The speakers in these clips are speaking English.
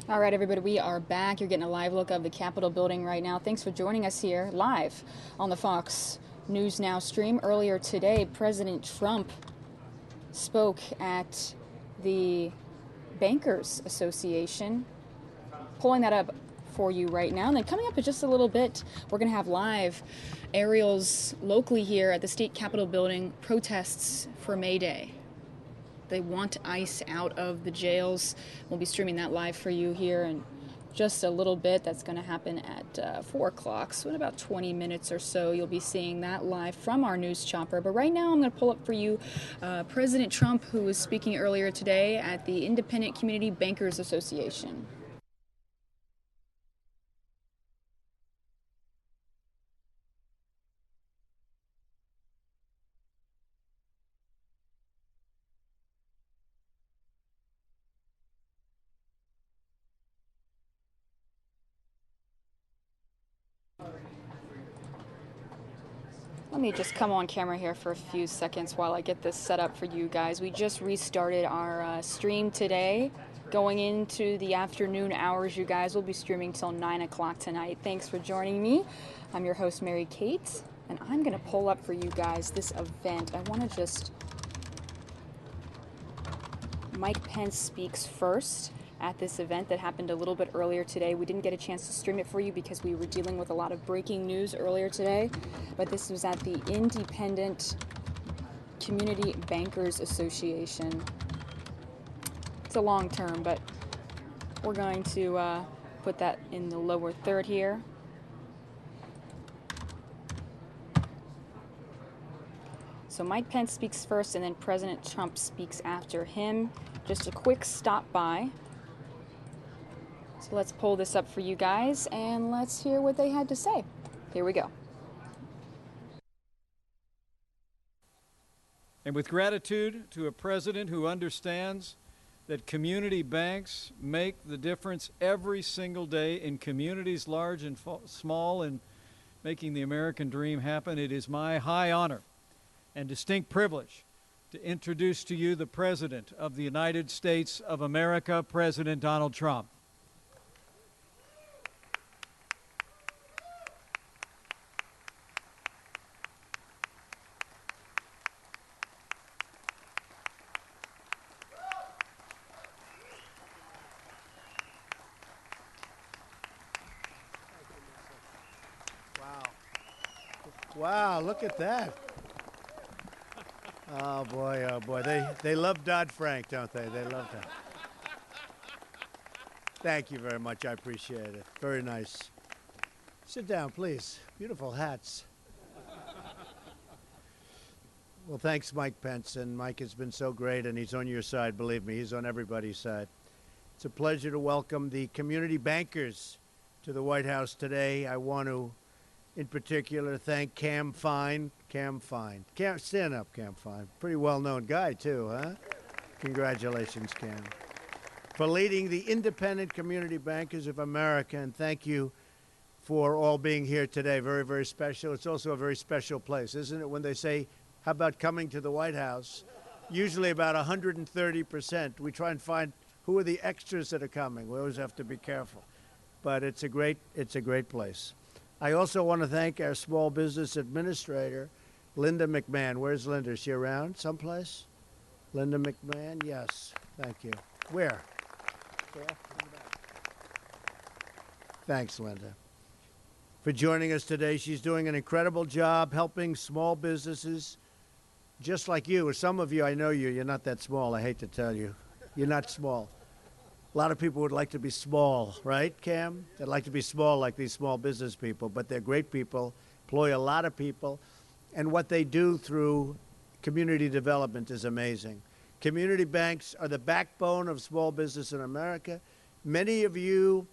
All right, everybody, we are back. You're getting a live look of the Capitol building right now. Thanks for joining us here live on the Fox News Now stream. Earlier today, President Trump spoke at the Bankers Association. Pulling that up for you right now. And then coming up in just a little bit, we're going to have live aerials locally here at the State Capitol building, protests for May Day. They want ICE out of the jails. We'll be streaming that live for you here in just a little bit. That's going to happen at 4 o'clock. So in about 20 minutes or so, you'll be seeing that live from our news chopper. But right now, I'm going to pull up for you President Trump, who was speaking earlier today at the Independent Community Bankers Association. Let me just come on camera here for a few seconds while I get this set up for you guys. We just restarted our stream today. Going into the afternoon hours, you guys will be streaming till 9 o'clock tonight. Thanks for joining me. I'm your host, Mary Kate, and I'm going to pull up for you guys this event. I want to just... Mike Pence speaks first at this event that happened a little bit earlier today. We didn't get a chance to stream it for you because we were dealing with a lot of breaking news earlier today, but this was at the Independent Community Bankers Association. It's a long term, but we're going to put that in the lower third here. So Mike Pence speaks first, and then President Trump speaks after him. Just a quick stop by. So let's pull this up for you guys, and let's hear what they had to say. Here we go. And with gratitude to a president who understands that community banks make the difference every single day in communities large and small and making the American dream happen, it is my high honor and distinct privilege to introduce to you the President of the United States of America, President Donald Trump. Wow, look at that. Oh boy, they love Dodd-Frank, don't they? They love that. Thank you very much, I appreciate it. Very nice. Sit down, please. Beautiful hats. Well, thanks, Mike Pence, and Mike has been so great, and he's on your side, believe me. He's on everybody's side. It's a pleasure to welcome the community bankers to the White House today. I want to, in particular, thank Cam Fine. Stand up, Cam Fine. Pretty well-known guy, too, huh? Congratulations, Cam. For leading the Independent Community Bankers of America, and thank you for all being here today. Very, very special. It's also a very special place, isn't it, when they say, how about coming to the White House? Usually about 130%. We try and find who are the extras that are coming. We always have to be careful. But it's a great place. I also want to thank our Small Business Administrator, Linda McMahon. Where's Linda? Is she around someplace? Linda McMahon? Yes. Thank you. Where? Thanks, Linda, for joining us today. She's doing an incredible job helping small businesses just like you. Or some of you, I know you. You're not that small. I hate to tell you. You're not small. A lot of people would like to be small, right, Cam? They'd like to be small like these small business people, but they're great people, employ a lot of people, and what they do through community development is amazing. Community banks are the backbone of small business in America. Many of you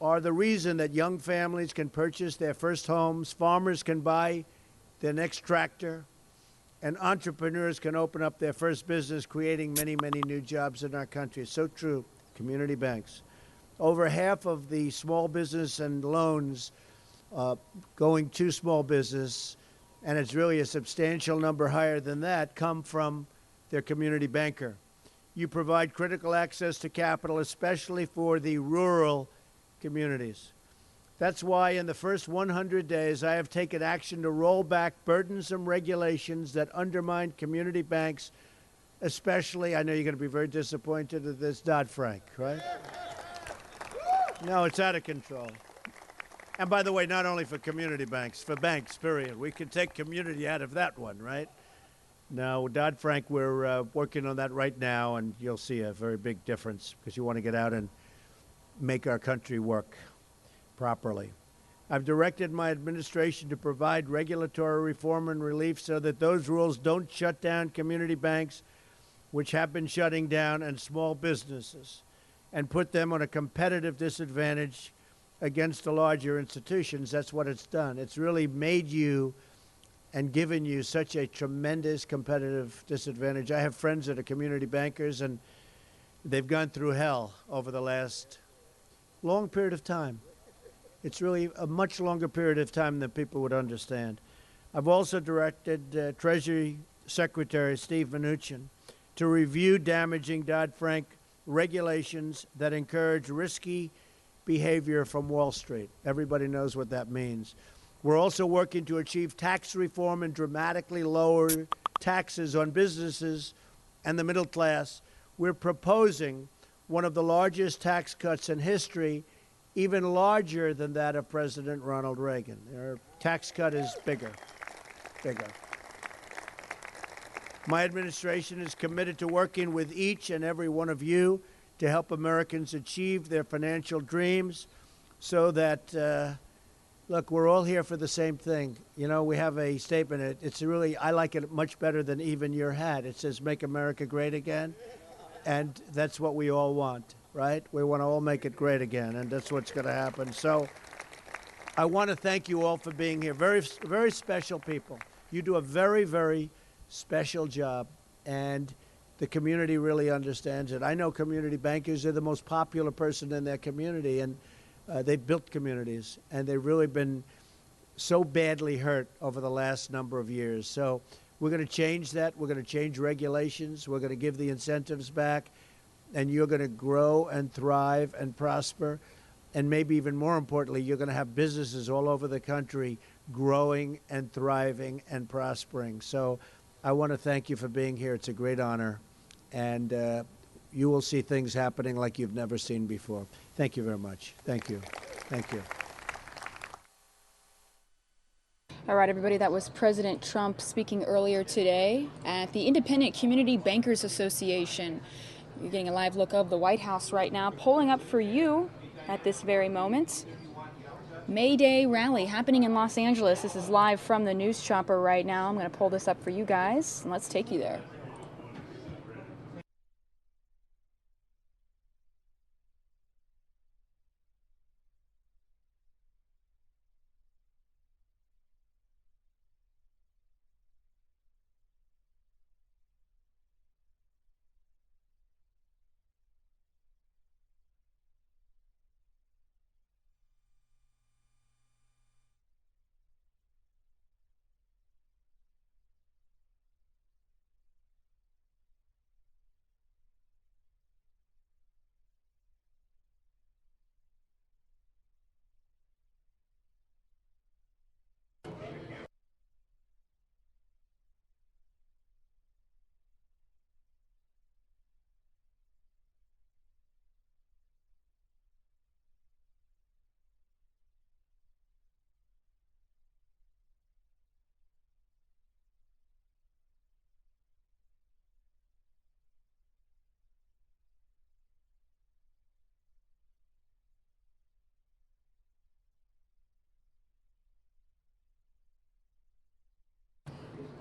are the reason that young families can purchase their first homes, farmers can buy their next tractor, and entrepreneurs can open up their first business, creating many, many new jobs in our country. It's so true. Community banks. Over half of the small business and loans going to small business, and it's really a substantial number higher than that, come from their community banker. You provide critical access to capital, especially for the rural communities. That's why in the first 100 days, I have taken action to roll back burdensome regulations that undermine community banks, especially, I know you're going to be very disappointed at this, Dodd-Frank, right? No, it's out of control. And by the way, not only for community banks, for banks, period. We could take community out of that one, right? No, Dodd-Frank, we're working on that right now, and you'll see a very big difference because you want to get out and make our country work properly. I've directed my administration to provide regulatory reform and relief so that those rules don't shut down community banks, which have been shutting down, and small businesses, and put them on a competitive disadvantage against the larger institutions. That's what it's done. It's really made you and given you such a tremendous competitive disadvantage. I have friends that are community bankers, and they've gone through hell over the last long period of time. It's really a much longer period of time than people would understand. I've also directed Treasury Secretary Steve Mnuchin to review damaging Dodd-Frank regulations that encourage risky behavior from Wall Street. Everybody knows what that means. We're also working to achieve tax reform and dramatically lower taxes on businesses and the middle class. We're proposing one of the largest tax cuts in history, even larger than that of President Ronald Reagan. Our tax cut is bigger. My administration is committed to working with each and every one of you to help Americans achieve their financial dreams so that, look, we're all here for the same thing. You know, we have a statement. It's really, I like it much better than even your hat. It says, "Make America Great Again." And that's what we all want, right? We want to all make it great again, and that's what's going to happen. So I want to thank you all for being here. Very, very special people. You do a very, very special job, and the community really understands it. I know community bankers are the most popular person in their community, and they've built communities, and they've really been so badly hurt over the last number of years. So we're going to change that. We're going to change regulations. We're going to give the incentives back, and you're going to grow and thrive and prosper. And maybe even more importantly, you're going to have businesses all over the country growing and thriving and prospering. So I want to thank you for being here. It's a great honor. And you will see things happening like you've never seen before. Thank you very much. Thank you. Thank you. All right, everybody, that was President Trump speaking earlier today at the Independent Community Bankers Association. You're getting a live look of the White House right now, pulling up for you at this very moment. May Day rally happening in Los Angeles. This is live from the News Chopper right now. I'm going to pull this up for you guys, and let's take you there.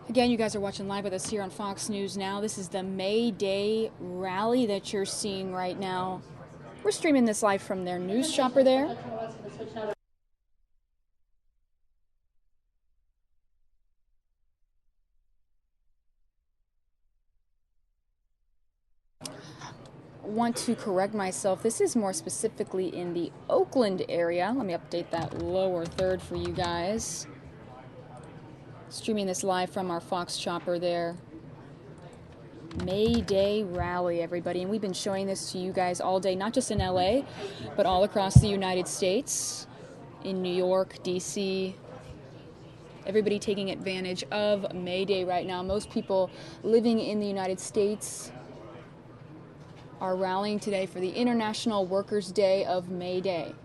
Again, you guys are watching live with us here on Fox News Now. This is the May Day rally that you're seeing right now. We're streaming this live from their News Chopper there. Want to correct myself. This is more specifically in the Oakland area. Let me update that lower third for you guys. Streaming this live from our Fox Chopper there. May Day rally, everybody. And we've been showing this to you guys all day, not just in LA, but all across the United States, in New York, DC. Everybody taking advantage of May Day right now. Most people living in the United States are rallying today for the International Workers' Day of May Day.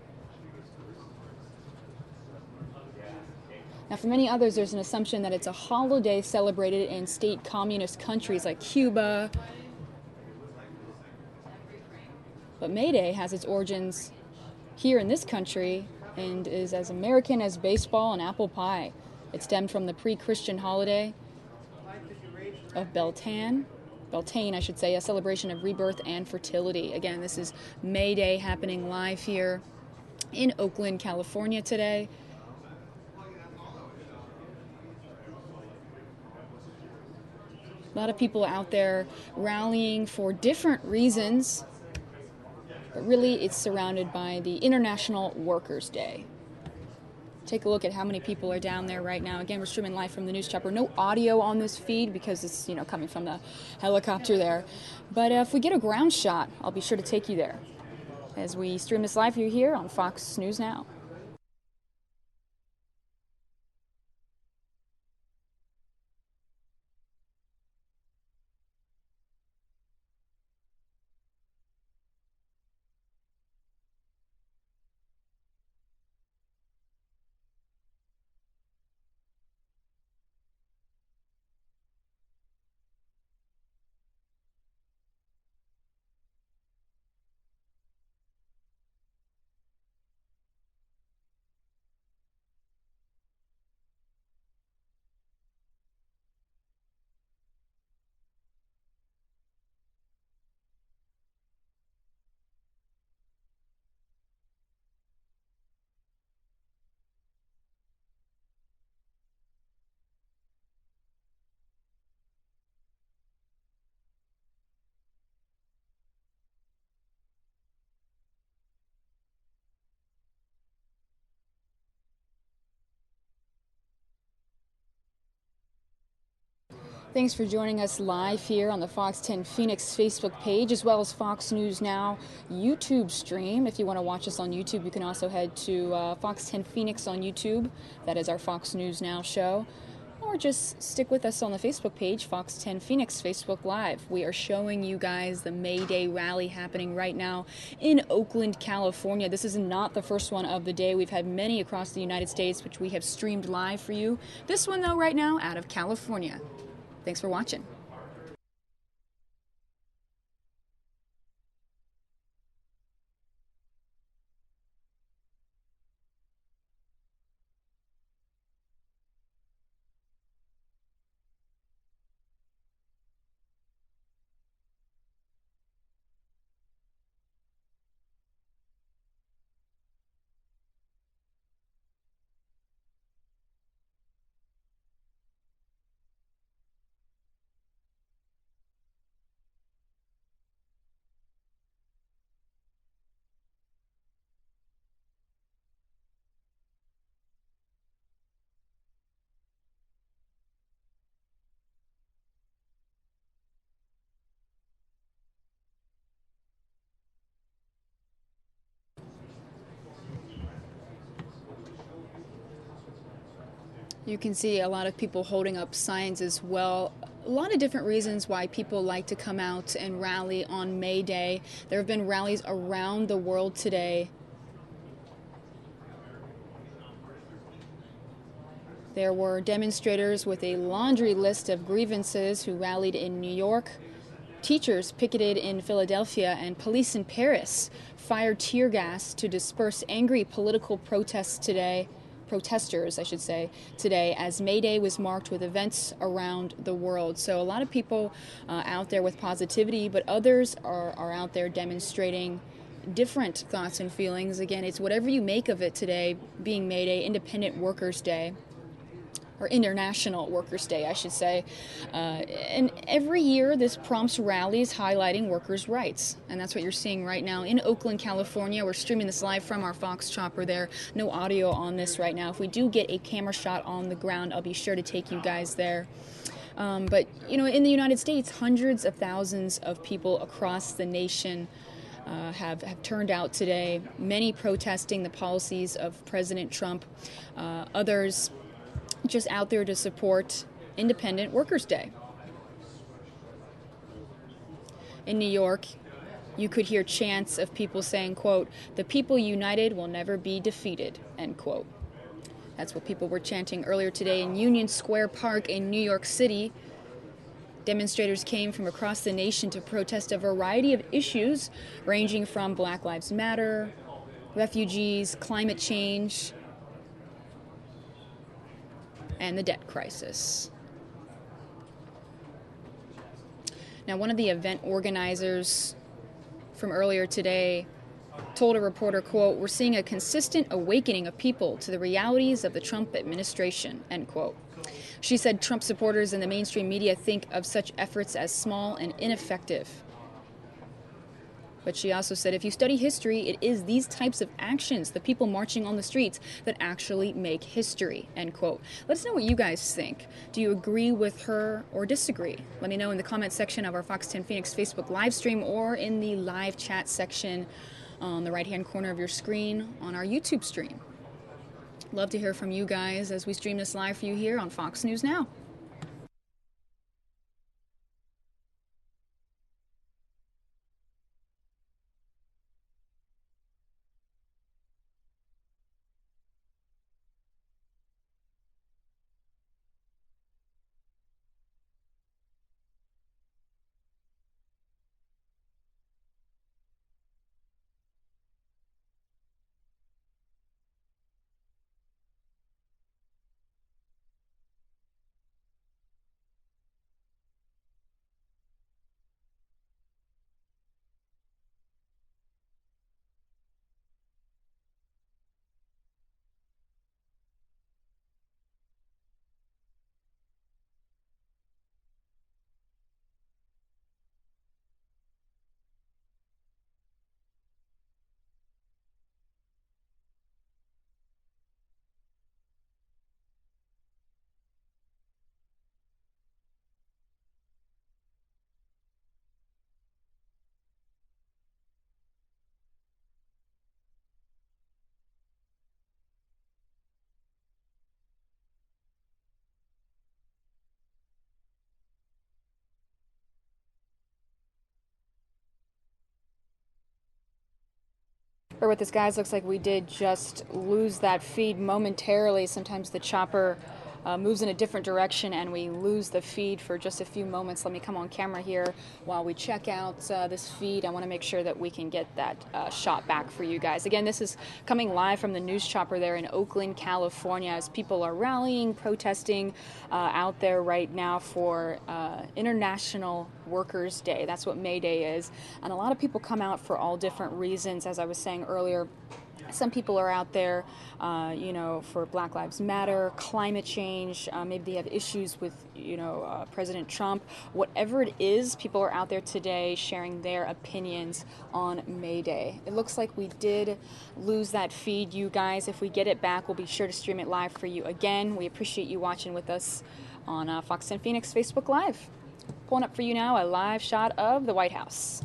Now, for many others, there's an assumption that it's a holiday celebrated in state communist countries like Cuba. But May Day has its origins here in this country and is as American as baseball and apple pie. It stemmed from the pre-Christian holiday of Beltane, I should say, a celebration of rebirth and fertility. Again, this is May Day happening live here in Oakland, California today. A lot of people out there rallying for different reasons, but really it's surrounded by the International Workers' Day. Take a look at how many people are down there right now. Again, we're streaming live from the news chopper. No audio on this feed because it's, coming from the helicopter there. But if we get a ground shot, I'll be sure to take you there as we stream this live here on Fox News Now. Thanks for joining us live here on the Fox 10 Phoenix Facebook page, as well as Fox News Now YouTube stream. If you want to watch us on YouTube, you can also head to Fox 10 Phoenix on YouTube. That is our Fox News Now show. Or just stick with us on the Facebook page, Fox 10 Phoenix Facebook Live. We are showing you guys the May Day rally happening right now in Oakland, California. This is not the first one of the day. We've had many across the United States, which we have streamed live for you. This one, though, right now, out of California. Thanks for watching. You can see a lot of people holding up signs as well. A lot of different reasons why people like to come out and rally on May Day. There have been rallies around the world today. There were demonstrators with a laundry list of grievances who rallied in New York. Teachers picketed in Philadelphia, and police in Paris fired tear gas to disperse angry political protesters, I should say, today, as May Day was marked with events around the world. So a lot of people out there with positivity, but others are out there demonstrating different thoughts and feelings. Again, it's whatever you make of it today, being May Day, Independent Workers' Day, or International Workers' Day, I should say. And every year, this prompts rallies highlighting workers' rights. And that's what you're seeing right now in Oakland, California. We're streaming this live from our Fox chopper there. No audio on this right now. If we do get a camera shot on the ground, I'll be sure to take you guys there. But, in the United States, hundreds of thousands of people across the nation have turned out today, many protesting the policies of President Trump, others just out there to support Independent Workers' Day. In New York, you could hear chants of people saying, quote, "The people united will never be defeated," end quote. That's what people were chanting earlier today in Union Square Park in New York City. Demonstrators came from across the nation to protest a variety of issues, ranging from Black Lives Matter, refugees, climate change, and the debt crisis. Now, one of the event organizers from earlier today told a reporter, quote, "We're seeing a consistent awakening of people to the realities of the Trump administration," end quote. She said Trump supporters in the mainstream media think of such efforts as small and ineffective. But she also said if you study history, it is these types of actions, the people marching on the streets, that actually make history, end quote. Let us know what you guys think. Do you agree with her or disagree? Let me know in the comment section of our Fox 10 Phoenix Facebook live stream or in the live chat section on the right-hand corner of your screen on our YouTube stream. Love to hear from you guys as we stream this live for you here on Fox News Now. Or with this, guys, looks like we did just lose that feed momentarily. Sometimes the chopper moves in a different direction and we lose the feed for just a few moments. Let me come on camera here while we check out this feed. I want to make sure that we can get that shot back for you guys. Again, this is coming live from the news chopper there in Oakland, California, as people are rallying, protesting out there right now for International Workers' Day. That's what May Day is. And a lot of people come out for all different reasons, as I was saying earlier. Some people are out there, for Black Lives Matter, climate change. Maybe they have issues with, President Trump. Whatever it is, people are out there today sharing their opinions on May Day. It looks like we did lose that feed, you guys. If we get it back, we'll be sure to stream it live for you again. We appreciate you watching with us on Fox 10 Phoenix Facebook Live. Pulling up for you now a live shot of the White House.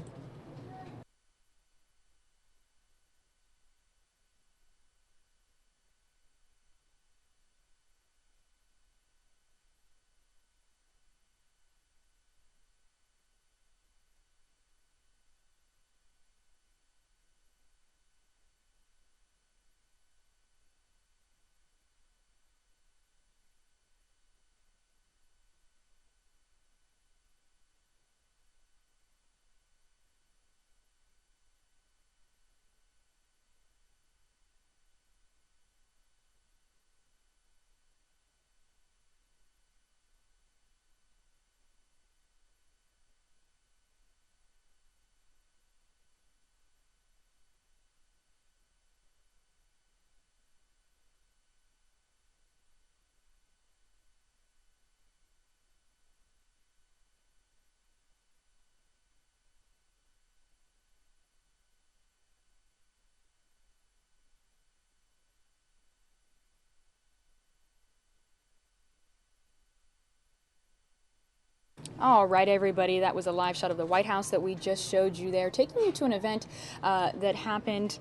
All right, everybody, that was a live shot of the White House that we just showed you there, taking you to an event that happened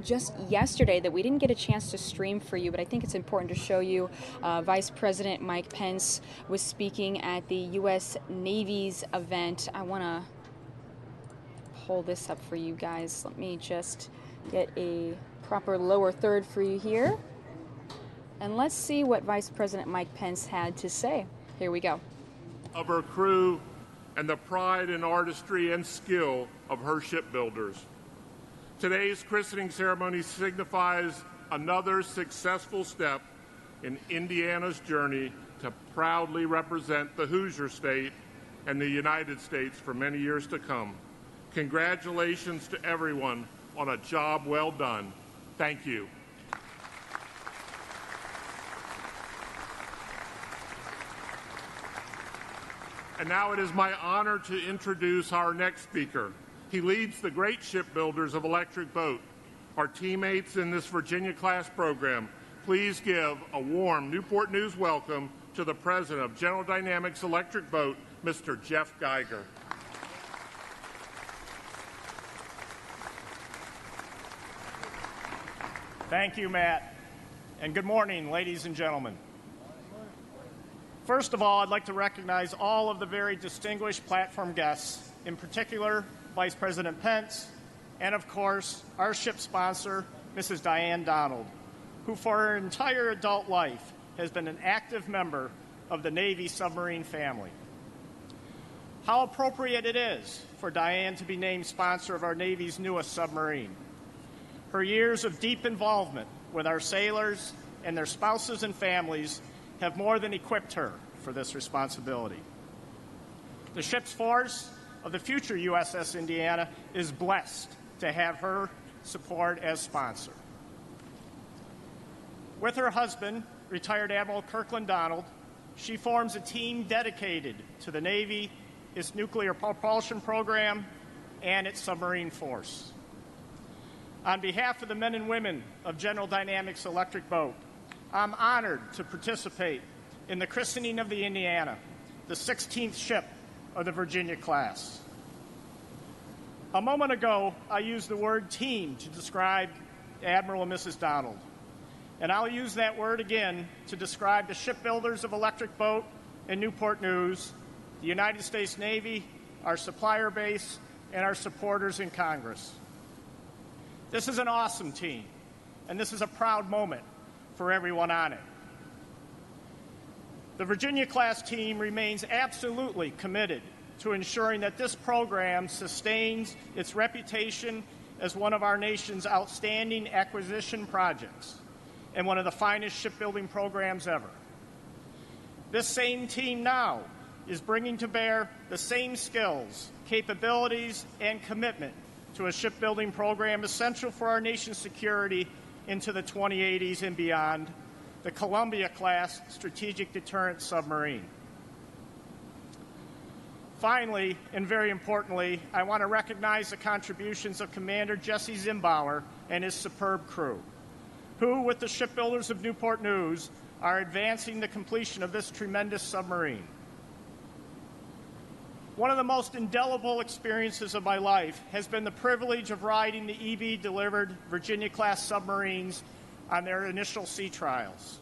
just yesterday that we didn't get a chance to stream for you, but I think it's important to show you. Vice President Mike Pence was speaking at the U.S. Navy's event. I want to pull this up for you guys. Let me just get a proper lower third for you here. And let's see what Vice President Mike Pence had to say. Here we go. Of her crew and the pride and artistry and skill of her shipbuilders. Today's christening ceremony signifies another successful step in Indiana's journey to proudly represent the Hoosier State and the United States for many years to come. Congratulations to everyone on a job well done. Thank you. And now it is my honor to introduce our next speaker. He leads the great shipbuilders of Electric Boat, our teammates in this Virginia-class program. Please give a warm Newport News welcome to the President of General Dynamics Electric Boat, Mr. Jeff Geiger. Thank you, Matt, and good morning, ladies and gentlemen. First of all, I'd like to recognize all of the very distinguished platform guests, in particular, Vice President Pence, and of course, our ship sponsor, Mrs. Diane Donald, who for her entire adult life has been an active member of the Navy submarine family. How appropriate it is for Diane to be named sponsor of our Navy's newest submarine. Her years of deep involvement with our sailors and their spouses and families have more than equipped her for this responsibility. The ship's force of the future USS Indiana is blessed to have her support as sponsor. With her husband, retired Admiral Kirkland Donald, she forms a team dedicated to the Navy, its nuclear propulsion program, and its submarine force. On behalf of the men and women of General Dynamics Electric Boat, I'm honored to participate in the christening of the Indiana, the 16th ship of the Virginia class. A moment ago, I used the word team to describe Admiral and Mrs. Donald, and I'll use that word again to describe the shipbuilders of Electric Boat and Newport News, the United States Navy, our supplier base, and our supporters in Congress. This is an awesome team, and this is a proud moment for everyone on it. The Virginia-class team remains absolutely committed to ensuring that this program sustains its reputation as one of our nation's outstanding acquisition projects and one of the finest shipbuilding programs ever. This same team now is bringing to bear the same skills, capabilities, and commitment to a shipbuilding program essential for our nation's security into the 2080s and beyond, the Columbia-class strategic deterrent submarine. Finally, and very importantly, I want to recognize the contributions of Commander Jesse Zimbauer and his superb crew, who, with the shipbuilders of Newport News, are advancing the completion of this tremendous submarine. One of the most indelible experiences of my life has been the privilege of riding the EB-delivered Virginia-class submarines on their initial sea trials.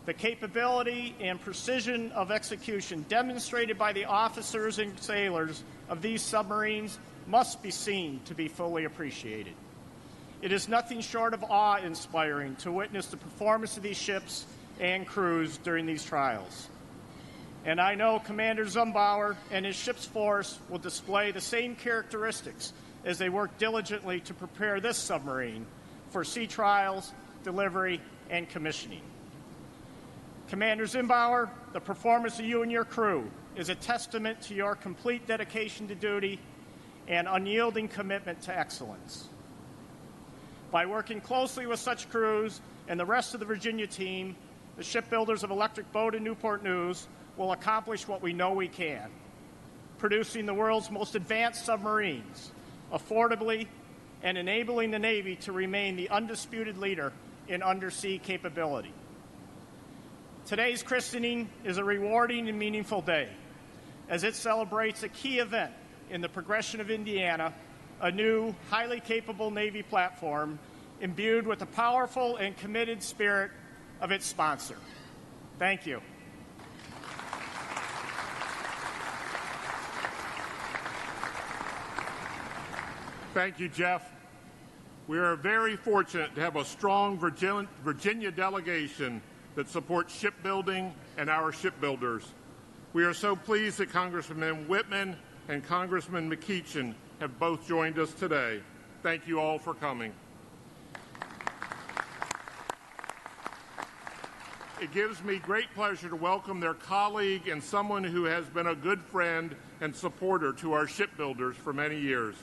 The capability and precision of execution demonstrated by the officers and sailors of these submarines must be seen to be fully appreciated. It is nothing short of awe-inspiring to witness the performance of these ships and crews during these trials. And I know Commander Zimbauer and his ship's force will display the same characteristics as they work diligently to prepare this submarine for sea trials, delivery, and commissioning. Commander Zimbauer, the performance of you and your crew is a testament to your complete dedication to duty and unyielding commitment to excellence. By working closely with such crews and the rest of the Virginia team, the shipbuilders of Electric Boat and Newport News will accomplish what we know we can, producing the world's most advanced submarines, affordably, and enabling the Navy to remain the undisputed leader in undersea capability. Today's christening is a rewarding and meaningful day as it celebrates a key event in the progression of Indiana, a new, highly capable Navy platform imbued with the powerful and committed spirit of its sponsor. Thank you. Thank you, Jeff. We are very fortunate to have a strong Virginia delegation that supports shipbuilding and our shipbuilders. We are so pleased that Congressman Whitman and Congressman McEachin have both joined us today. Thank you all for coming. It gives me great pleasure to welcome their colleague and someone who has been a good friend and supporter to our shipbuilders for many years.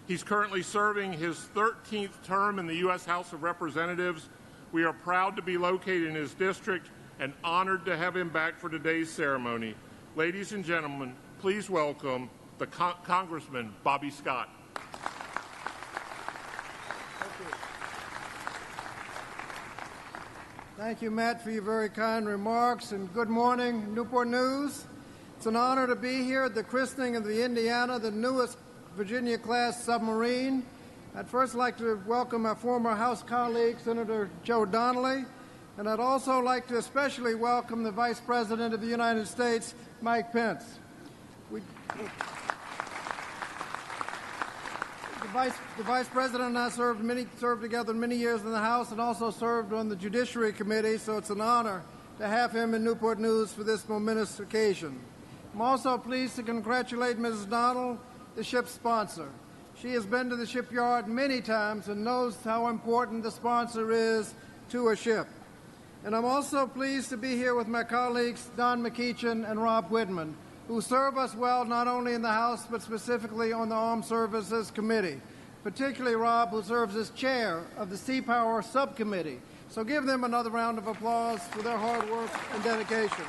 He's currently serving his 13th term in the U.S. House of Representatives. We are proud to be located in his district and honored to have him back for today's ceremony. Ladies and gentlemen, please welcome the Congressman Bobby Scott. Thank you, Matt, for your very kind remarks, and good morning, Newport News. It's an honor to be here at the christening of the Indiana, the newest Virginia-class submarine. I'd first like to welcome our former House colleague, Senator Joe Donnelly, and I'd also like to especially welcome the Vice President of the United States, Mike Pence. The Vice President and I served together many years in the House and also served on the Judiciary Committee, so it's an honor to have him in Newport News for this momentous occasion. I'm also pleased to congratulate Mrs. Donald, the ship's sponsor. She has been to the shipyard many times and knows how important the sponsor is to a ship. And I'm also pleased to be here with my colleagues Don McEachin and Rob Whitman, who serve us well not only in the House but specifically on the Armed Services Committee, particularly Rob, who serves as chair of the Sea Power Subcommittee. So give them another round of applause for their hard work and dedication.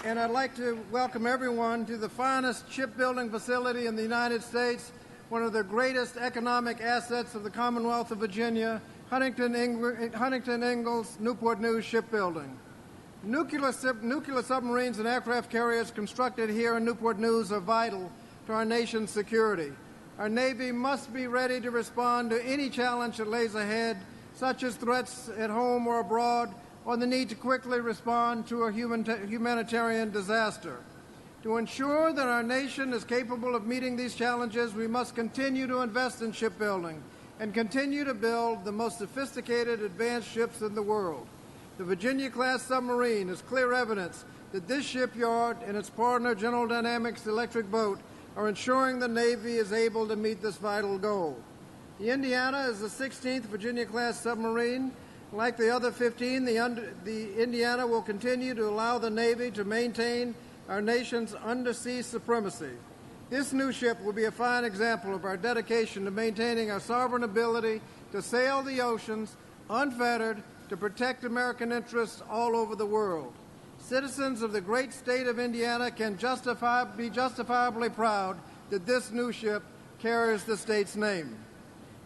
And I'd like to welcome everyone to the finest shipbuilding facility in the United States, one of the greatest economic assets of the Commonwealth of Virginia, Huntington Ingalls Newport News Shipbuilding. Nuclear submarines and aircraft carriers constructed here in Newport News are vital to our nation's security. Our Navy must be ready to respond to any challenge that lays ahead, such as threats at home or abroad, or the need to quickly respond to a humanitarian disaster. To ensure that our nation is capable of meeting these challenges, we must continue to invest in shipbuilding and continue to build the most sophisticated advanced ships in the world. The Virginia-class submarine is clear evidence that this shipyard and its partner, General Dynamics Electric Boat, are ensuring the Navy is able to meet this vital goal. The Indiana is the 16th Virginia-class submarine. Like the other 15, the Indiana will continue to allow the Navy to maintain our nation's undersea supremacy. This new ship will be a fine example of our dedication to maintaining our sovereign ability to sail the oceans unfettered to protect American interests all over the world. Citizens of the great state of Indiana can be justifiably proud that this new ship carries the state's name.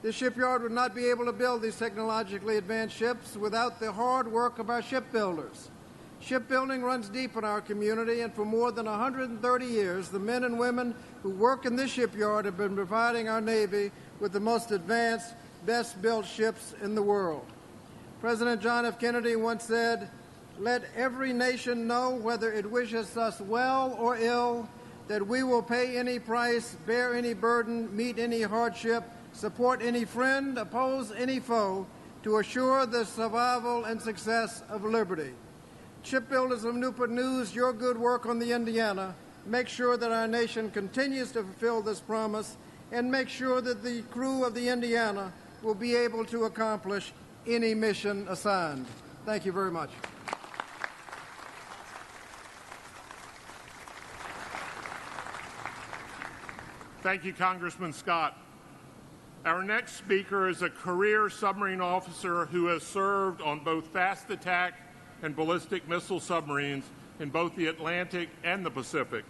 This shipyard would not be able to build these technologically advanced ships without the hard work of our shipbuilders. Shipbuilding runs deep in our community, and for more than 130 years, the men and women who work in this shipyard have been providing our Navy with the most advanced, best-built ships in the world. President John F. Kennedy once said, "Let every nation know, whether it wishes us well or ill, that we will pay any price, bear any burden, meet any hardship, support any friend, oppose any foe, to assure the survival and success of liberty." Shipbuilders of Newport News, your good work on the Indiana make sure that our nation continues to fulfill this promise and make sure that the crew of the Indiana will be able to accomplish any mission assigned. Thank you very much. Thank you, Congressman Scott. Our next speaker is a career submarine officer who has served on both fast attack and ballistic missile submarines in both the Atlantic and the Pacific.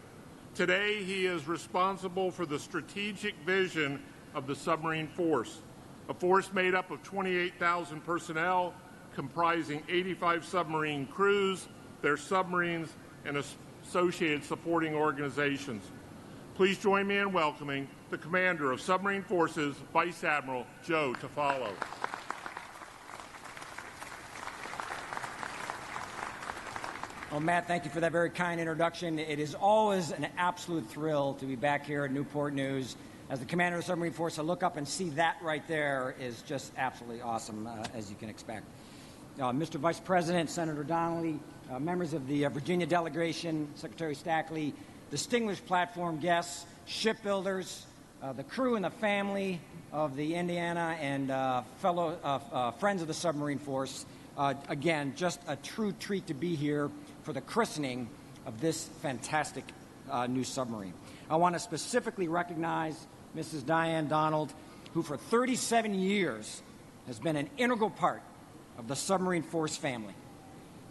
Today, he is responsible for the strategic vision of the submarine force. a force made up of 28,000 personnel comprising 85 submarine crews, their submarines, and associated supporting organizations. Please join me in welcoming the Commander of Submarine Forces, Vice Admiral Joe Tafalo. Well, Matt, thank you for that very kind introduction. It is always an absolute thrill to be back here at Newport News. As the Commander of the Submarine Force, to look up and see that right there is just absolutely awesome, as you can expect. Mr. Vice President, Senator Donnelly, members of the Virginia delegation, Secretary Stackley, distinguished platform guests, shipbuilders, the crew and the family of the Indiana and fellow friends of the submarine force. Again, just a true treat to be here for the christening of this fantastic new submarine. I want to specifically recognize Mrs. Diane Donald, who for 37 years has been an integral part of the submarine force family.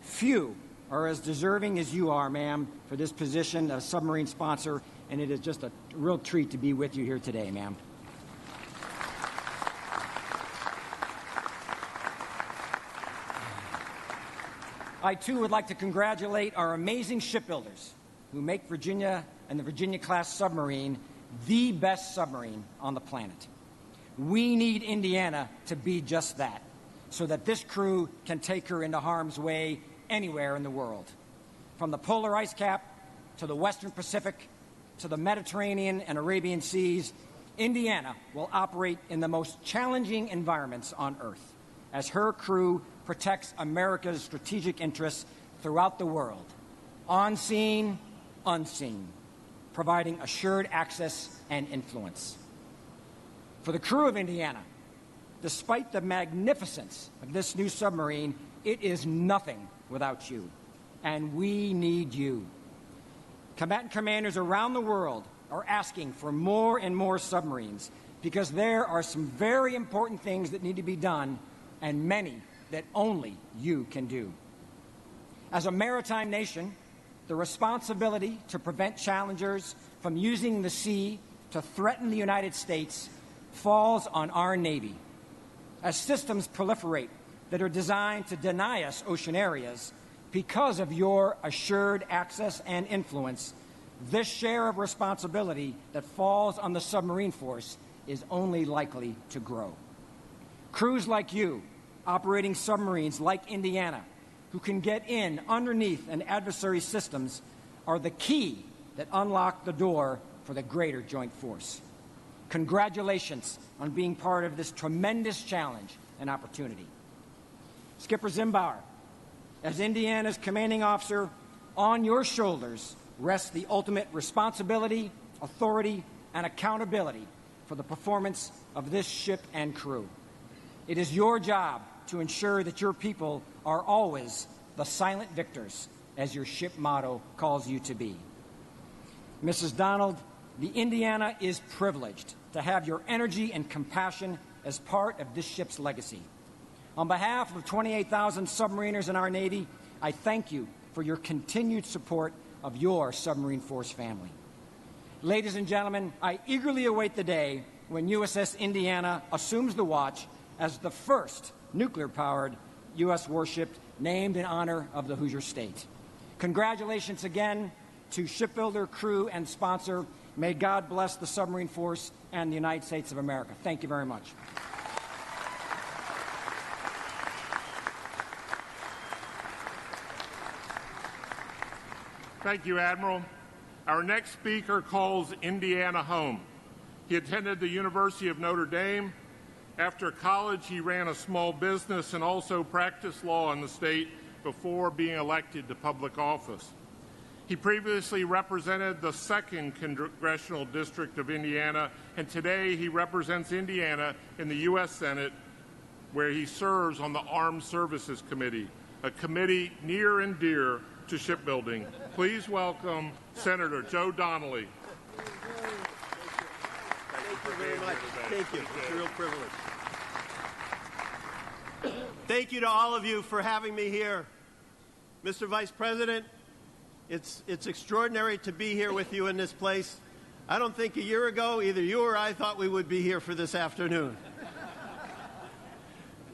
Few are as deserving as you are, ma'am, for this position of submarine sponsor, and it is just a real treat to be with you here today, ma'am. I, too, would like to congratulate our amazing shipbuilders who make Virginia and the Virginia-class submarine the best submarine on the planet. We need Indiana to be just that, so that this crew can take her into harm's way anywhere in the world. From the polar ice cap to the Western Pacific to the Mediterranean and Arabian seas, Indiana will operate in the most challenging environments on Earth as her crew protects America's strategic interests throughout the world, on scene, unseen, providing assured access and influence. For the crew of Indiana, despite the magnificence of this new submarine, it is nothing without you, and we need you. Combatant commanders around the world are asking for more and more submarines because there are some very important things that need to be done, and many that only you can do. As a maritime nation, the responsibility to prevent challengers from using the sea to threaten the United States falls on our Navy. As systems proliferate that are designed to deny us ocean areas because of your assured access and influence, this share of responsibility that falls on the submarine force is only likely to grow. Crews like you, operating submarines like Indiana, who can get in underneath an adversary's systems, are the key that unlock the door for the greater joint force. Congratulations on being part of this tremendous challenge and opportunity. Skipper Zimbauer, as Indiana's commanding officer, on your shoulders rests the ultimate responsibility, authority, and accountability for the performance of this ship and crew. It is your job to ensure that your people are always the silent victors, as your ship motto calls you to be. Mrs. Donald, the Indiana is privileged to have your energy and compassion as part of this ship's legacy. On behalf of 28,000 submariners in our Navy, I thank you for your continued support of your submarine force family. Ladies and gentlemen, I eagerly await the day when USS Indiana assumes the watch as the first nuclear-powered U.S. warship named in honor of the Hoosier State. Congratulations again to shipbuilder, crew, and sponsor. May God bless the submarine force and the United States of America. Thank you very much. Thank you, Admiral. Our next speaker calls Indiana home. He attended the University of Notre Dame. After college, he ran a small business and also practiced law in the state before being elected to public office. He previously represented the 2nd Congressional District of Indiana, and today he represents Indiana in the U.S. Senate, where he serves on the Armed Services Committee, a committee near and dear to shipbuilding. Please welcome Senator Joe Donnelly. Thank you very much. Thank you. It's a real privilege. Thank you to all of you for having me here. Mr. Vice President, it's extraordinary to be here with you in this place. I don't think a year ago either you or I thought we would be here for this afternoon.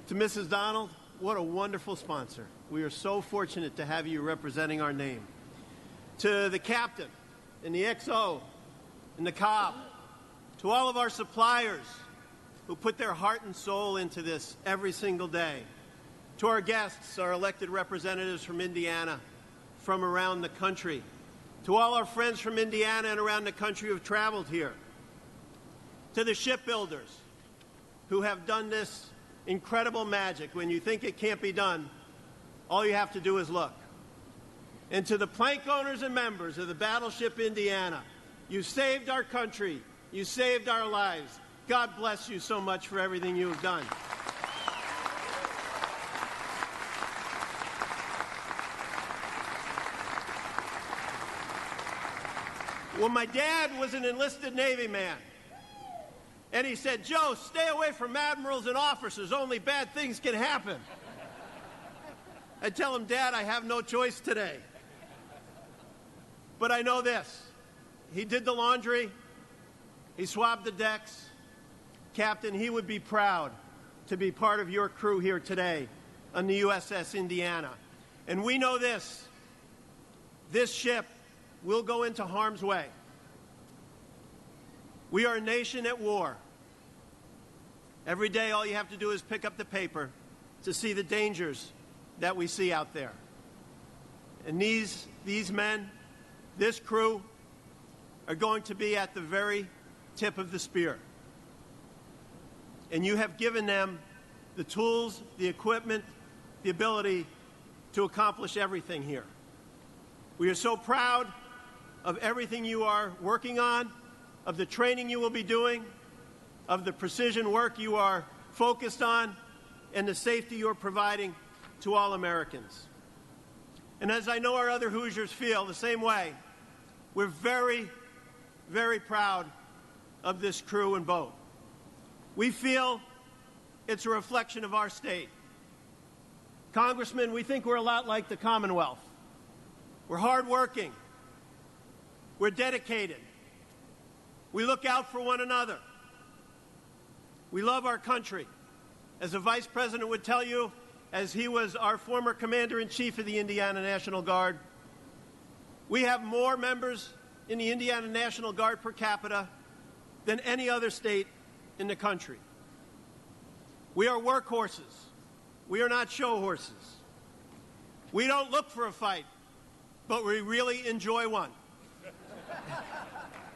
To Mrs. Donald, what a wonderful sponsor. We are so fortunate to have you representing our name. To the captain and the XO and the Cobb, to all of our suppliers who put their heart and soul into this every single day, to our guests, our elected representatives from Indiana, from around the country, to all our friends from Indiana and around the country who have traveled here, to the shipbuilders who have done this incredible magic. When you think it can't be done, all you have to do is look. And to the plank owners and members of the Battleship Indiana, you saved our country, you saved our lives. God bless you so much for everything you have done. Well, my dad was an enlisted Navy man. And he said, "Joe, stay away from admirals and officers. Only bad things can happen." I tell him, "Dad, I have no choice today." But I know this. He did the laundry. He swabbed the decks. Captain, he would be proud to be part of your crew here today on the USS Indiana. And we know this. This ship will go into harm's way. We are a nation at war. Every day, all you have to do is pick up the paper to see the dangers that we see out there. And these men, this crew, are going to be at the very tip of the spear. And you have given them the tools, the equipment, the ability to accomplish everything here. We are so proud of everything you are working on, of the training you will be doing, of the precision work you are focused on, and the safety you are providing to all Americans. And as I know our other Hoosiers feel the same way, we're very, very proud of this crew and boat. We feel it's a reflection of our state. Congressman, we think we're a lot like the Commonwealth. We're hardworking. We're dedicated. We look out for one another. We love our country. As the Vice President would tell you, as he was our former Commander-in-Chief of the Indiana National Guard, we have more members in the Indiana National Guard per capita than any other state in the country. We are workhorses. We are not show horses. We don't look for a fight, but we really enjoy one.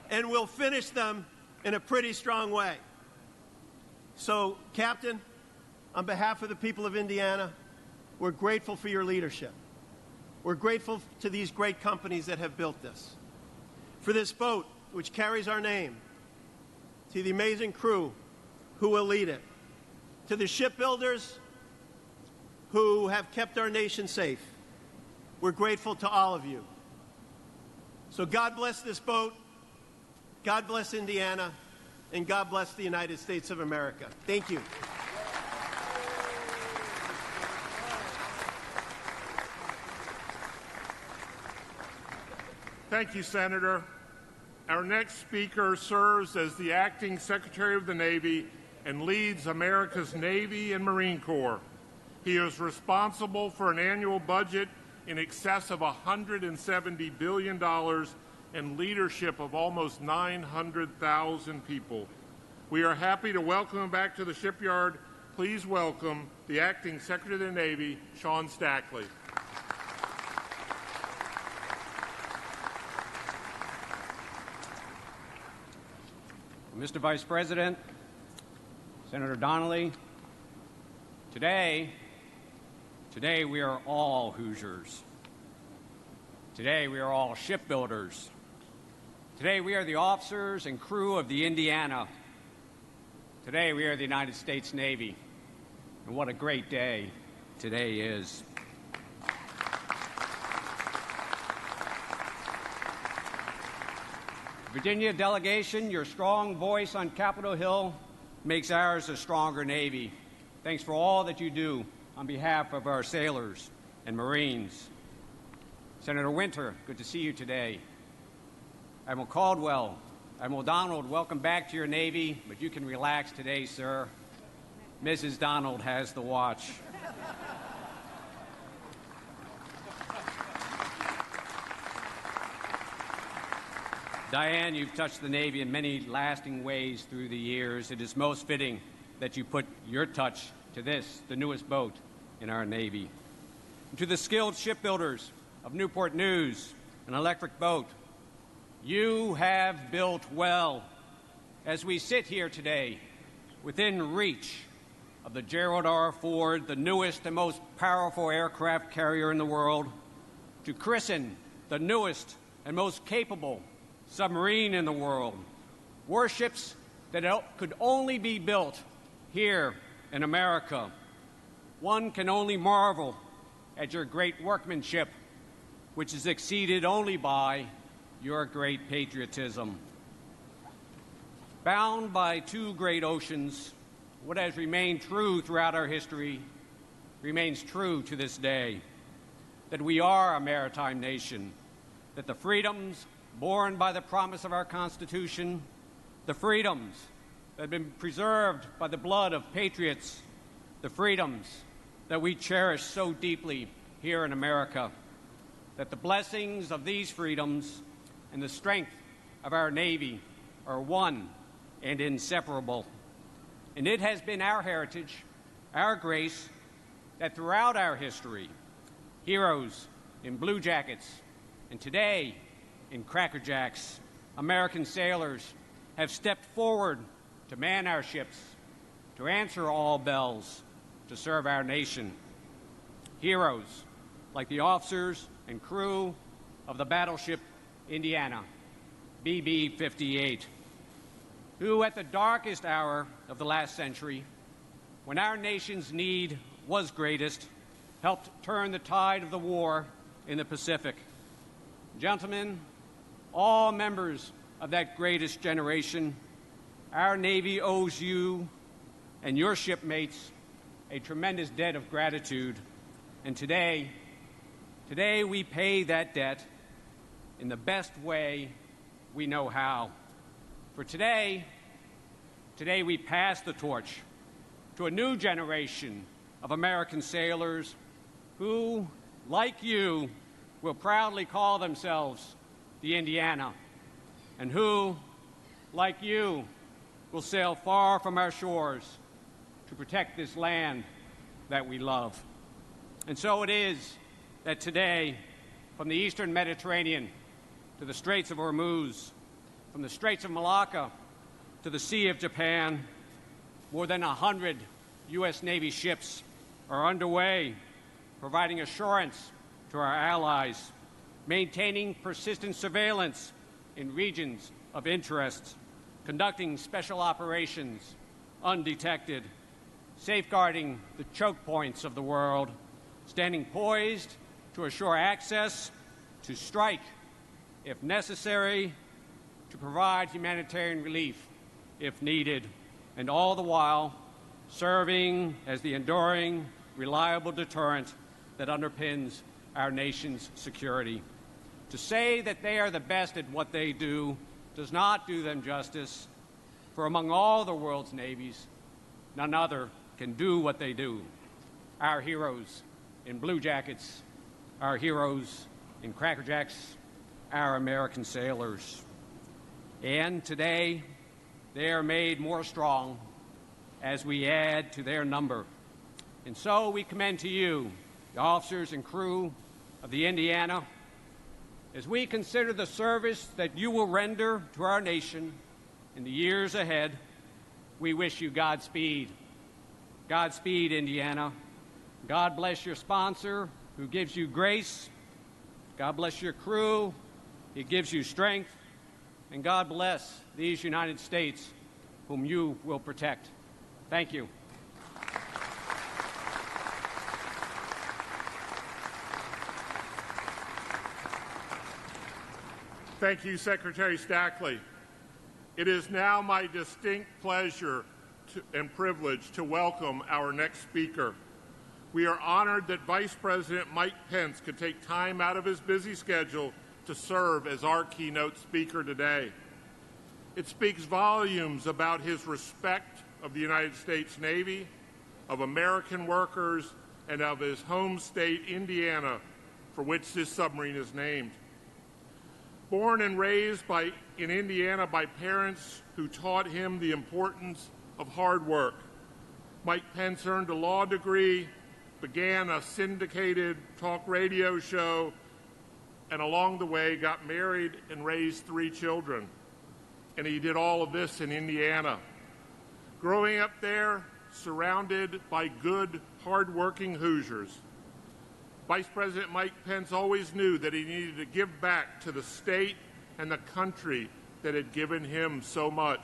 And we'll finish them in a pretty strong way. So, Captain, on behalf of the people of Indiana, we're grateful for your leadership. We're grateful to these great companies that have built this, for this boat, which carries our name, to the amazing crew who will lead it, to the shipbuilders who have kept our nation safe. We're grateful to all of you. So God bless this boat, God bless Indiana, and God bless the United States of America. Thank you. Thank you, Senator. Our next speaker serves as the Acting Secretary of the Navy and leads America's Navy and Marine Corps. He is responsible for an annual budget in excess of $170 billion and leadership of almost 900,000 people. We are happy to welcome him back to the shipyard. Please welcome the Acting Secretary of the Navy, Sean Stackley. Mr. Vice President, Senator Donnelly, today we are all Hoosiers. Today we are all shipbuilders. Today we are the officers and crew of the Indiana. Today we are the United States Navy. And what a great day today is. Virginia delegation, your strong voice on Capitol Hill makes ours a stronger Navy. Thanks for all that you do on behalf of our sailors and Marines. Senator Winter, good to see you today. Admiral Caldwell, Admiral Donald, welcome back to your Navy, but you can relax today, sir. Mrs. Donald has the watch. Diane, you've touched the Navy in many lasting ways through the years. It is most fitting that you put your touch to this, the newest boat in our Navy. And to the skilled shipbuilders of Newport News, an electric boat, you have built well. As we sit here today, within reach of the Gerald R. Ford, the newest and most powerful aircraft carrier in the world, to christen the newest and most capable submarine in the world, warships that could only be built here in America. One can only marvel at your great workmanship, which is exceeded only by your great patriotism. Bound by two great oceans, what has remained true throughout our history remains true to this day, that we are a maritime nation, that the freedoms born by the promise of our Constitution, the freedoms that have been preserved by the blood of patriots, the freedoms that we cherish so deeply here in America, that the blessings of these freedoms and the strength of our Navy are one and inseparable. And it has been our heritage, our grace, that throughout our history, heroes in blue jackets, and today in Cracker Jacks, American sailors have stepped forward to man our ships, to answer all bells, to serve our nation. Heroes like the officers and crew of the battleship Indiana, BB-58, who at the darkest hour of the last century, when our nation's need was greatest, helped turn the tide of the war in the Pacific. Gentlemen, all members of that greatest generation, our Navy owes you and your shipmates a tremendous debt of gratitude. And today we pay that debt in the best way we know how. For today we pass the torch to a new generation of American sailors who, like you, will proudly call themselves the Indiana, and who, like you, will sail far from our shores to protect this land that we love. And so it is that today, from the eastern Mediterranean to the Straits of Hormuz, from the Straits of Malacca to the Sea of Japan, more than 100 U.S. Navy ships are underway, providing assurance to our allies, maintaining persistent surveillance in regions of interest, conducting special operations undetected, safeguarding the choke points of the world, standing poised to assure access, to strike if necessary, to provide humanitarian relief if needed, and all the while serving as the enduring, reliable deterrent that underpins our nation's security. To say that they are the best at what they do does not do them justice, for among all the world's navies, none other can do what they do. Our heroes in blue jackets, our heroes in Cracker Jacks, our American sailors. And today, they are made more strong as we add to their number. And so we commend to you, the officers and crew of the Indiana, as we consider the service that you will render to our nation in the years ahead. We wish you Godspeed. Godspeed, Indiana. God bless your sponsor, who gives you grace. God bless your crew. He gives you strength. And God bless these United States, whom you will protect. Thank you. Thank you, Secretary Stackley. It is now my distinct pleasure and privilege to welcome our next speaker. We are honored that Vice President Mike Pence could take time out of his busy schedule to serve as our keynote speaker today. It speaks volumes about his respect of the United States Navy of American workers and of his home state, Indiana, for which this submarine is named. Born and raised in Indiana by parents who taught him the importance of hard work, Mike Pence earned a law degree, began a syndicated talk radio show, and along the way got married and raised 3 children. And he did all of this in Indiana. Growing up there, surrounded by good, hard-working Hoosiers, Vice President Mike Pence always knew that he needed to give back to the state and the country that had given him so much.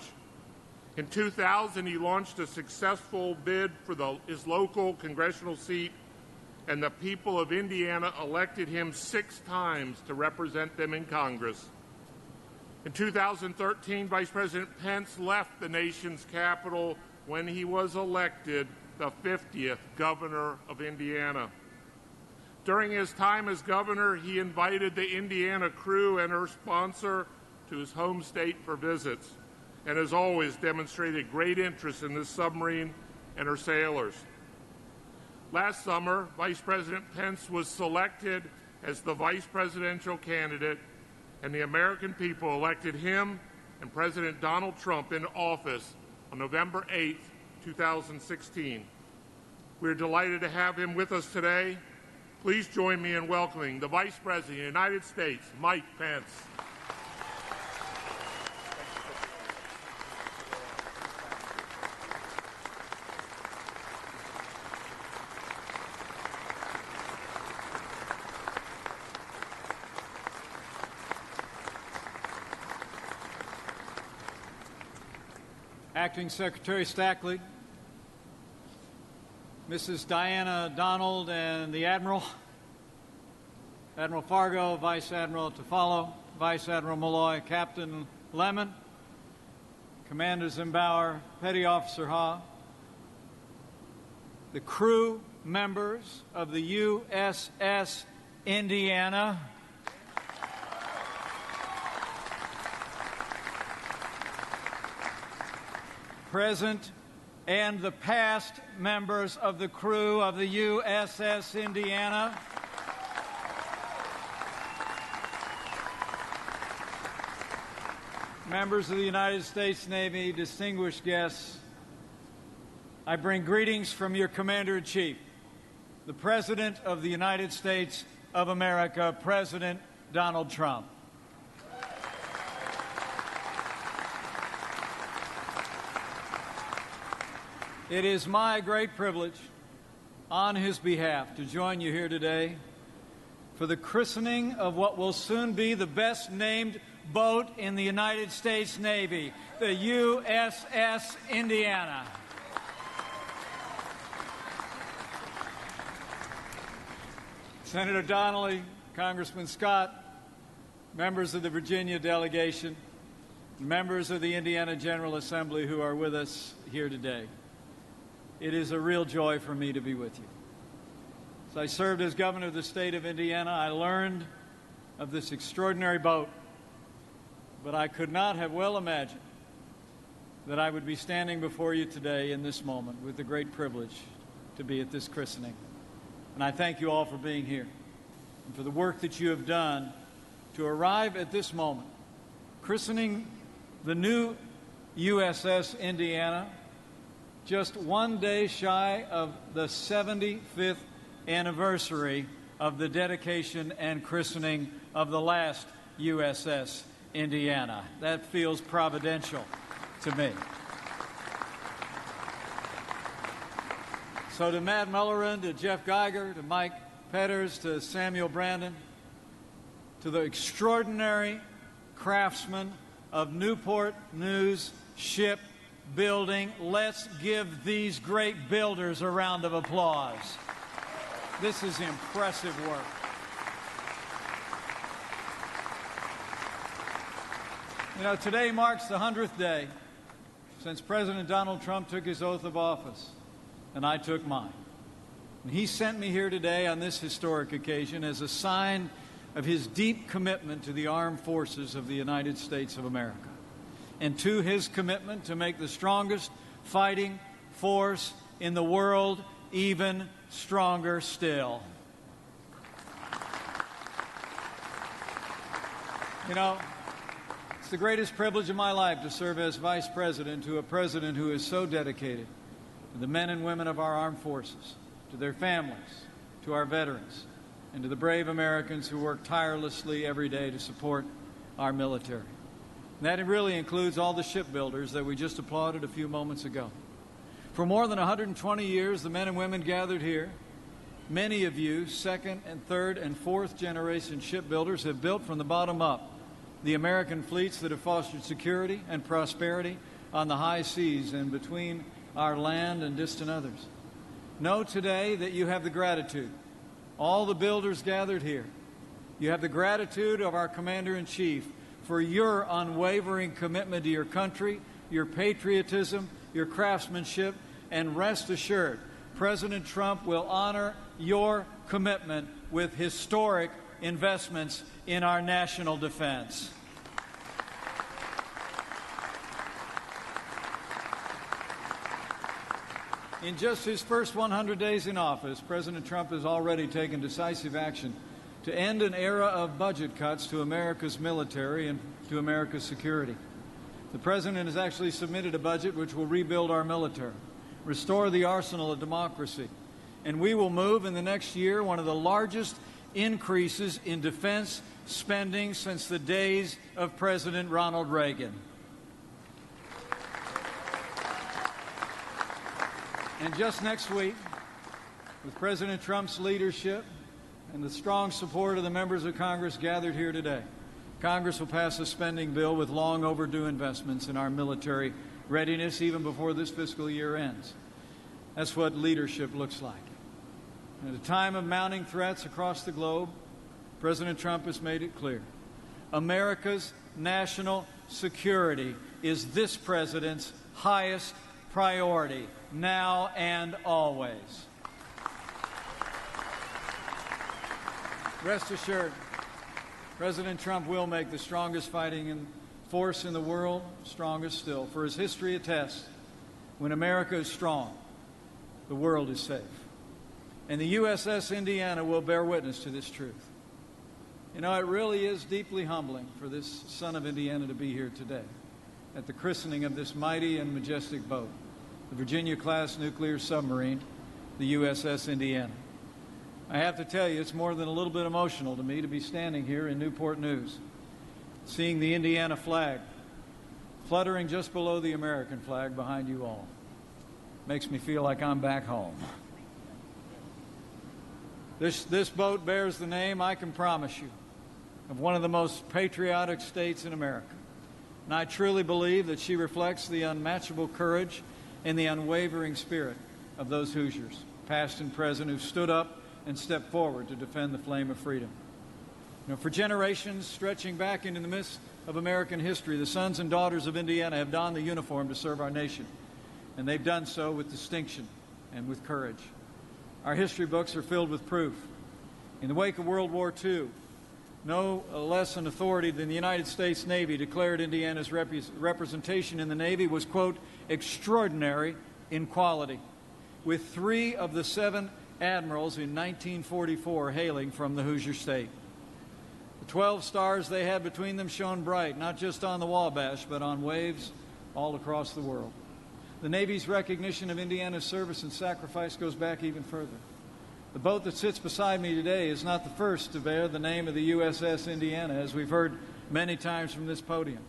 In 2000, he launched a successful bid for his local congressional seat, and the people of Indiana elected him 6 times to represent them in Congress. In 2013, Vice President Pence left the nation's capital when he was elected the 50th governor of Indiana. During his time as governor, he invited the Indiana crew and her sponsor to his home state for visits, and has always demonstrated great interest in this submarine and her sailors. Last summer, Vice President Pence was selected as the vice presidential candidate, and the American people elected him and President Donald Trump into office on November 8, 2016. We're delighted to have him with us today. Please join me in welcoming the Vice President of the United States, Mike Pence. Acting Secretary Stackley, Mrs. Diana Donald and the Admiral, Admiral Fargo, Vice Admiral Tafalo, Vice Admiral Malloy, Captain Lemon, Commander Zimbauer, Petty Officer Ha, the crew members of the USS Indiana, present and the past members of the crew of the USS Indiana, members of the United States Navy, distinguished guests, I bring greetings from your Commander-in-Chief, the President of the United States of America, President Donald Trump. It is my great privilege, on his behalf, to join you here today for the christening of what will soon be the best-named boat in the United States Navy, the USS Indiana. Senator Donnelly, Congressman Scott, members of the Virginia delegation, members of the Indiana General Assembly who are with us here today. It is a real joy for me to be with you. As I served as governor of the state of Indiana, I learned of this extraordinary boat, but I could not have well imagined that I would be standing before you today in this moment with the great privilege to be at this christening. And I thank you all for being here and for the work that you have done to arrive at this moment, christening the new USS Indiana, just one day shy of the 75th anniversary of the dedication and christening of the last USS Indiana. That feels providential to me. So to Matt Mullerin, to Jeff Geiger, to Mike Petters, to Samuel Brandon, to the extraordinary craftsmen of Newport News Shipbuilding, let's give these great builders a round of applause. This is impressive work. You know, today marks the 100th day since President Donald Trump took his oath of office, and I took mine. And he sent me here today on this historic occasion as a sign of his deep commitment to the armed forces of the United States of America, and to his commitment to make the strongest fighting force in the world even stronger still. You know, it's the greatest privilege of my life to serve as Vice President to a President who is so dedicated to the men and women of our armed forces, to their families, to our veterans, and to the brave Americans who work tirelessly every day to support our military. And that really includes all the shipbuilders that we just applauded a few moments ago. For more than 120 years, the men and women gathered here, many of you, second and third and fourth generation shipbuilders, have built from the bottom up the American fleets that have fostered security and prosperity on the high seas and between our land and distant others. Know today that you have the gratitude, all the builders gathered here, you have the gratitude of our Commander-in-Chief for your unwavering commitment to your country, your patriotism, your craftsmanship, and rest assured, President Trump will honor your commitment with historic investments in our national defense. In just his first 100 days in office, President Trump has already taken decisive action to end an era of budget cuts to America's military and to America's security. The President has actually submitted a budget which will rebuild our military, restore the arsenal of democracy, and we will move in the next year one of the largest increases in defense spending since the days of President Ronald Reagan. And just next week, with President Trump's leadership and the strong support of the members of Congress gathered here today, Congress will pass a spending bill with long overdue investments in our military readiness even before this fiscal year ends. That's what leadership looks like. At a time of mounting threats across the globe, President Trump has made it clear. America's national security is this president's highest priority, now and always. Rest assured, President Trump will make the strongest fighting force in the world strongest still. For as history attests, when America is strong, the world is safe. And the USS Indiana will bear witness to this truth. You know, it really is deeply humbling for this son of Indiana to be here today at the christening of this mighty and majestic boat, the Virginia-class nuclear submarine, the USS Indiana. I have to tell you, it's more than a little bit emotional to me to be standing here in Newport News, seeing the Indiana flag fluttering just below the American flag behind you all. Makes me feel like I'm back home. This boat bears the name, I can promise you, of one of the most patriotic states in America. And I truly believe that she reflects the unmatchable courage and the unwavering spirit of those Hoosiers, past and present, who stood up and stepped forward to defend the flame of freedom. You know, for generations, stretching back into the midst of American history, the sons and daughters of Indiana have donned the uniform to serve our nation, and they've done so with distinction and with courage. Our history books are filled with proof. In the wake of World War II, no less an authority than the United States Navy declared Indiana's representation in the Navy was, quote, extraordinary in quality, with 3 of the 7 admirals in 1944 hailing from the Hoosier State. The 12 stars they had between them shone bright, not just on the Wabash, but on waves all across the world. The Navy's recognition of Indiana's service and sacrifice goes back even further. The boat that sits beside me today is not the first to bear the name of the USS Indiana, as we've heard many times from this podium.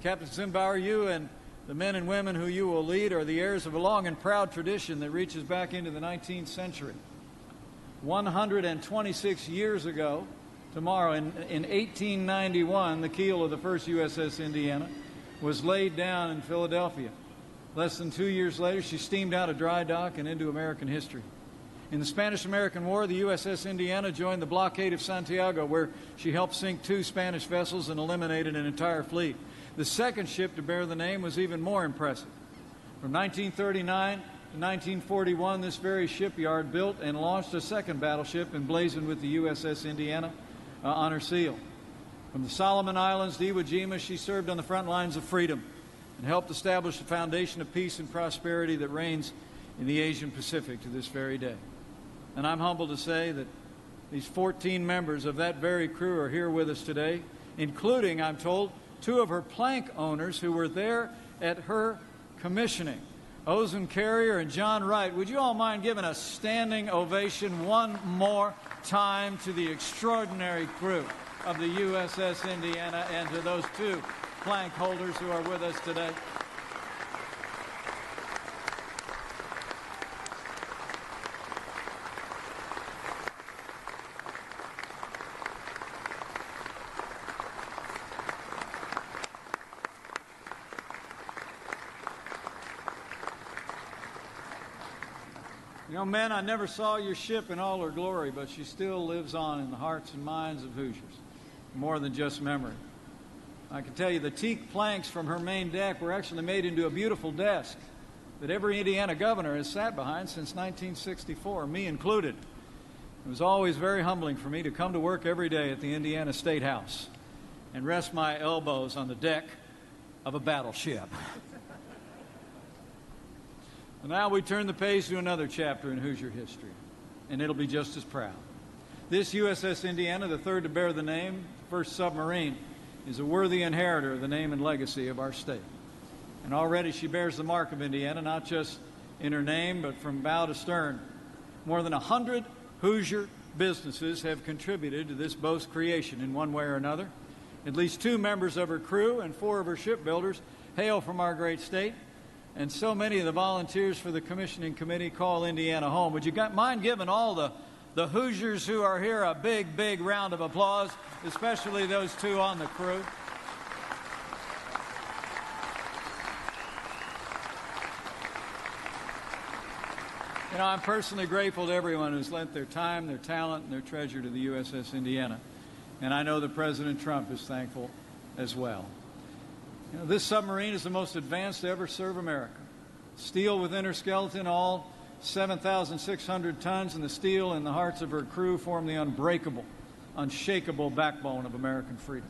Captain Zimbauer, you and the men and women who you will lead are the heirs of a long and proud tradition that reaches back into the 19th century. 126 years ago, tomorrow, in 1891, the keel of the first USS Indiana was laid down in Philadelphia. Less than 2 years later, she steamed out of dry dock and into American history. In the Spanish-American War, the USS Indiana joined the blockade of Santiago, where she helped sink 2 Spanish vessels and eliminated an entire fleet. The second ship to bear the name was even more impressive. From 1939 to 1941, this very shipyard built and launched a second battleship emblazoned with the USS Indiana on her seal. From the Solomon Islands to Iwo Jima, she served on the front lines of freedom and helped establish the foundation of peace and prosperity that reigns in the Asian Pacific to this very day. And I'm humbled to say that these 14 members of that very crew are here with us today, including, I'm told, 2 of her plank owners who were there at her commissioning, Ozen Carrier and John Wright. Would you all mind giving a standing ovation one more time to the extraordinary crew of the USS Indiana and to those 2 plank holders who are with us today? You know, men, I never saw your ship in all her glory, but she still lives on in the hearts and minds of Hoosiers, more than just memory. I can tell you the teak planks from her main deck were actually made into a beautiful desk that every Indiana governor has sat behind since 1964, me included. It was always very humbling for me to come to work every day at the Indiana State House and rest my elbows on the deck of a battleship. Now we turn the page to another chapter in Hoosier history, and it'll be just as proud. This USS Indiana, the third to bear the name, first submarine, is a worthy inheritor of the name and legacy of our state. And already she bears the mark of Indiana, not just in her name, but from bow to stern. More than 100 Hoosier businesses have contributed to this boat's creation in one way or another. At least 2 members of her crew and 4 of her shipbuilders hail from our great state. And so many of the volunteers for the commissioning committee call Indiana home. Would you mind giving all the Hoosiers who are here a big, big round of applause, especially those 2 on the crew? You know, I'm personally grateful to everyone who's lent their time, their talent, and their treasure to the USS Indiana. And I know that President Trump is thankful as well. You know, this submarine is the most advanced to ever serve America. Steel within her skeleton, all 7,600 tons, and the steel in the hearts of her crew form the unbreakable, unshakable backbone of American freedom.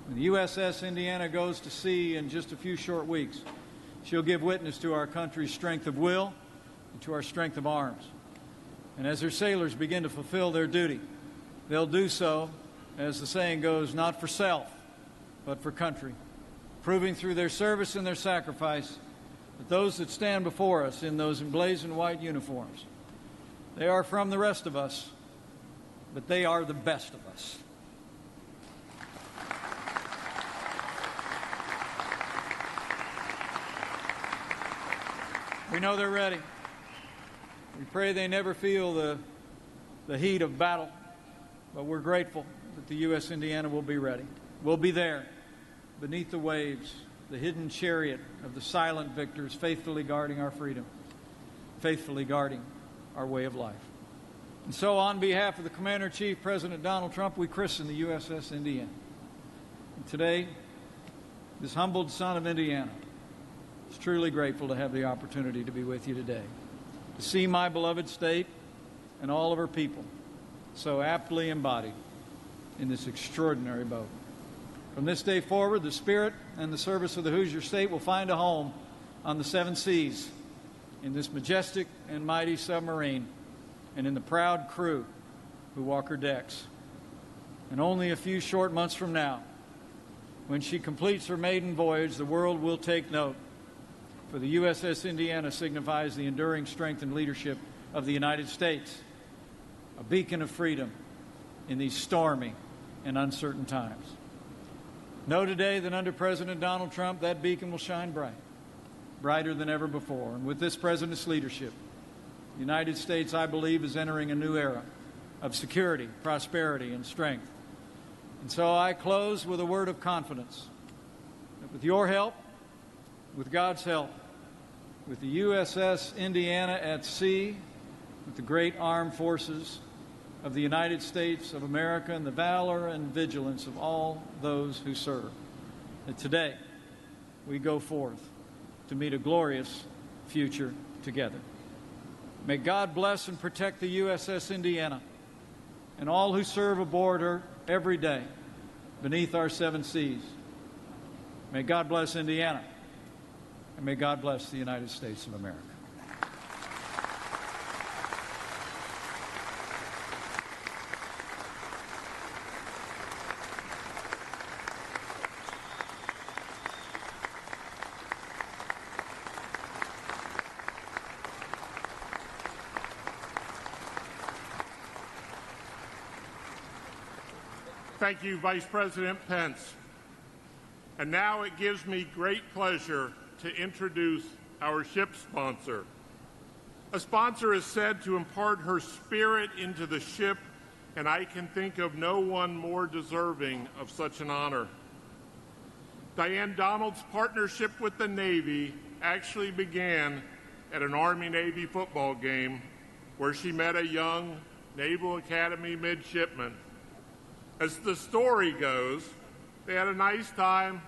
When the USS Indiana goes to sea in just a few short weeks, she'll give witness to our country's strength of will and to our strength of arms. And as her sailors begin to fulfill their duty, they'll do so, as the saying goes, not for self, but for country, proving through their service and their sacrifice that those that stand before us in those emblazoned white uniforms, they are from the rest of us, but they are the best of us. We know they're ready. We pray they never feel the heat of battle, but we're grateful that the U.S. Indiana will be ready. We'll be there, beneath the waves, the hidden chariot of the silent victors, faithfully guarding our freedom, faithfully guarding our way of life. And so on behalf of the Commander-in-Chief, President Donald Trump, we christen the USS Indiana. And today, this humbled son of Indiana is truly grateful to have the opportunity to be with you today, to see my beloved state and all of her people so aptly embodied in this extraordinary boat. From this day forward, the spirit and the service of the Hoosier State will find a home on the 7 seas, in this majestic and mighty submarine, and in the proud crew who walk her decks. And only a few short months from now, when she completes her maiden voyage, the world will take note, for the USS Indiana signifies the enduring strength and leadership of the United States, a beacon of freedom in these stormy and uncertain times. Know today that under President Donald Trump, that beacon will shine bright, brighter than ever before. And with this president's leadership, the United States, I believe, is entering a new era of security, prosperity, and strength. And so I close with a word of confidence that with your help, with God's help, with the USS Indiana at sea, with the great armed forces of the United States of America and the valor and vigilance of all those who serve, that today we go forth to meet a glorious future together. May God bless and protect the USS Indiana and all who serve aboard her every day beneath our 7 seas. May God bless Indiana, and may God bless the United States of America. Thank you, Vice President Pence. And now it gives me great pleasure to introduce our ship sponsor. A sponsor is said to impart her spirit into the ship, and I can think of no one more deserving of such an honor. Diane Donald's partnership with the Navy actually began at an Army-Navy football game where she met a young Naval Academy midshipman. As the story goes, they had a nice time,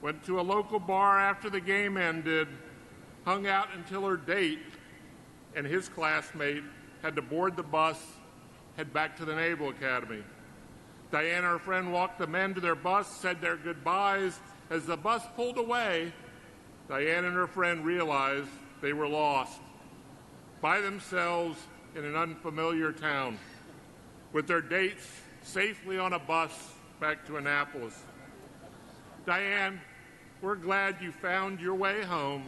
went to a local bar after the game ended, hung out until her date and his classmate had to board the bus, head back to the Naval Academy. Diane and her friend walked the men to their bus, said their goodbyes. As the bus pulled away, Diane and her friend realized they were lost, by themselves in an unfamiliar town, with their dates safely on a bus back to Annapolis. Diane, we're glad you found your way home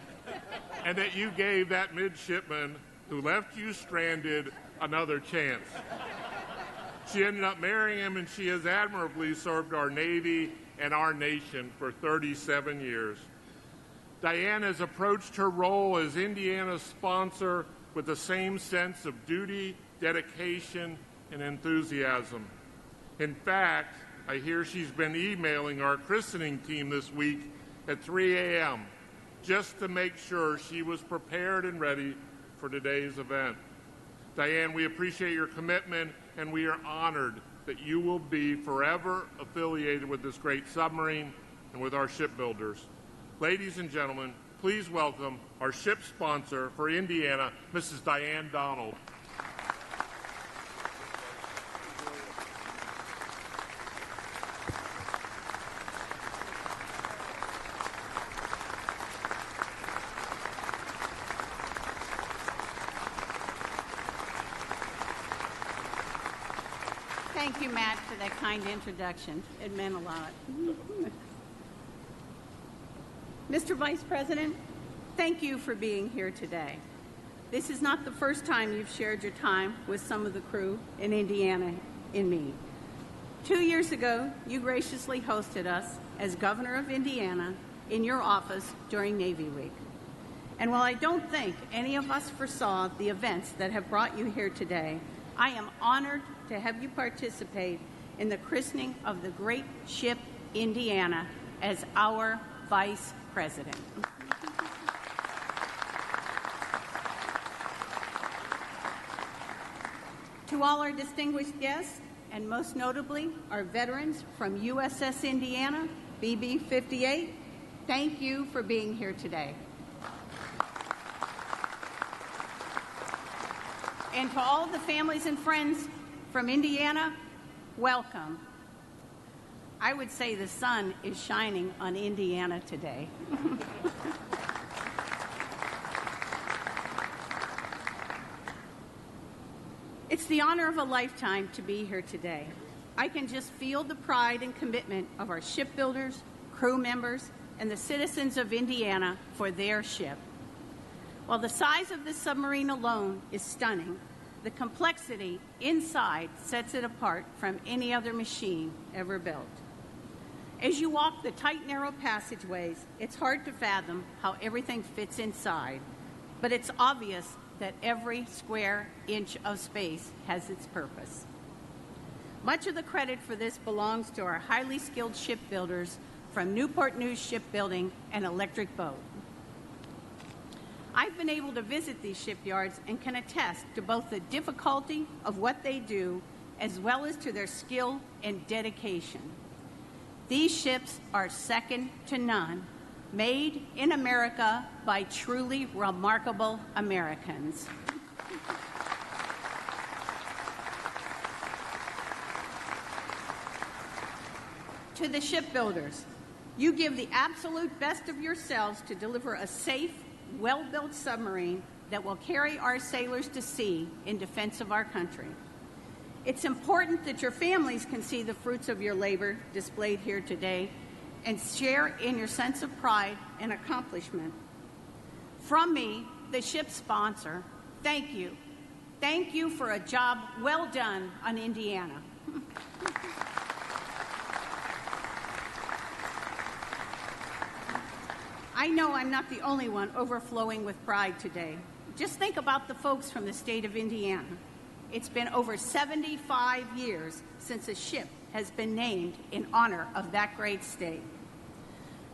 and that you gave that midshipman who left you stranded another chance. She ended up marrying him, and she has admirably served our Navy and our nation for 37 years. Diane has approached her role as Indiana's sponsor with the same sense of duty, dedication, and enthusiasm. In fact, I hear she's been emailing our christening team this week at 3 a.m. just to make sure she was prepared and ready for today's event. Diane, we appreciate your commitment, and we are honored that you will be forever affiliated with this great submarine and with our shipbuilders. Ladies and gentlemen, please welcome our ship sponsor for Indiana, Mrs. Diane Donald. Thank you, Matt, for that kind introduction. It meant a lot. Mr. Vice President, thank you for being here today. This is not the first time you've shared your time with some of the crew in Indiana in me. 2 years ago, you graciously hosted us as Governor of Indiana in your office during Navy Week. And while I don't think any of us foresaw the events that have brought you here today, I am honored to have you participate in the christening of the great ship Indiana as our Vice President. To all our distinguished guests, and most notably our veterans from USS Indiana, BB-58, thank you for being here today. And to all of the families and friends from Indiana, welcome. I would say the sun is shining on Indiana today. It's the honor of a lifetime to be here today. I can just feel the pride and commitment of our shipbuilders, crew members, and the citizens of Indiana for their ship. While the size of this submarine alone is stunning, the complexity inside sets it apart from any other machine ever built. As you walk the tight, narrow passageways, it's hard to fathom how everything fits inside, but it's obvious that every square inch of space has its purpose. Much of the credit for this belongs to our highly skilled shipbuilders from Newport News Shipbuilding and Electric Boat. I've been able to visit these shipyards and can attest to both the difficulty of what they do as well as to their skill and dedication. These ships are second to none, made in America by truly remarkable Americans. To the shipbuilders, you give the absolute best of yourselves to deliver a safe, well-built submarine that will carry our sailors to sea in defense of our country. It's important that your families can see the fruits of your labor displayed here today and share in your sense of pride and accomplishment. From me, the ship sponsor, thank you. Thank you for a job well done on Indiana. I know I'm not the only one overflowing with pride today. Just think about the folks from the state of Indiana. It's been over 75 years since a ship has been named in honor of that great state.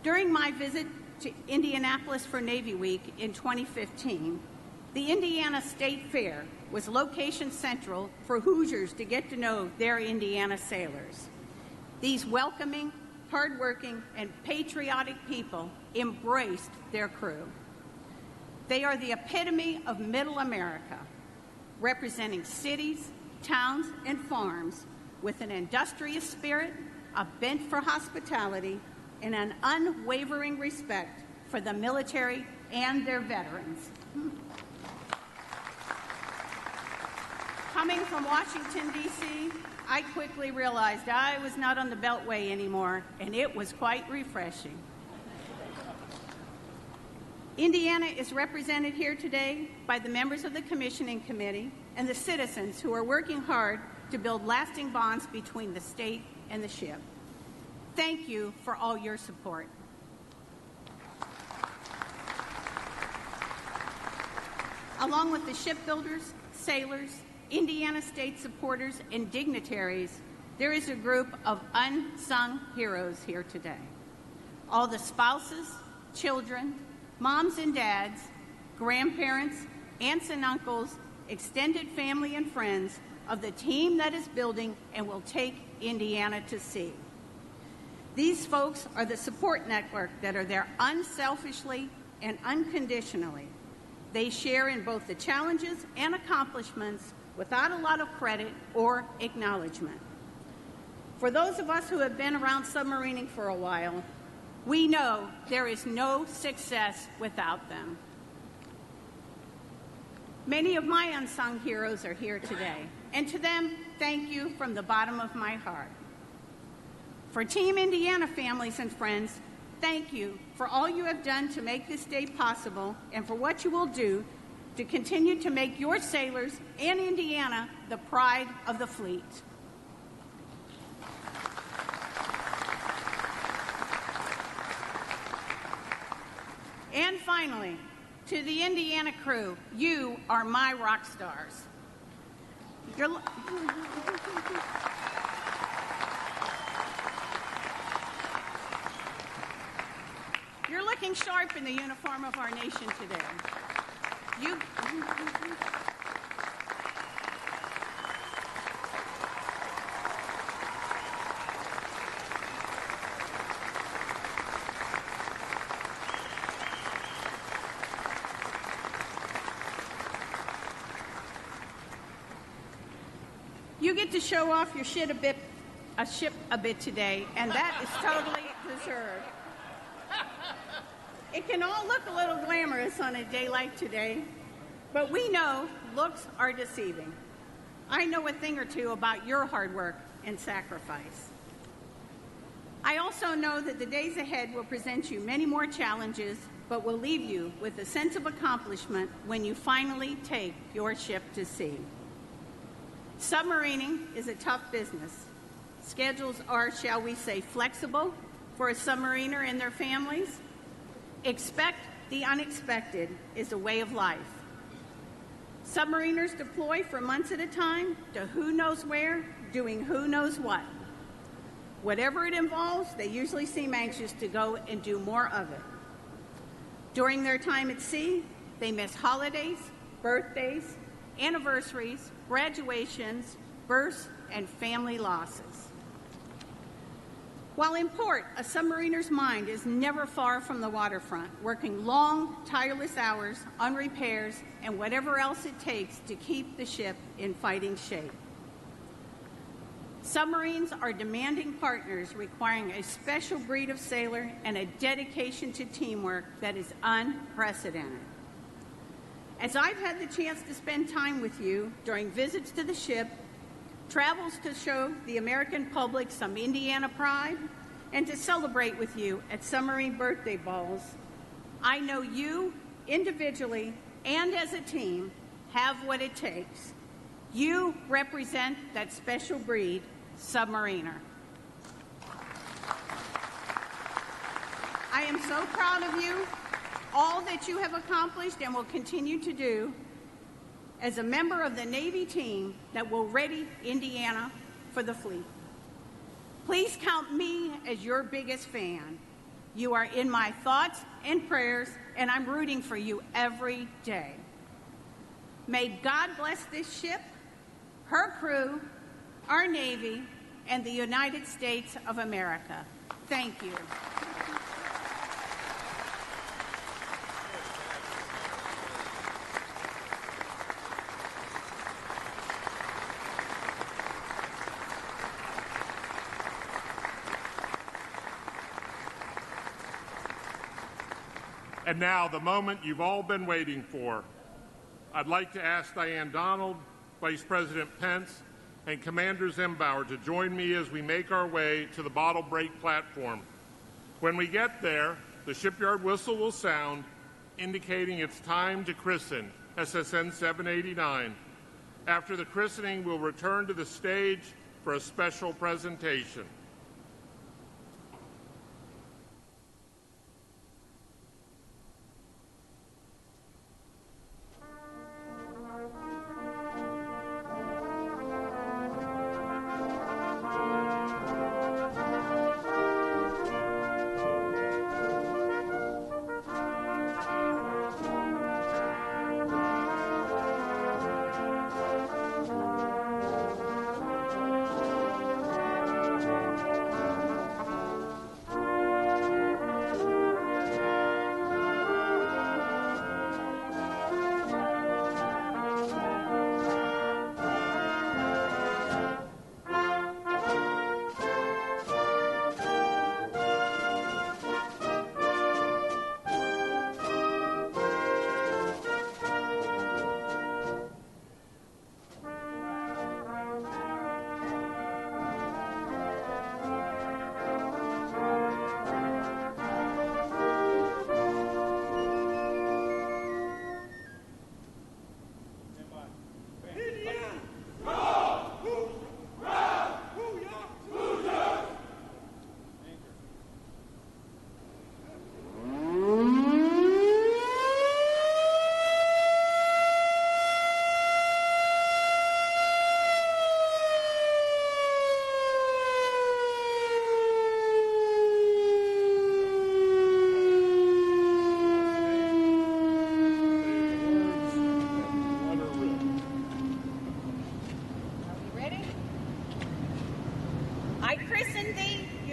During my visit to Indianapolis for Navy Week in 2015, the Indiana State Fair was location central for Hoosiers to get to know their Indiana sailors. These welcoming, hardworking, and patriotic people embraced their crew. They are the epitome of Middle America, representing cities, towns, and farms with an industrious spirit, a bent for hospitality, and an unwavering respect for the military and their veterans. Coming from Washington, D.C., I quickly realized I was not on the Beltway anymore, and it was quite refreshing. Indiana is represented here today by the members of the Commissioning Committee and the citizens who are working hard to build lasting bonds between the state and the ship. Thank you for all your support. Along with the shipbuilders, sailors, Indiana State supporters, and dignitaries, there is a group of unsung heroes here today. All the spouses, children, moms and dads, grandparents, aunts and uncles, extended family and friends of the team that is building and will take Indiana to sea. These folks are the support network that are there unselfishly and unconditionally. They share in both the challenges and accomplishments without a lot of credit or acknowledgement. For those of us who have been around submarining for a while, we know there is no success without them. Many of my unsung heroes are here today, and to them, thank you from the bottom of my heart. For Team Indiana families and friends, thank you for all you have done to make this day possible and for what you will do to continue to make your sailors and Indiana the pride of the fleet. And finally, to the Indiana crew, you are my rock stars. You're looking sharp in the uniform of our nation today. You get to show off your ship a bit today, and that is totally deserved. It can all look a little glamorous on a day like today, but we know looks are deceiving. I know a thing or two about your hard work and sacrifice. I also know that the days ahead will present you many more challenges, but will leave you with a sense of accomplishment when you finally take your ship to sea. Submarining is a tough business. Schedules are, shall we say, flexible for a submariner and their families. Expect the unexpected is a way of life. Submariners deploy for months at a time to who knows where, doing who knows what. Whatever it involves, they usually seem anxious to go and do more of it. During their time at sea, they miss holidays, birthdays, anniversaries, graduations, births, and family losses. While in port, a submariner's mind is never far from the waterfront, working long, tireless hours on repairs and whatever else it takes to keep the ship in fighting shape. Submarines are demanding partners requiring a special breed of sailor and a dedication to teamwork that is unprecedented. As I've had the chance to spend time with you during visits to the ship, travels to show the American public some Indiana pride, and to celebrate with you at submarine birthday balls, I know you, individually and as a team, have what it takes. You represent that special breed, submariner. I am so proud of you, all that you have accomplished and will continue to do as a member of the Navy team that will ready Indiana for the fleet. Please count me as your biggest fan. You are in my thoughts and prayers, and I'm rooting for you every day. May God bless this ship, her crew, our Navy, and the United States of America. Thank you. And now, the moment you've all been waiting for. I'd like to ask Diane Donald, Vice President Pence, and Commander Zimbauer to join me as we make our way to the bottle break platform. When we get there, the shipyard whistle will sound, indicating it's time to christen SSN 789. After the christening, we'll return to the stage for a special presentation.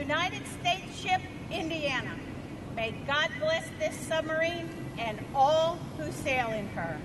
United States ship Indiana. May God bless this submarine and all who sail in her.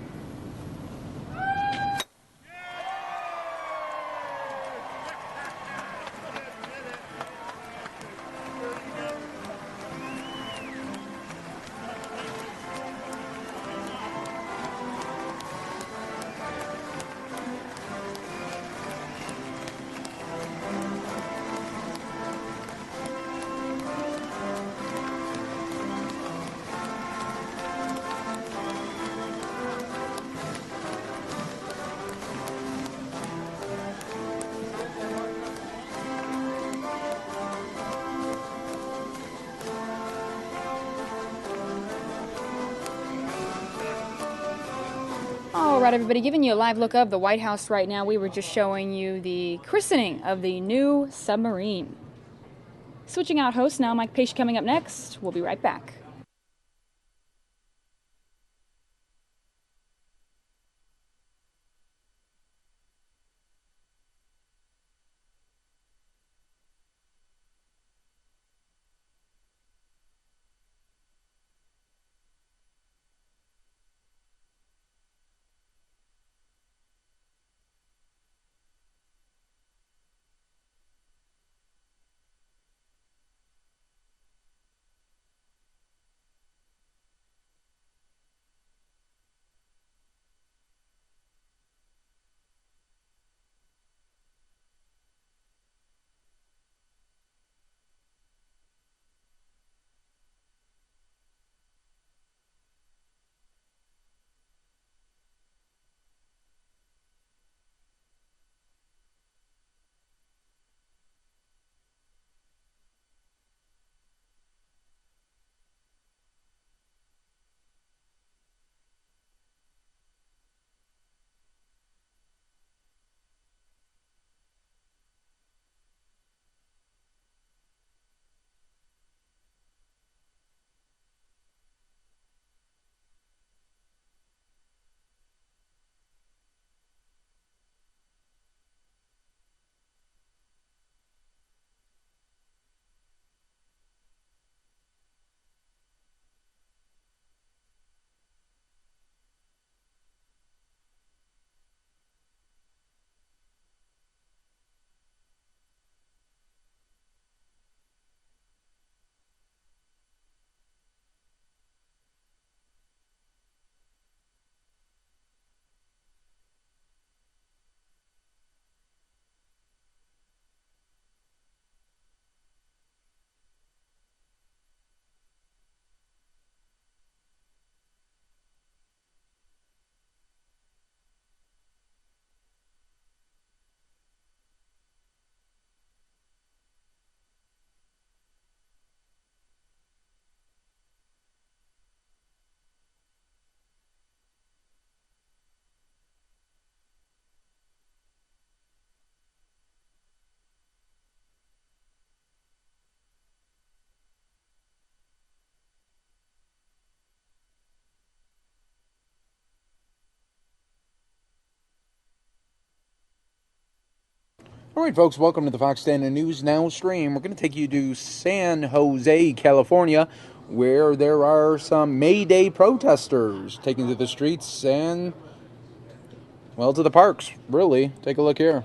All right, everybody, giving you a live look of the White House right now. We were just showing you the christening of the new submarine. Switching out hosts now. Mike Page coming up next. We'll be right back. All right, folks, welcome to the Fox 10 News Now stream. We're going to take you to San Jose, California, where there are some May Day protesters taking to the streets and, well, to the parks, really. Take a look here.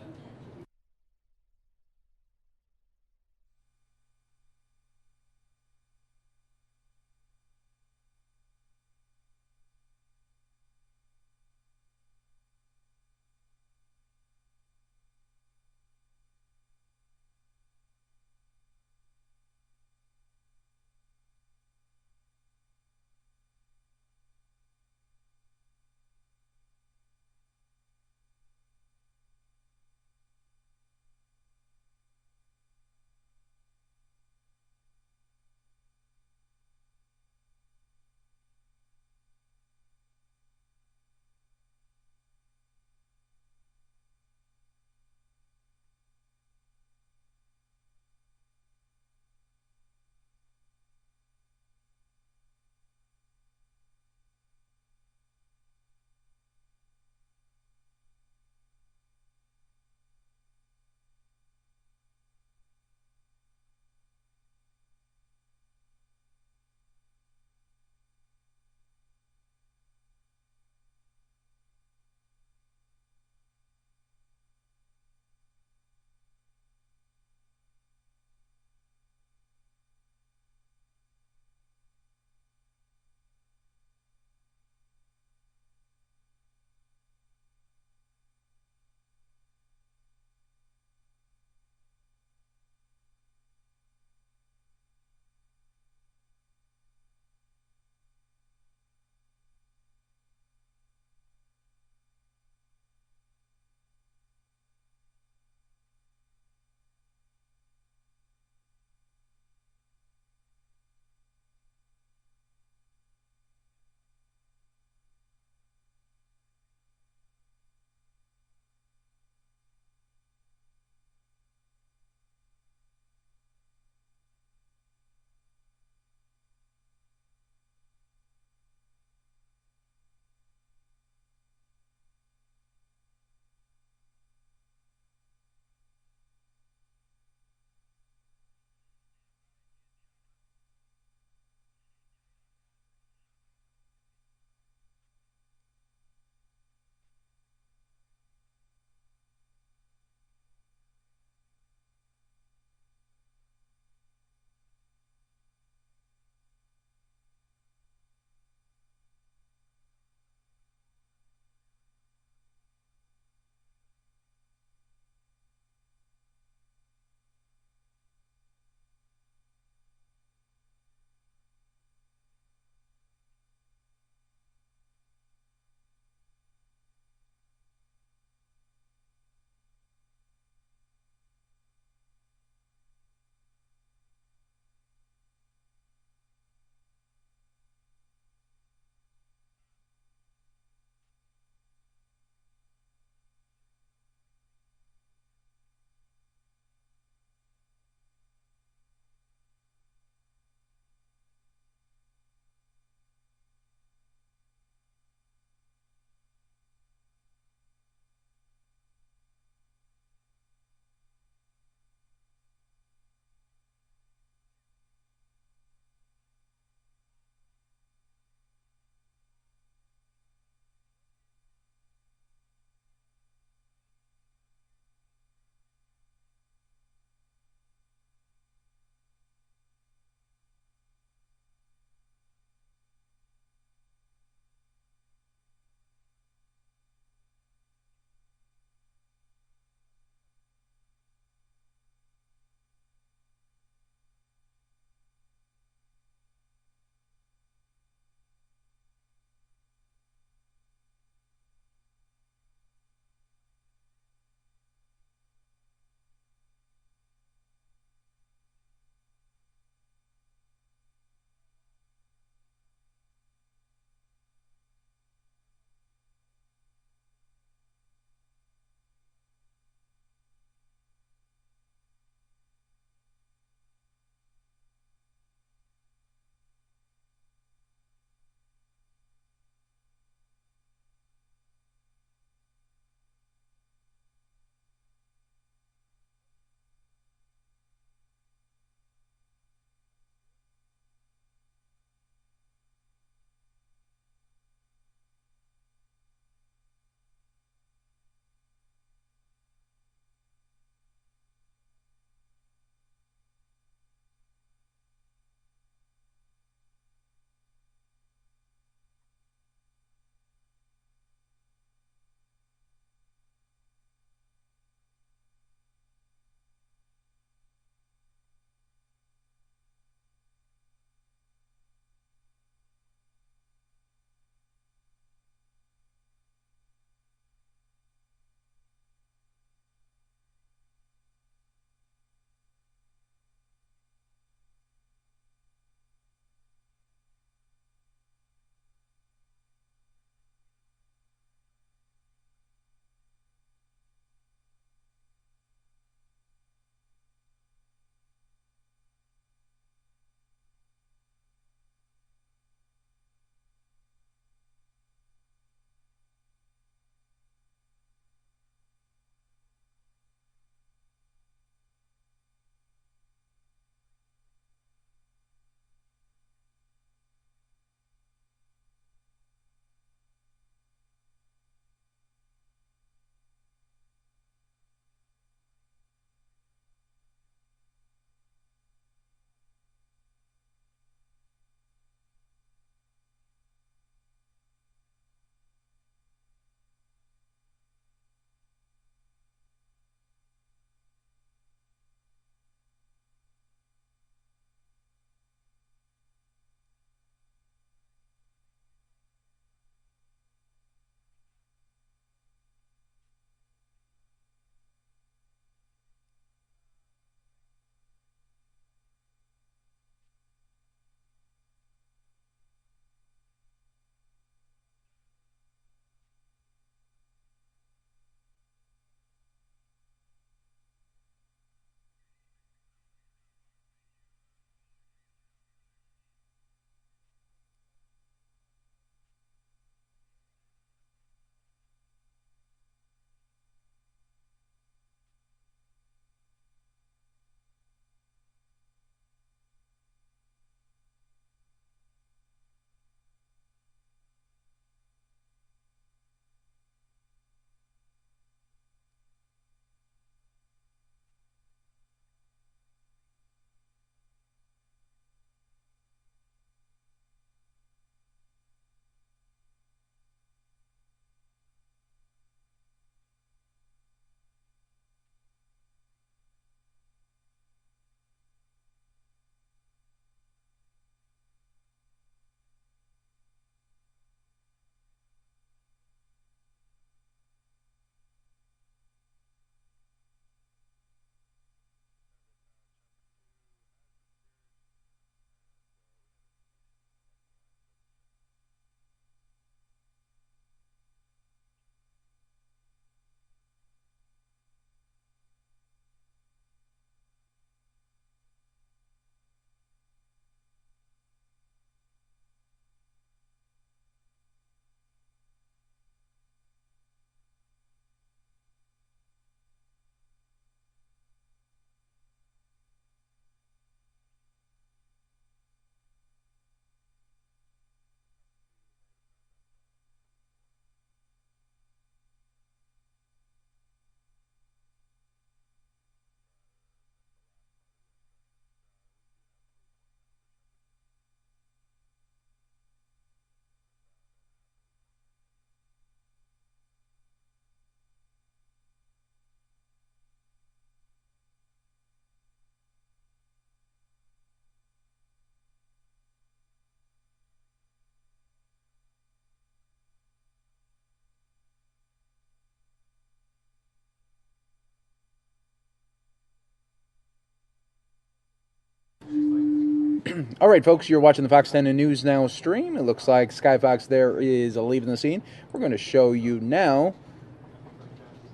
All right, folks, you're watching the Fox 10 and News Now stream. It looks like Sky Fox there is leaving the scene. We're going to show you now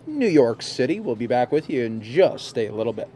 New York City. We'll be back with you in just a little bit.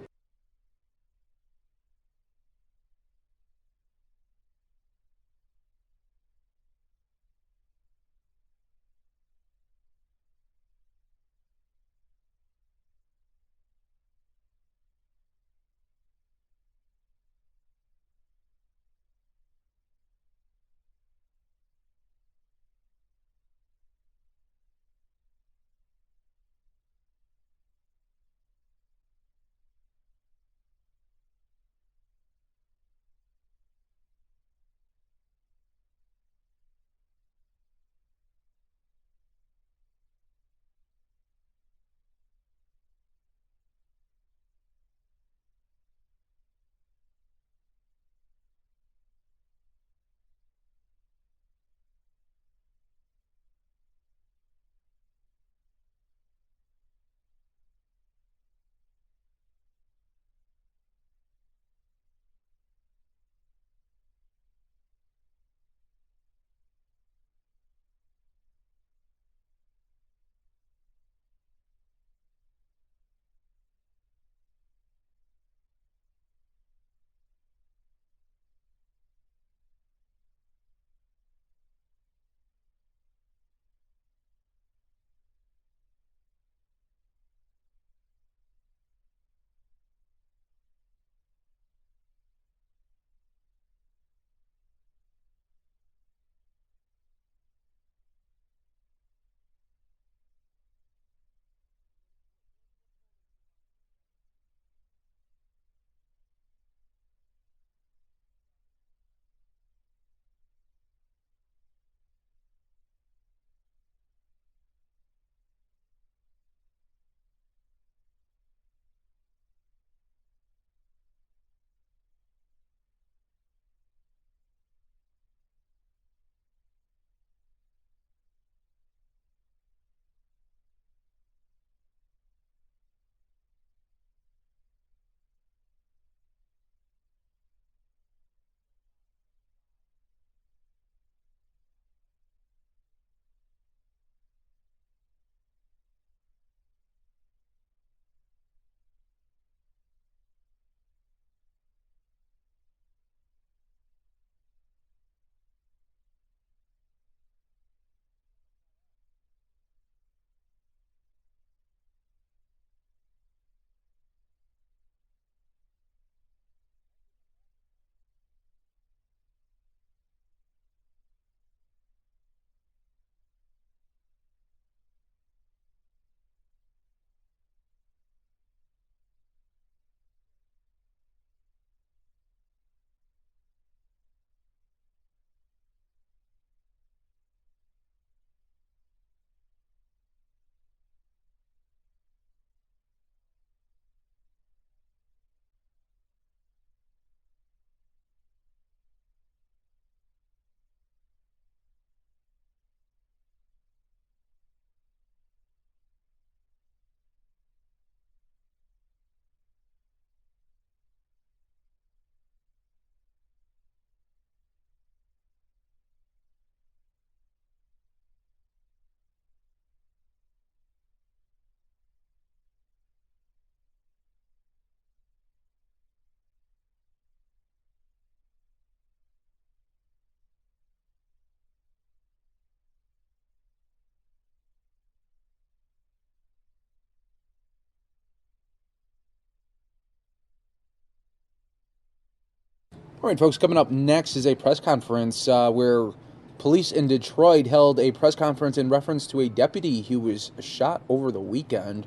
All right, folks, coming up next is a press conference where police in Detroit held a press conference in reference to a deputy who was shot over the weekend.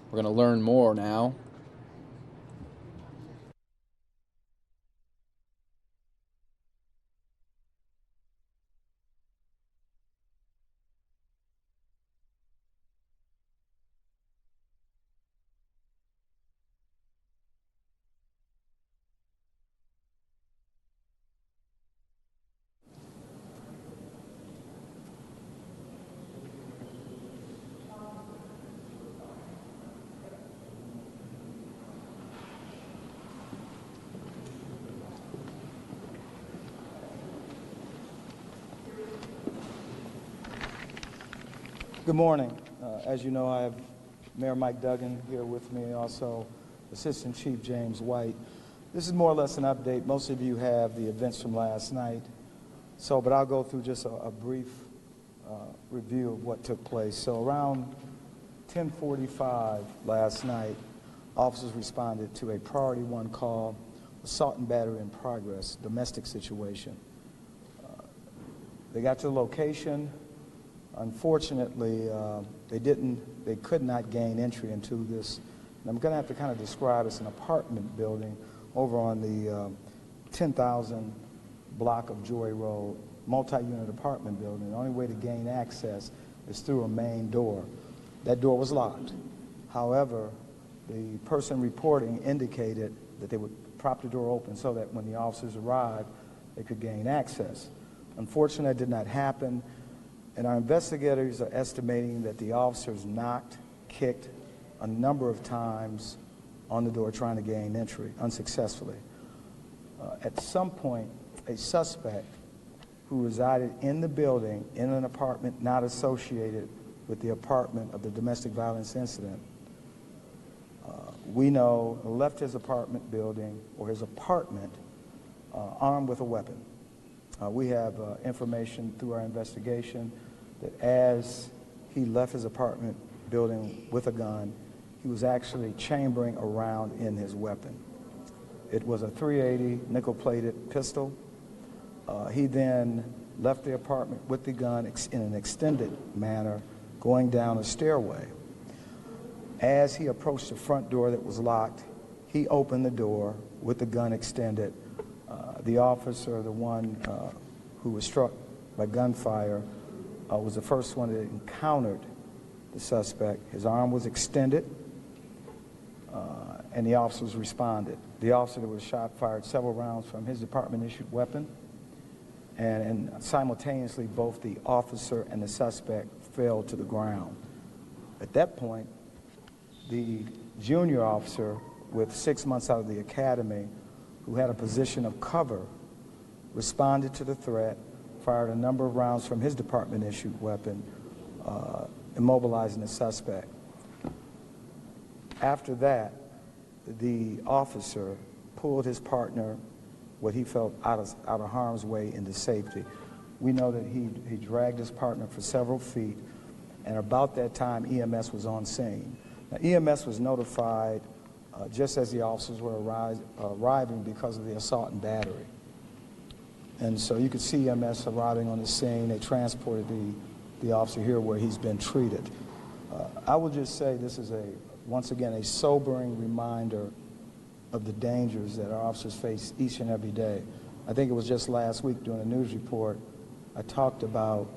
We're going to learn more now. Good morning. As you know, I have Mayor Mike Duggan here with me, also Assistant Chief James White. This is more or less an update. Most of you have the events from last night, but I'll go through just a brief review of what took place. So around 10:45 last night, officers responded to a priority 1 call, assault and battery in progress, domestic situation. They got to the location. Unfortunately, they could not gain entry into this. And I'm going to have to kind of describe it's an apartment building over on the 10,000 block of Joy Road, multi-unit apartment building. The only way to gain access is through a main door. That door was locked. However, the person reporting indicated that they would prop the door open so that when the officers arrived, they could gain access. Unfortunately, that did not happen. And our investigators are estimating that the officers knocked, kicked a number of times on the door trying to gain entry, unsuccessfully. At some point, a suspect who resided in the building in an apartment not associated with the apartment of the domestic violence incident, we know left his apartment building or his apartment armed with a weapon. We have information through our investigation that as he left his apartment building with a gun, he was actually chambering around in his weapon. It was a .380 nickel-plated pistol. He then left the apartment with the gun in an extended manner, going down a stairway. As he approached the front door that was locked, he opened the door with the gun extended. The officer, the one who was struck by gunfire, was the first one that encountered the suspect. His arm was extended, and the officers responded. The officer that was shot fired several rounds from his department-issued weapon, and simultaneously both the officer and the suspect fell to the ground. At that point, the junior officer, with 6 months out of the academy, who had a position of cover, responded to the threat, fired a number of rounds from his department-issued weapon, immobilizing the suspect. After that, the officer pulled his partner, what he felt out of harm's way, into safety. We know that he dragged his partner for several feet, and about that time, EMS was on scene. Now, EMS was notified just as the officers were arriving because of the assault and battery. And so you could see EMS arriving on the scene. They transported the officer here where he's been treated. I will just say this is once again, a sobering reminder of the dangers that our officers face each and every day. I think it was just last week during a news report, I talked about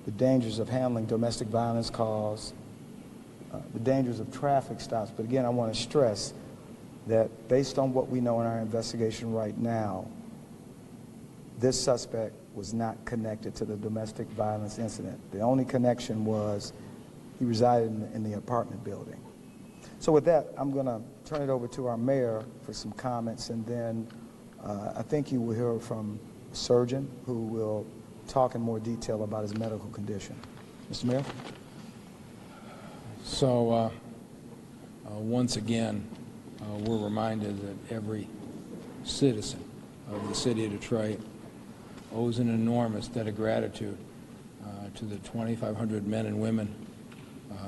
the dangers of handling domestic violence calls, the dangers of traffic stops. But again, I want to stress that based on what we know in our investigation right now, this suspect was not connected to the domestic violence incident. The only connection was he resided in the apartment building. So with that, I'm going to turn it over to our mayor for some comments, and then I think you will hear from a surgeon who will talk in more detail about his medical condition. Mr. Mayor? So once again, we're reminded that every citizen of the city of Detroit owes an enormous debt of gratitude to the 2,500 men and women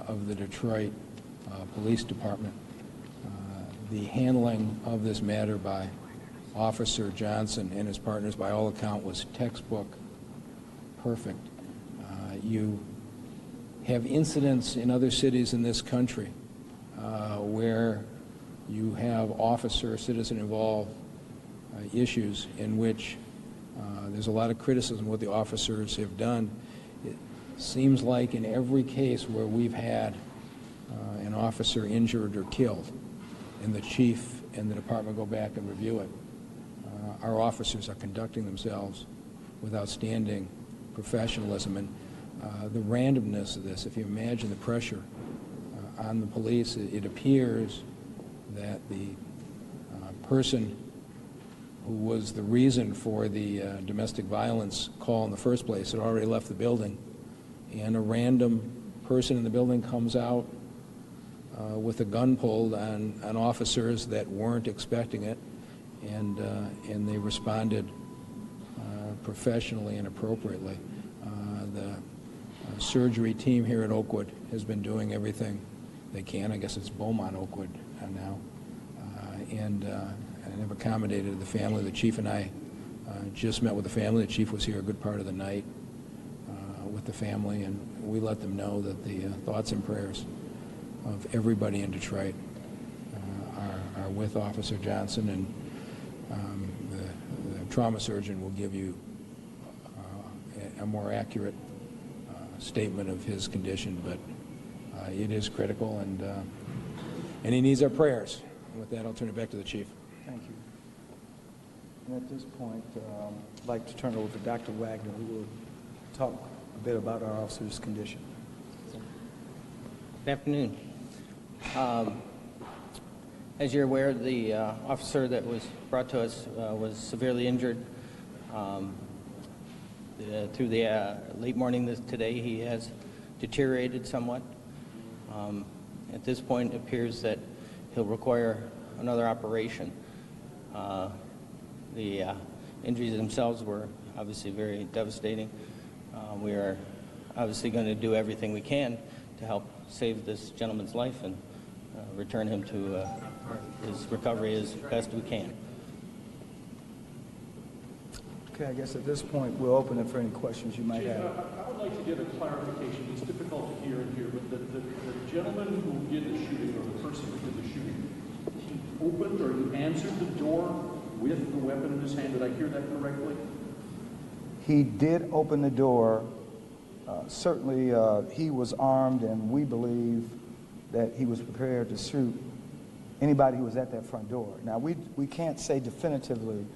of the Detroit Police Department. The handling of this matter by Officer Johnson and his partners, by all account, was textbook perfect. You have incidents in other cities in this country where you have officer-citizen involved issues in which there's a lot of criticism of what the officers have done. It seems like in every case where we've had an officer injured or killed, and the chief and the department go back and review it, our officers are conducting themselves with outstanding professionalism. And the randomness of this, if you imagine the pressure on the police, it appears that the person who was the reason for the domestic violence call in the first place had already left the building, and a random person in the building comes out with a gun pulled on officers that weren't expecting it, and they responded professionally and appropriately. The surgery team here at Oakwood has been doing everything they can. I guess it's Beaumont Oakwood now, and have accommodated the family. The chief and I just met with the family. The chief was here a good part of the night with the family, and we let them know that the thoughts and prayers of everybody in Detroit are with Officer Johnson, and the trauma surgeon will give you a more accurate statement of his condition, but it is critical, and he needs our prayers. And with that, I'll turn it back to the chief. Thank you. And at this point, I'd like to turn it over to Dr. Wagner, who will talk a bit about our officer's condition. Good afternoon. As you're aware, the officer that was brought to us was severely injured. Through the late morning today, he has deteriorated somewhat. At this point, it appears that he'll require another operation. The injuries themselves were obviously very devastating. We are obviously going to do everything we can to help save this gentleman's life and return him to his recovery as best we can. Okay, I guess at this point we'll open it for any questions you might have. I would like to get a clarification. It's difficult to hear in here, but the gentleman who did the shooting, or the person who did the shooting, he opened or he answered the door with the weapon in his hand. Did I hear that correctly? He did open the door. Certainly he was armed, and we believe that he was prepared to shoot anybody who was at that front door. Now, we can't say definitively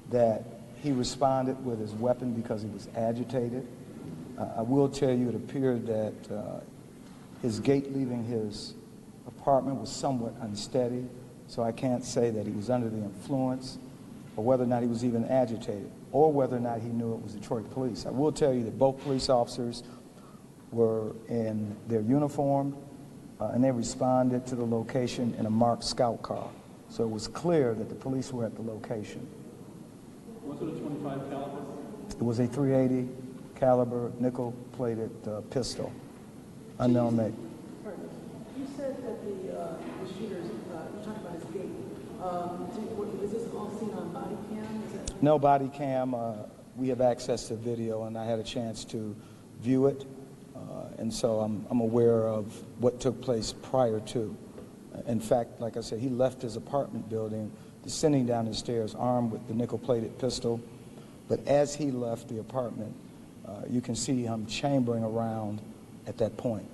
that he responded with his weapon because he was agitated. I will tell you it appeared that his gait leaving his apartment was somewhat unsteady, so I can't say that he was under the influence or whether or not he was even agitated or whether or not he knew it was Detroit police. I will tell you that both police officers were in their uniform and they responded to the location in a marked scout car. So it was clear that the police were at the location. Was it a .25 caliber? It was a .380 caliber nickel-plated pistol, unknown make. You said that the shooters, you talked about his gait. Is this all seen on body cam? Is that No body cam. We have access to video, and I had a chance to view it. And so I'm aware of what took place prior to. In fact, like I said, he left his apartment building, descending down the stairs, armed with the nickel-plated pistol. But as he left the apartment, you can see him chambering around at that point.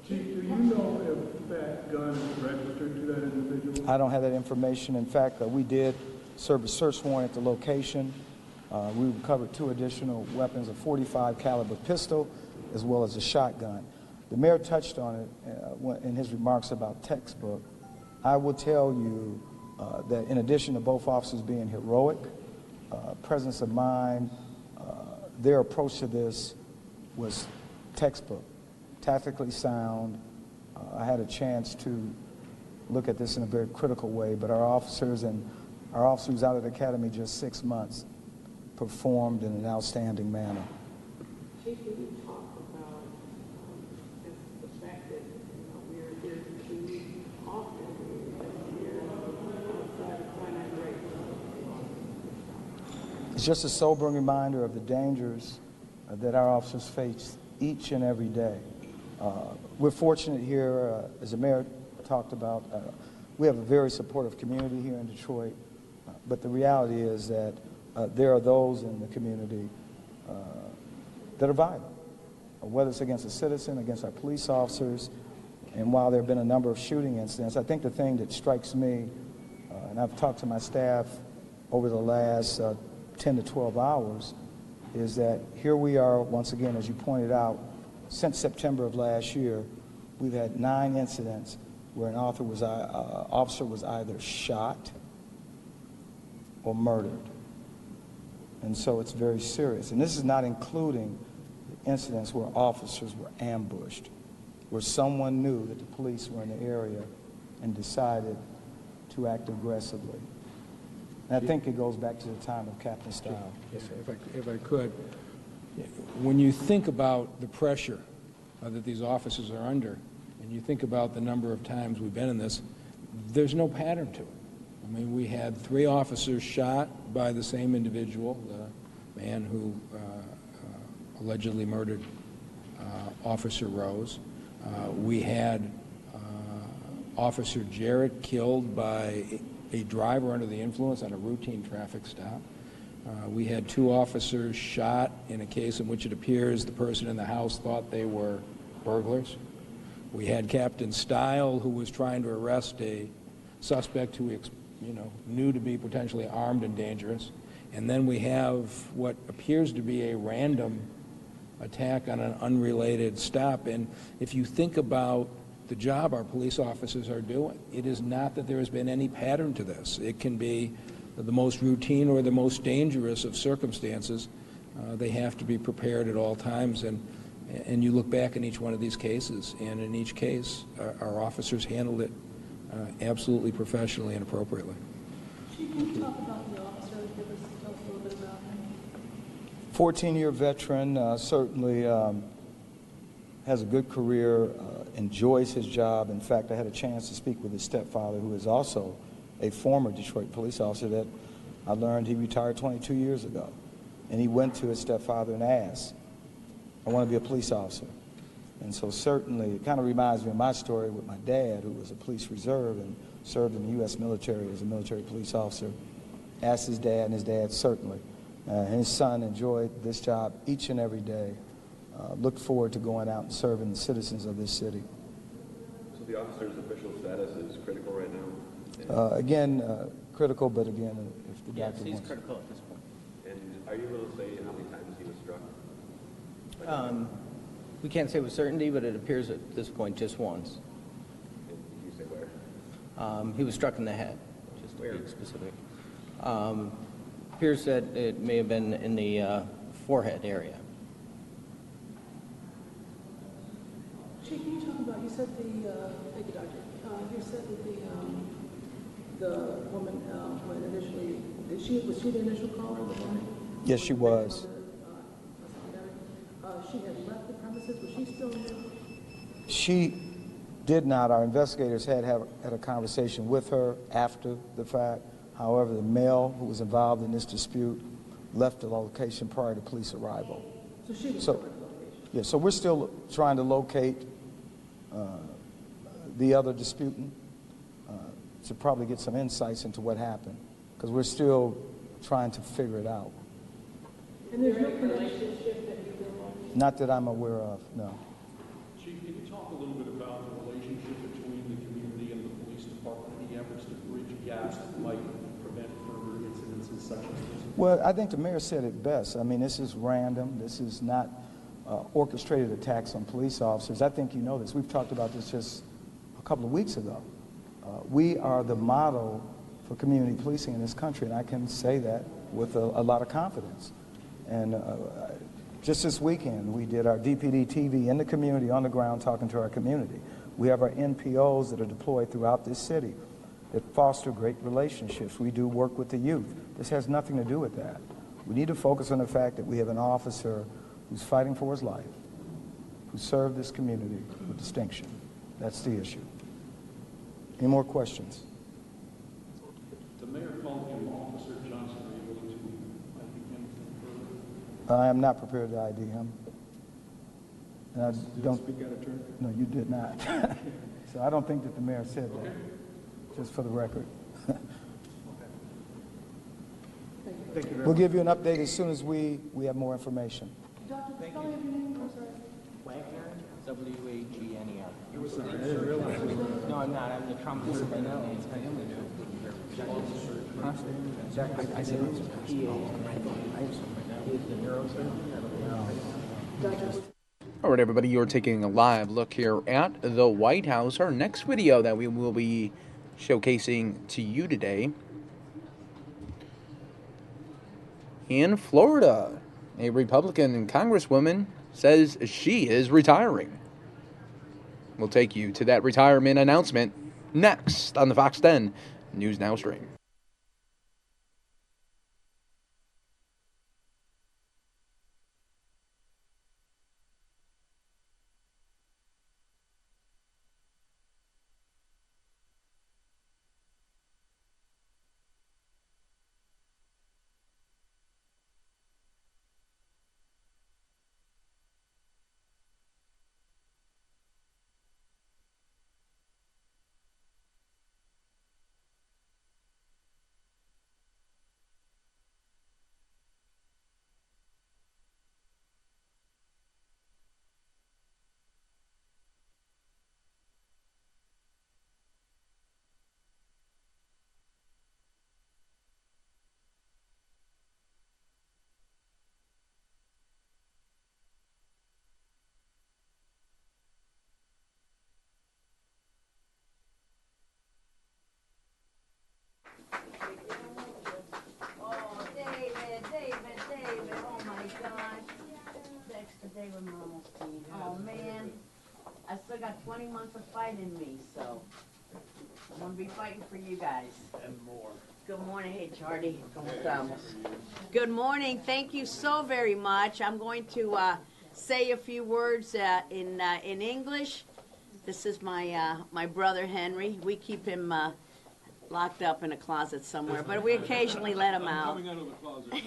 Chief, do you know if that gun is registered to that individual? I don't have that information. In fact, we did serve a search warrant at the location. We recovered 2 additional weapons, a .45 caliber pistol, as well as a shotgun. The mayor touched on it in his remarks about textbook. I will tell you that in addition to both officers being heroic, presence of mind, their approach to this was textbook, tactically sound. I had a chance to look at this in a very critical way, but our officers out of the academy just 6 months performed in an outstanding manner. Chief, can you talk about the fact that we're here too often here outside of finite race? It's just a sobering reminder of the dangers that our officers face each and every day. We're fortunate here, as the mayor talked about, we have a very supportive community here in Detroit, but the reality is that there are those in the community that are violent, whether it's against a citizen, against our police officers, and while there have been a number of shooting incidents, I think the thing that strikes me, and I've talked to my staff over the last 10 to 12 hours, is that here we are, once again, as you pointed out, since September of last year, we've had 9 incidents where an officer was either shot or murdered. And so it's very serious. And this is not including incidents where officers were ambushed, where someone knew that the police were in the area and decided to act aggressively. And I think it goes back to the time of Captain Style. Yes, sir. If I could, when you think about the pressure that these officers are under, and you think about the number of times we've been in this, there's no pattern to it. I mean, we had 3 officers shot by the same individual, the man who allegedly murdered Officer Rose. We had Officer Jarrett killed by a driver under the influence on a routine traffic stop. We had 2 officers shot in a case in which it appears the person in the house thought they were burglars. We had Captain Style, who was trying to arrest a suspect who knew to be potentially armed and dangerous. And then we have what appears to be a random attack on an unrelated stop. And if you think about the job our police officers are doing, it is not that there has been any pattern to this. It can be the most routine or the most dangerous of circumstances. They have to be prepared at all times. And you look back in each one of these cases, and in each case, our officers handled it absolutely professionally and appropriately. Chief, can you talk about the officer? Tell us a little bit about him. 14-year veteran, certainly has a good career, enjoys his job. In fact, I had a chance to speak with his stepfather, who is also a former Detroit police officer that I learned he retired 22 years ago. And he went to his stepfather and asked, I want to be a police officer. And so certainly, it kind of reminds me of my story with my dad, who was a police reserve and served in the U.S. military as a military police officer. Asked his dad, and his dad certainly. His son enjoyed this job each and every day. Looked forward to going out and serving the citizens of this city. So the officer's official status is critical right now? Again, critical, but again, if the Yes, doctor he's wants. critical at this point. And are you able to say how many times he was struck? We can't say with certainty, but it appears at this point just once. And can you say where? He was struck in the head, just to be specific. Appears that it may have been in the forehead area. Chief, can you talk about, you said thank you, Doctor. You said that the woman when initially, was she the initial caller, the woman? Yes, she was. She had left the premises. Was she still there? She did not. Our investigators had a conversation with her after the fact. However, the male who was involved in this dispute left the location prior to police arrival. So she was still at the location? Yeah, so we're still trying to locate the other disputant to probably get some insights into what happened, because we're still trying to figure it out. And there's no relationship that you realize? Not that I'm aware of, no. Chief, can you talk a little bit about the relationship between the community and the police department, any efforts to bridge gaps that might prevent further incidences such as this? Well, I think the mayor said it best. I mean, this is random. This is not orchestrated attacks on police officers. I think you know this. We've talked about this just a couple of weeks ago. We are the model for community policing in this country, and I can say that with a lot of confidence. And just this weekend, we did our DPD TV in the community, on the ground, talking to our community. We have our NPOs that are deployed throughout this city that foster great relationships. We do work with the youth. This has nothing to do with that. We need to focus on the fact that we have an officer who's fighting for his life, who served this community with distinction. That's the issue. Any more questions? The mayor called him Officer Johnson. Are you willing to ID him further? I am not prepared to ID him. And I don't speak out of turn? No, you did not. So I don't think that the mayor said that, just for the record. Thank you very We'll give you an update as soon as we have more information. Doctor, spell your name, I'm sorry. Wagner, W-A-G-N-E-R. I didn't realize No, I'm not. I'm the trauma right now. I said All right, everybody, you're taking a live look here at the White House. Our next video that we will be showcasing to you today in Florida, a Republican Congresswoman says she is retiring. We'll take you to that retirement announcement next on the Fox 10 News Now stream. David, oh man, I still got 20 months of fight in me, so I'm gonna be fighting for you guys. And more. Good morning, hey Charlie. ¿Cómo estamos? Good morning. Thank you so very much. I'm going to say a few words in English. This is my brother Henry. We keep him locked up in a closet somewhere, but we occasionally let him out. Coming out of the closet.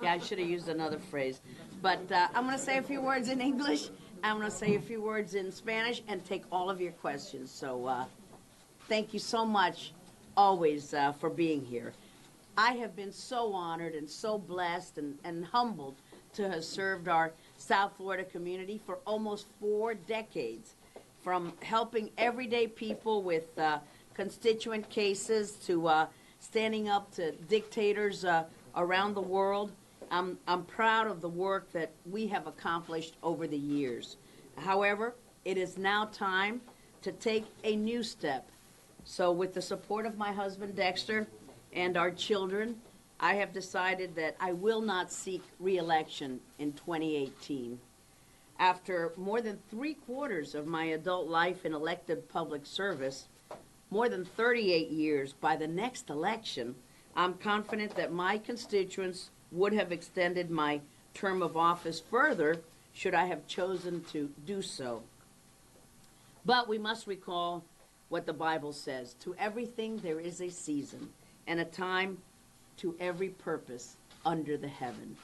Yeah, I should have used another phrase. But I'm going to say a few words in English. I'm going to say a few words in Spanish and take all of your questions. So thank you so much always for being here. I have been so honored and so blessed and humbled to have served our South Florida community for almost 4 decades, from helping everyday people with constituent cases to standing up to dictators around the world. I'm proud of the work that we have accomplished over the years. However, it is now time to take a new step. So with the support of my husband Dexter and our children, I have decided that I will not seek re-election in 2018. After more than 3/4 of my adult life in elected public service, more than 38 years by the next election, I'm confident that my constituents would have extended my term of office further should I have chosen to do so. But we must recall what the Bible says. To everything there is a season and a time to every purpose under the heaven.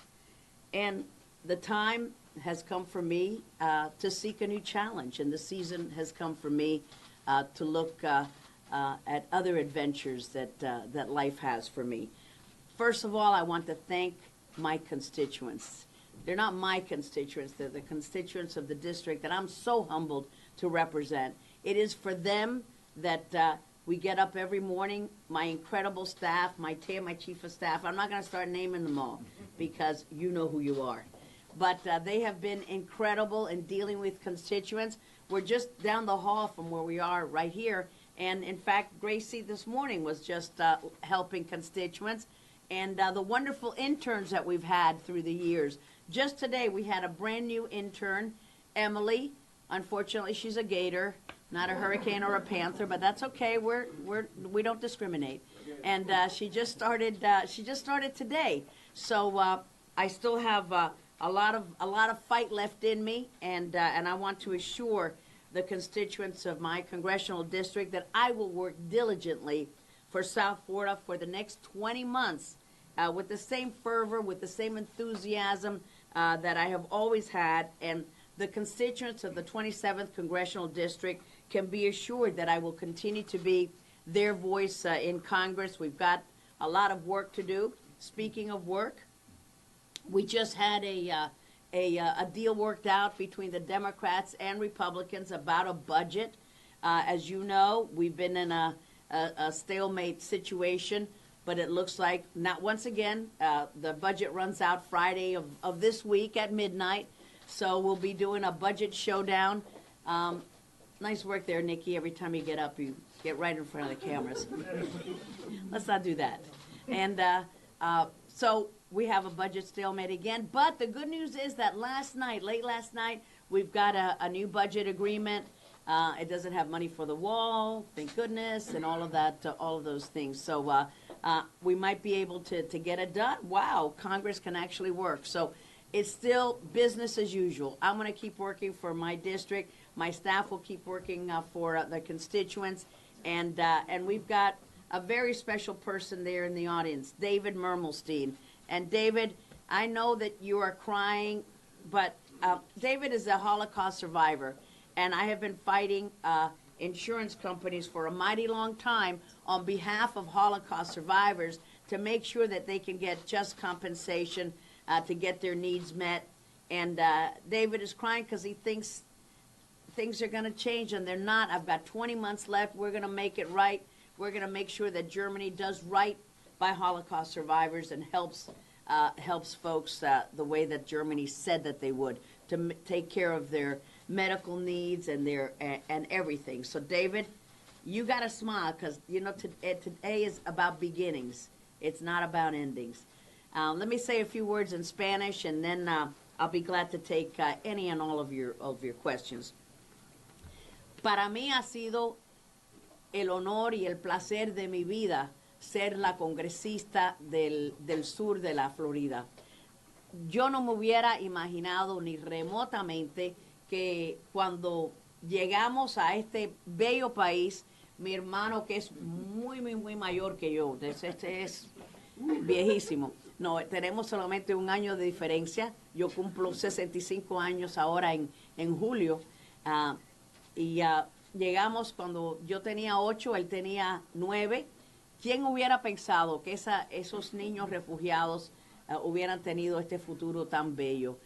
And the time has come for me to seek a new challenge, and the season has come for me to look at other adventures that life has for me. First of all, I want to thank my constituents. They're not my constituents, they're the constituents of the district that I'm so humbled to represent. It is for them that we get up every morning, my incredible staff, my chief of staff. I'm not going to start naming them all because you know who you are. But they have been incredible in dealing with constituents. We're just down the hall from where we are right here. And in fact, Gracie this morning was just helping constituents. And the wonderful interns that we've had through the years. Just today, we had a brand new intern, Emily. Unfortunately, she's a gator, not a hurricane or a panther, but that's okay. We don't discriminate. And she just started today. So I still have a lot of fight left in me, and I want to assure the constituents of my congressional district that I will work diligently for South Florida for the next 20 months with the same fervor, with the same enthusiasm that I have always had. And the constituents of the 27th Congressional District can be assured that I will continue to be their voice in Congress. We've got a lot of work to do. Speaking of work, we just had a deal worked out between the Democrats and Republicans about a budget. As you know, we've been in a stalemate situation, but it looks like not once again. The budget runs out Friday of this week at midnight, so we'll be doing a budget showdown. Nice work there, Nikki. Every time you get up, you get right in front of the cameras. Let's not do that. And So we have a budget stalemate again. But the good news is that late last night, we've got a new budget agreement. It doesn't have money for the wall, thank goodness, and all of that, all of those things. So we might be able to get it done. Wow, Congress can actually work. So it's still business as usual. I'm going to keep working for my district. My staff will keep working for the constituents. And we've got a very special person there in the audience, David Mermelstein. And David, I know that you are crying, but David is a Holocaust survivor. And I have been fighting insurance companies for a mighty long time on behalf of Holocaust survivors to make sure that they can get just compensation to get their needs met. And David is crying because he thinks things are going to change, and they're not. I've got 20 months left. We're going to make it right. We're going to make sure that Germany does right by Holocaust survivors and helps folks the way that Germany said that they would, to take care of their medical needs and and everything. So David, you got to smile, because you know today is about beginnings. It's not about endings. Let me say a few words in Spanish, and then I'll be glad to take any and all of your questions. Para mí ha sido el honor y el placer de mi vida ser la congresista del sur de la Florida. Yo no me hubiera imaginado ni remotamente que cuando llegamos a este bello país, mi hermano, que es muy mayor que yo, este es viejísimo. No, tenemos solamente un año de diferencia. Yo cumplo 65 años ahora en julio. Llegamos cuando yo tenía 8, él tenía 9. ¿Quién hubiera pensado que esos niños refugiados hubieran tenido este futuro tan bello?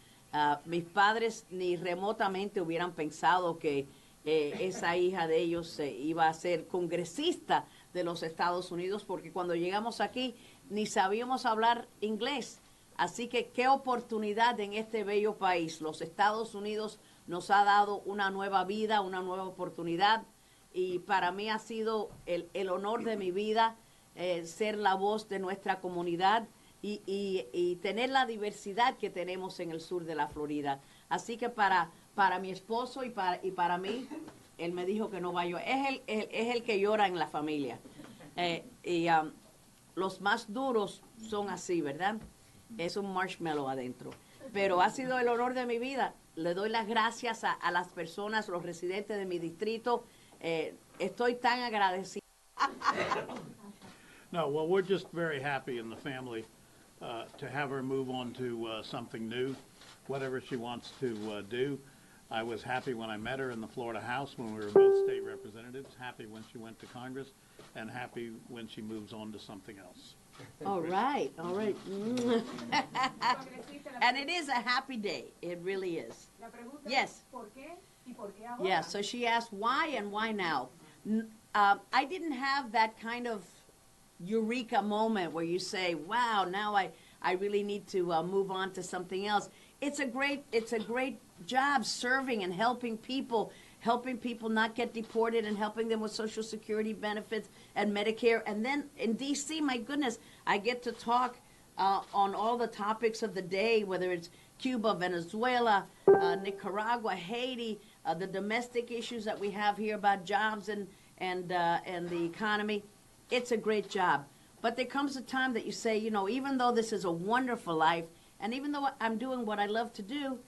Mis padres ni remotamente hubieran pensado que esa hija de ellos iba a ser congresista de los Estados Unidos, porque cuando llegamos aquí ni sabíamos hablar inglés. Así que qué oportunidad en este bello país. Los Estados Unidos nos ha dado una nueva vida, una nueva oportunidad, y para mí ha sido el honor de mi vida ser la voz de nuestra comunidad y tener la diversidad que tenemos en el sur de la Florida. Así que para mi esposo y para mí, él me dijo que no va a llorar. Es el que llora en la familia. Los más duros son así, ¿verdad? Es un marshmallow adentro. Pero ha sido el honor de mi vida. Le doy las gracias a las personas, los residentes de mi distrito. Estoy tan agradecida. No, well, we're just very happy in the family to have her move on to something new, whatever she wants to do. I was happy when I met her in the Florida House when we were both state representatives, happy when she went to Congress, and happy when she moves on to something else. All right. And it is a happy day. It really is. Yes. Yeah, so she asked why and why now. I didn't have that kind of eureka moment where you say, wow, now I really need to move on to something else. It's a great job serving and helping people not get deported and helping them with Social Security benefits and Medicare. And then in D.C., my goodness, I get to talk on all the topics of the day, whether it's Cuba, Venezuela, Nicaragua, Haiti, the domestic issues that we have here about jobs and the economy. It's a great job. But there comes a time that you say, you know, even though this is a wonderful life, and even though I'm doing what I love to do,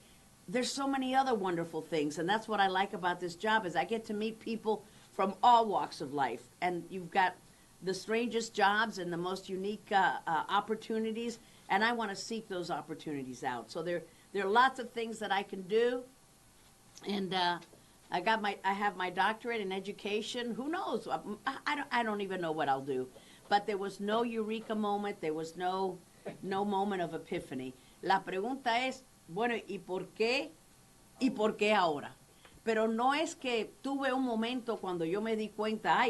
there's so many other wonderful things. And that's what I like about this job, is I get to meet people from all walks of life. And you've got the strangest jobs and the most unique opportunities, and I want to seek those opportunities out. So there are lots of things that I can do. And I have my doctorate in education. Who knows? I don't even know what I'll do. But there was no eureka moment. There was no moment of epiphany. La pregunta es, bueno, ¿y por qué? ¿Y por qué ahora? Pero no es que tuve un momento cuando yo me di cuenta,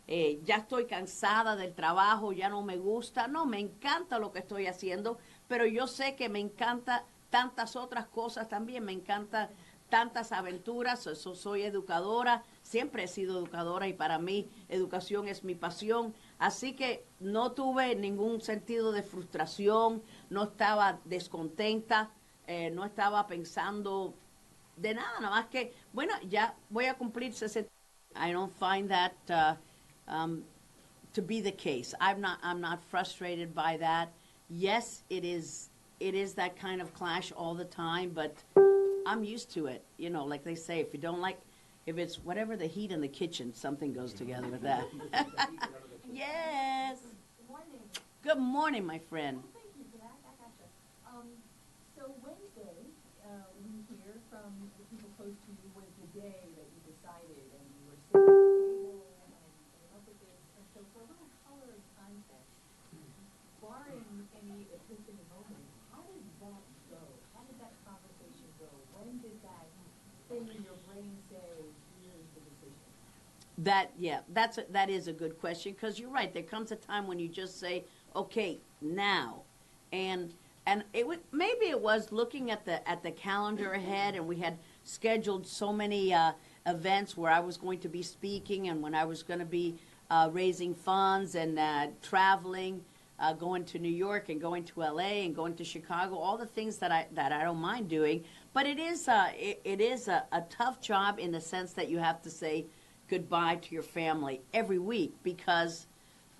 ya estoy cansada del trabajo, ya no me gusta. No, me encanta lo que estoy haciendo, pero yo sé que me encanta tantas otras cosas también. Me encanta tantas aventuras. Soy educadora, siempre he sido educadora y para mí educación es mi pasión. Así que no tuve ningún sentido de frustración, no estaba descontenta, no estaba pensando de nada, nada más que, bueno, ya voy a cumplir 60. I don't find that to be the case. I'm not frustrated by that. Yes, it is that kind of clash all the time, but I'm used to it. You know, like they say, if it's whatever the heat in the kitchen, something goes together with that. Yes. Good morning. Good morning, my friend. Well, thank you for that. I gotcha. So Wednesday, we hear from the people close to you was the day that you decided and you were sitting at the table and came up with this. And so for a little color and context, barring any epiphany moment, how did that go? How did that conversation go? When did that thing in your brain say, here's the decision? That is a good question, because you're right. There comes a time when you just say, okay, now. And maybe it was looking at the calendar ahead, and we had scheduled so many events where I was going to be speaking and when I was going to be raising funds and traveling, going to New York and going to LA and going to Chicago, all the things that I don't mind doing. But it is a tough job in the sense that you have to say goodbye to your family every week, because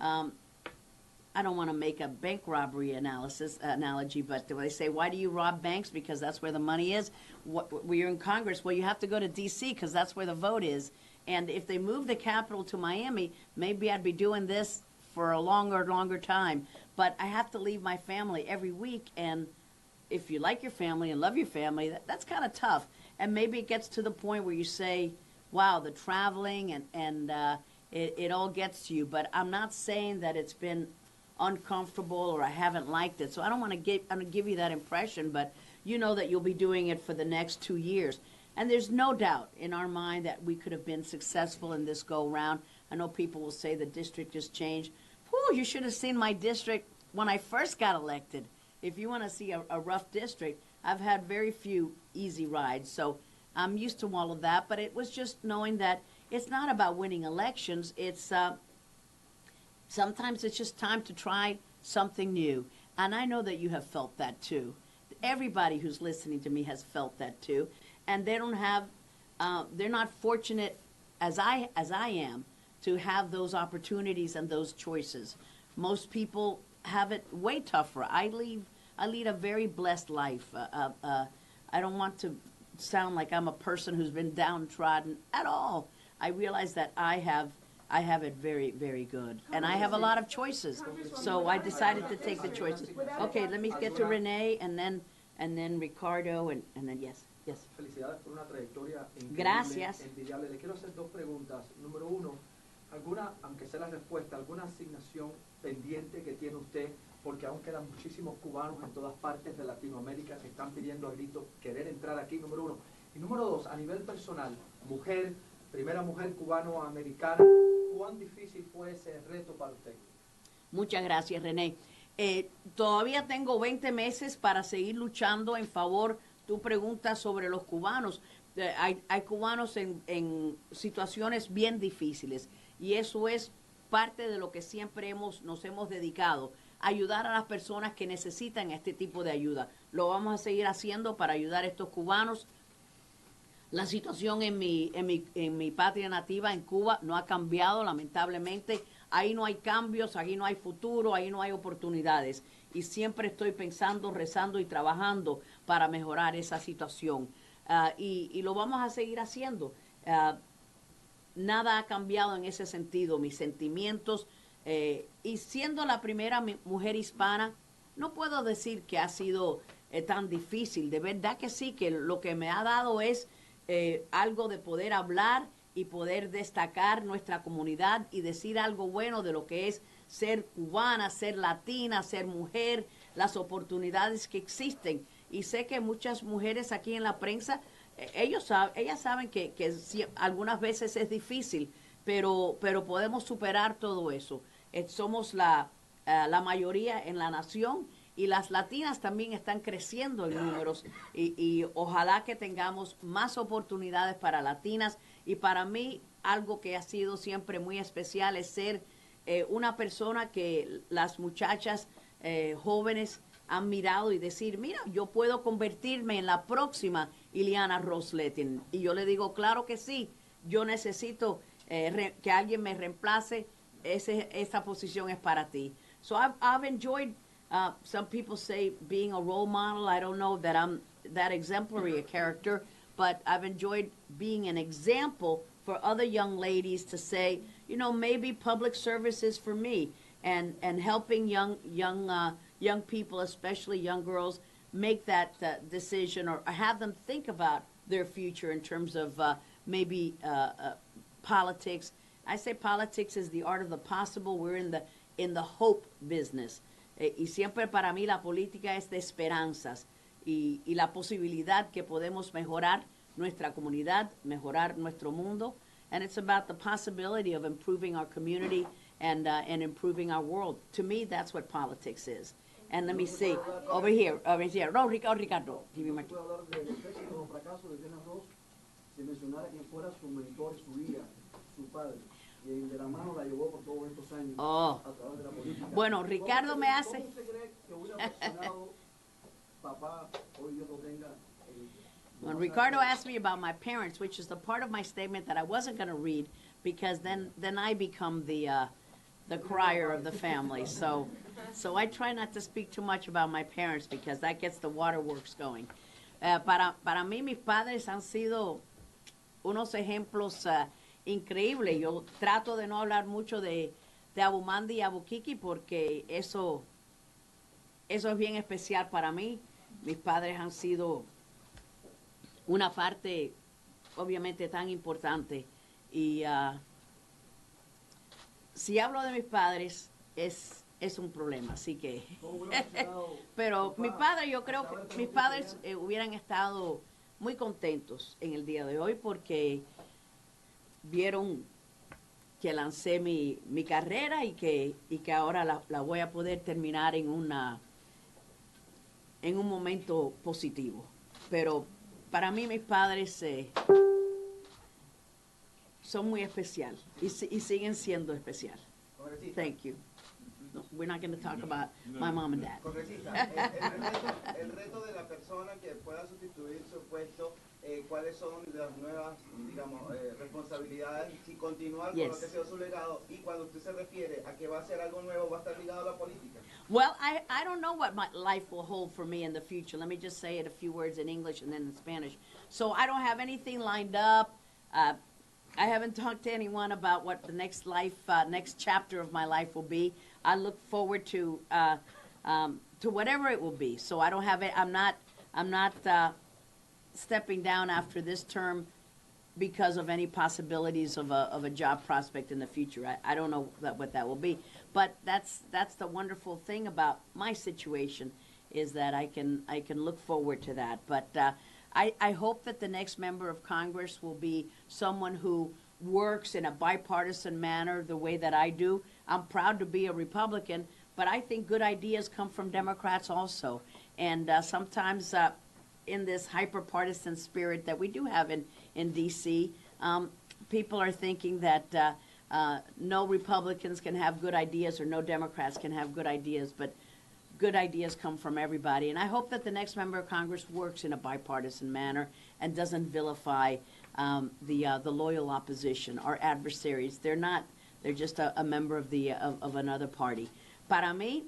I don't want to make a bank robbery analogy, but they say, why do you rob banks? Because that's where the money is. You're in Congress. Well, you have to go to D.C. because that's where the vote is. And if they move the capital to Miami, maybe I'd be doing this for a longer time. But I have to leave my family every week. And if you like your family and love your family, that's kind of tough. And maybe it gets to the point where you say, wow, the traveling and it all gets to you. But I'm not saying that it's been uncomfortable or I haven't liked it. So I don't want to give you that impression, but you know that you'll be doing it for the next 2 years. And there's no doubt in our mind that we could have been successful in this go-round. I know people will say the district has changed. Whew, you should have seen my district when I first got elected. If you want to see a rough district, I've had very few easy rides. So I'm used to all of that, but it was just knowing that it's not about winning elections. It's sometimes it's just time to try something new. And I know that you have felt that too. Everybody who's listening to me has felt that too. And they don't have, they're not fortunate as I am to have those opportunities and those choices. Most people have it way tougher. I lead a very blessed life. I don't want to sound like I'm a person who's been downtrodden at all. I realize that I have it very, very good. And I have a lot of choices. So I decided to take the choices. Okay, let me get to Renee and then Ricardo and then yes. Felicidades por una trayectoria increíble, Gracias. envidiable. Le quiero hacer dos preguntas. Número uno, aunque sea la respuesta, alguna asignación pendiente que tiene usted, porque aún quedan muchísimos cubanos en todas partes de Latinoamérica que están pidiendo a gritos querer entrar aquí, número uno. Y número dos, a nivel personal, mujer, primera mujer cubano-americana, ¿cuán difícil fue ese reto para usted? Muchas gracias, René. Todavía tengo 20 meses para seguir luchando en favor. Tú preguntas sobre los cubanos. Hay cubanos en situaciones bien difíciles y eso es parte de lo que siempre nos hemos dedicado, ayudar a las personas que necesitan este tipo de ayuda. Lo vamos a seguir haciendo para ayudar a estos cubanos. La situación en mi patria nativa, en Cuba, no ha cambiado, lamentablemente. Ahí no hay cambios, ahí no hay futuro, ahí no hay oportunidades. Y siempre estoy pensando, rezando y trabajando para mejorar esa situación. Y lo vamos a seguir haciendo. Nada ha cambiado en ese sentido, mis sentimientos. Y siendo la primera mujer hispana, no puedo decir que ha sido tan difícil. De verdad que sí, que lo que me ha dado es algo de poder hablar y poder destacar nuestra comunidad y decir algo bueno de lo que es ser cubana, ser latina, ser mujer, las oportunidades que existen. Y sé que muchas mujeres aquí en la prensa, ellas saben que algunas veces es difícil, pero podemos superar todo eso. Somos la mayoría en la nación y las latinas también están creciendo en números y ojalá que tengamos más oportunidades para latinas. Y para mí algo que ha sido siempre muy especial es ser una persona que las muchachas jóvenes han mirado y decir, mira, yo puedo convertirme en la próxima Ileana Ros-Lehtinen. Y yo le digo, claro que sí, yo necesito que alguien me reemplace, esa posición es para ti. So I've enjoyed, some people say being a role model. I don't know that I'm that exemplary a character, but I've enjoyed being an example for other young ladies to say, you know, maybe public service is for me, and helping young people, especially young girls, make that decision or have them think about their future in terms of maybe politics. I say politics is the art of the possible. We're in the hope business. Y siempre para mí la política es de esperanzas y la posibilidad que podemos mejorar nuestra comunidad, mejorar nuestro mundo. And it's about the possibility of improving our community and improving our world. To me, that's what politics is. And let me see, over here. No, Ricardo. Give me my... ¿Puedo hablar del éxito o fracaso de Ileana Ros si mencionara quién fuera su mentor, su guía, su padre? Y de la mano la llevó por todos estos años a través de la política. Bueno, Ricardo me hace... ¿Cómo usted cree que hubiera funcionado papá, hoy Dios lo tenga? When Ricardo asked me about my parents, which is the part of my statement that I wasn't going to read, because then I become the crier of the family. So I try not to speak too much about my parents because that gets the waterworks going. Para mí, mis padres han sido unos ejemplos increíbles. Yo trato de no hablar mucho de Abumandi y Abukiki porque eso es bien especial para mí. Mis padres han sido una parte obviamente tan importante y si hablo de mis padres es un problema, así que pero mi padre, yo creo que mis padres hubieran estado muy contentos en el día de hoy porque vieron que lancé mi carrera y que ahora la voy a poder terminar en un momento positivo. Pero para mí mis padres son muy especial y siguen siendo especial. Thank you. No, we're not going to talk about my mom and dad. Congresista, el reto de la persona que pueda sustituir su puesto, ¿cuáles son las nuevas, digamos, responsabilidades? Si continuar con lo que ha sido su legado y cuando usted se refiere a que va a hacer algo nuevo, ¿va a estar ligado a la política? Well, I don't know what my life will hold for me in the future. Let me just say it a few words in English and then in Spanish. So I don't have anything lined up. I haven't talked to anyone about what the next chapter of my life will be. I look forward to whatever it will be. So I don't have it. I'm not stepping down after this term because of any possibilities of a job prospect in the future. I don't know what that will be. But that's the wonderful thing about my situation is that I can look forward to that. But I hope that the next member of Congress will be someone who works in a bipartisan manner the way that I do. I'm proud to be a Republican, but I think good ideas come from Democrats also. And sometimes in this hyper-partisan spirit that we do have in D.C., people are thinking that no Republicans can have good ideas or no Democrats can have good ideas, but good ideas come from everybody. And I hope that the next member of Congress works in a bipartisan manner and doesn't vilify the loyal opposition, our adversaries. They're not. They're just a member of another party. Para mí,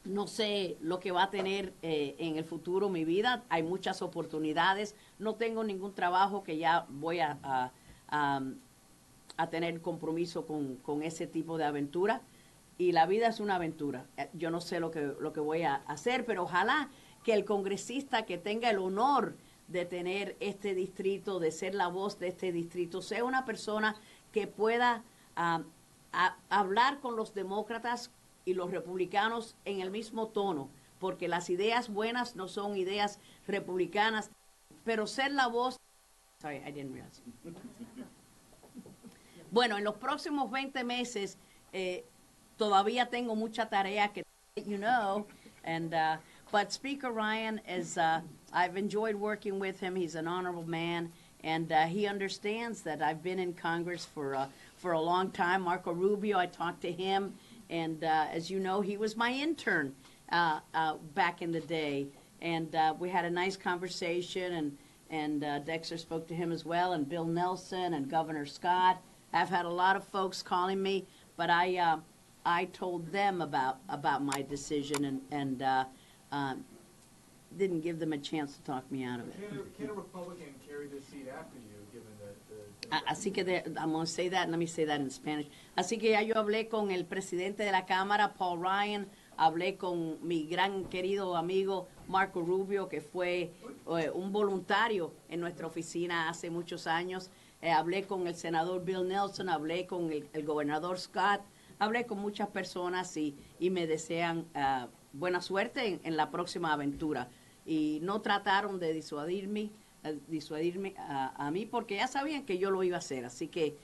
no sé lo que va a tener en el futuro mi vida. Hay muchas oportunidades. No tengo ningún trabajo que ya voy a tener compromiso con ese tipo de aventura. Y la vida es una aventura. Yo no sé lo que voy a hacer, pero ojalá que el congresista que tenga el honor de tener este distrito, de ser la voz de este distrito, sea una persona que pueda hablar con los demócratas y los republicanos en el mismo tono, porque las ideas buenas no son ideas republicanas, pero ser la voz... Sorry, I didn't realize. Bueno, en los próximos 20 meses... todavía tengo mucha tarea que, And but Speaker Ryan is, I've enjoyed working with him. He's an honorable man, and he understands that I've been in Congress for a long time. Marco Rubio, I talked to him, and as you know, he was my intern back in the day, and we had a nice conversation, and Dexter spoke to him as well, and Bill Nelson and Governor Scott. I've had a lot of folks calling me, but I told them about my decision and didn't give them a chance to talk me out of it. Can a Republican carry this seat after you, given that Así que I'm going to say that, and let me say that in Spanish. Así que ya yo hablé con el presidente de la Cámara, Paul Ryan, hablé con mi gran querido amigo Marco Rubio, que fue un voluntario en nuestra oficina hace muchos años. Hablé con el senador Bill Nelson, hablé con el gobernador Scott, hablé con muchas personas y me desean buena suerte en la próxima aventura. Y no trataron de disuadirme a mí porque ya sabían que yo lo iba a hacer. Así que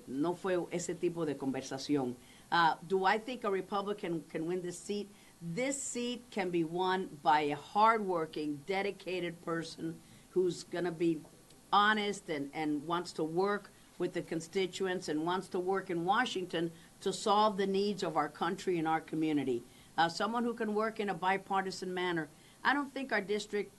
no fue ese tipo de conversación. Do I think a Republican can win this seat? This seat can be won by a hardworking, dedicated person who's going to be honest and wants to work with the constituents and wants to work in Washington to solve the needs of our country and our community. Someone who can work in a bipartisan manner. I don't think our district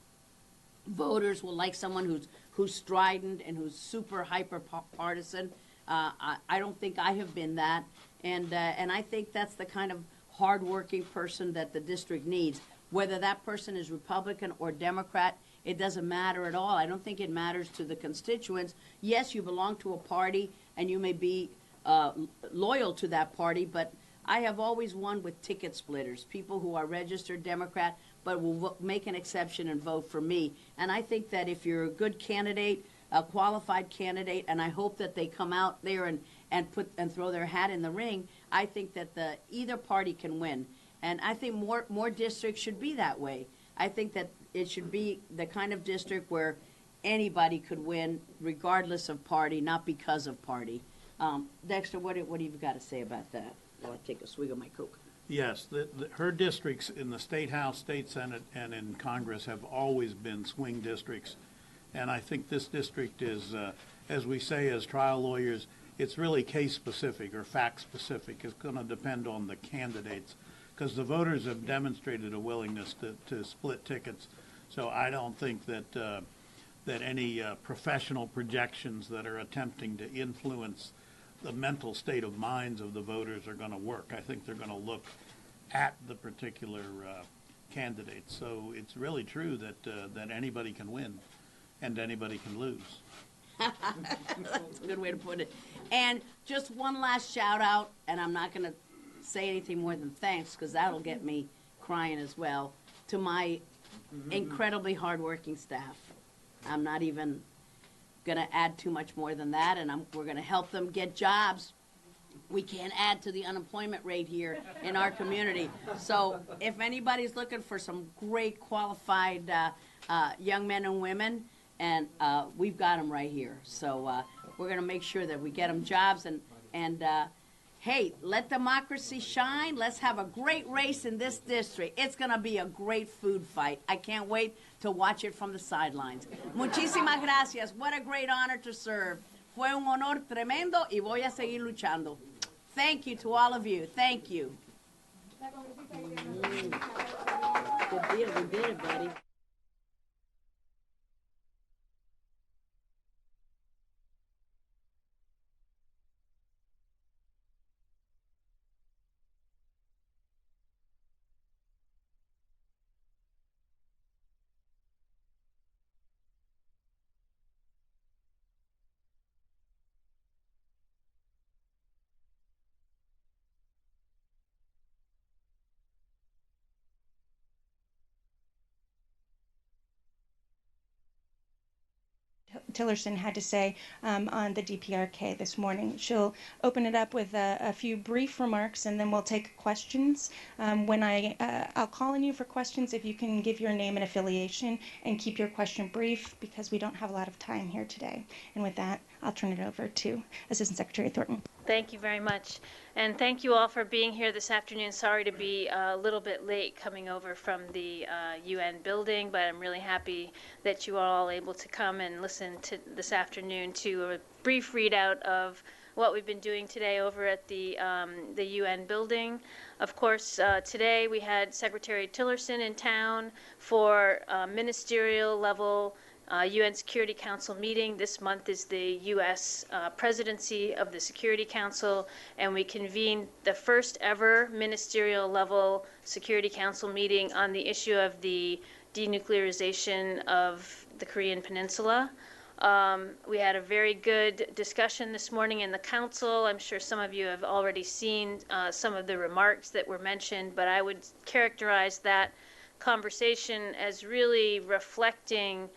voters will like someone who's strident and who's super hyper partisan. I don't think I have been that, and I think that's the kind of hardworking person that the district needs. Whether that person is Republican or Democrat, it doesn't matter at all. I don't think it matters to the constituents. Yes, you belong to a party and you may be loyal to that party, but I have always won with ticket splitters, people who are registered Democrat but will make an exception and vote for me. And I think that if you're a good candidate, a qualified candidate, and I hope that they come out there and throw their hat in the ring, I think that either party can win. And I think more districts should be that way. I think that it should be the kind of district where anybody could win regardless of party, not because of party. Dexter, what have you got to say about that? While I take a swig of my Coke. Yes, her districts in the State House, State Senate, and in Congress have always been swing districts. And I think this district is, as we say as trial lawyers, it's really case-specific or fact-specific. It's going to depend on the candidates because the voters have demonstrated a willingness to split tickets. So I don't think that that any professional projections that are attempting to influence the mental state of minds of the voters are going to work. I think they're going to look at the particular candidates. So it's really true that anybody can win and anybody can lose. That's a good way to put it. And just one last shout out, and I'm not going to say anything more than thanks because that'll get me crying as well, to my incredibly hardworking staff. I'm not even going to add too much more than that, and we're going to help them get jobs. We can't add to the unemployment rate here in our community. So if anybody's looking for some great qualified young men and women, and we've got them right here. So we're going to make sure that we get them jobs, and hey, let democracy shine. Let's have a great race in this district. It's going to be a great food fight. I can't wait to watch it from the sidelines. Muchísimas gracias. What a great honor to serve. Fue un honor tremendo y voy a seguir luchando. Thank you to all of you. Thank you. Good deal. We did it, buddy. Tillerson had to say on the DPRK this morning. She'll open it up with a few brief remarks, and then we'll take questions. When I'll call on you for questions, if you can give your name and affiliation and keep your question brief, because we don't have a lot of time here today. And with that, I'll turn it over to Assistant Secretary Thornton. Thank you very much. And thank you all for being here this afternoon. Sorry to be a little bit late coming over from the UN building, but I'm really happy that you are all able to come and listen to this afternoon to a brief readout of what we've been doing today over at the UN building. Of course, today we had Secretary Tillerson in town for ministerial level UN Security Council meeting. This month is the U.S. presidency of the Security Council, and we convened the first ever ministerial level Security Council meeting on the issue of the denuclearization of the Korean Peninsula. We had a very good discussion this morning in the Council. I'm sure some of you have already seen some of the remarks that were mentioned, but I would characterize that conversation as really reflecting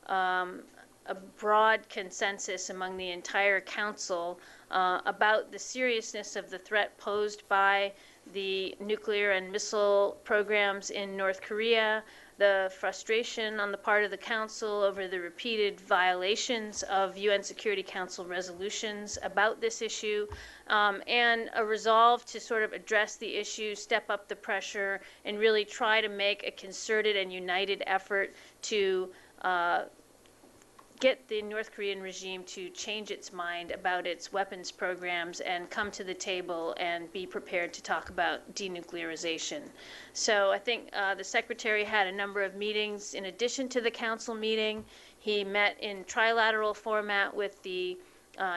a broad consensus among the entire Council about the seriousness of the threat posed by the nuclear and missile programs in North Korea, the frustration on the part of the Council over the repeated violations of UN Security Council resolutions about this issue, and a resolve to sort of address the issue, step up the pressure, and really try to make a concerted and united effort to get the North Korean regime to change its mind about its weapons programs and come to the table and be prepared to talk about denuclearization. So I think the Secretary had a number of meetings in addition to the Council meeting. He met in trilateral format with the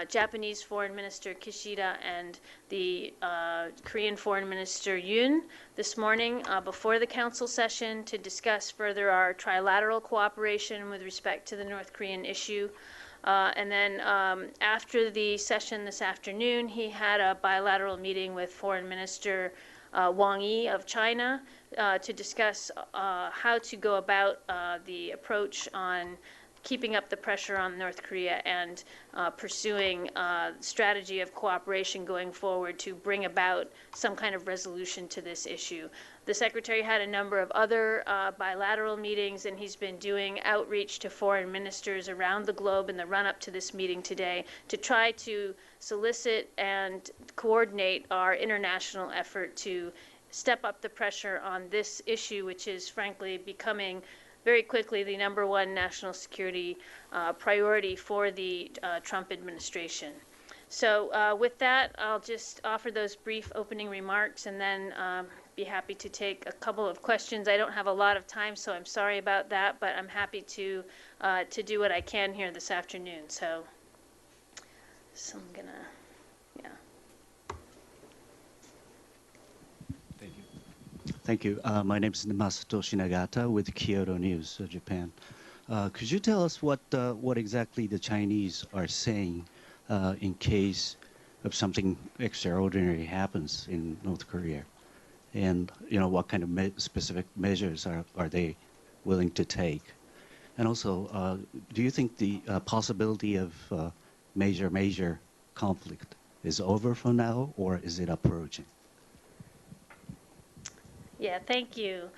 Japanese Foreign Minister Kishida and the Korean Foreign Minister Yoon this morning before the Council session to discuss further our trilateral cooperation with respect to the North Korean issue. And then after the session this afternoon, he had a bilateral meeting with Foreign Minister Wang Yi of China to discuss how to go about the approach on keeping up the pressure on North Korea and pursuing a strategy of cooperation going forward to bring about some kind of resolution to this issue. The Secretary had a number of other bilateral meetings, and he's been doing outreach to foreign ministers around the globe in the run-up to this meeting today to try to solicit and coordinate our international effort to step up the pressure on this issue, which is frankly becoming very quickly the #1 national security priority for the Trump administration. So with that, I'll just offer those brief opening remarks and then be happy to take a couple of questions. I don't have a lot of time, so I'm sorry about that, but I'm happy to do what I can here this afternoon. So I'm gonna, yeah. Thank you. My name is Masatoshi Nagata with Kyoto News, Japan. Could you tell us what exactly the Chinese are saying in case of something extraordinary happens in North Korea? And what kind of specific measures are they willing to take? And also, do you think the possibility of major conflict is over for now, or is it approaching? Yeah, thank you.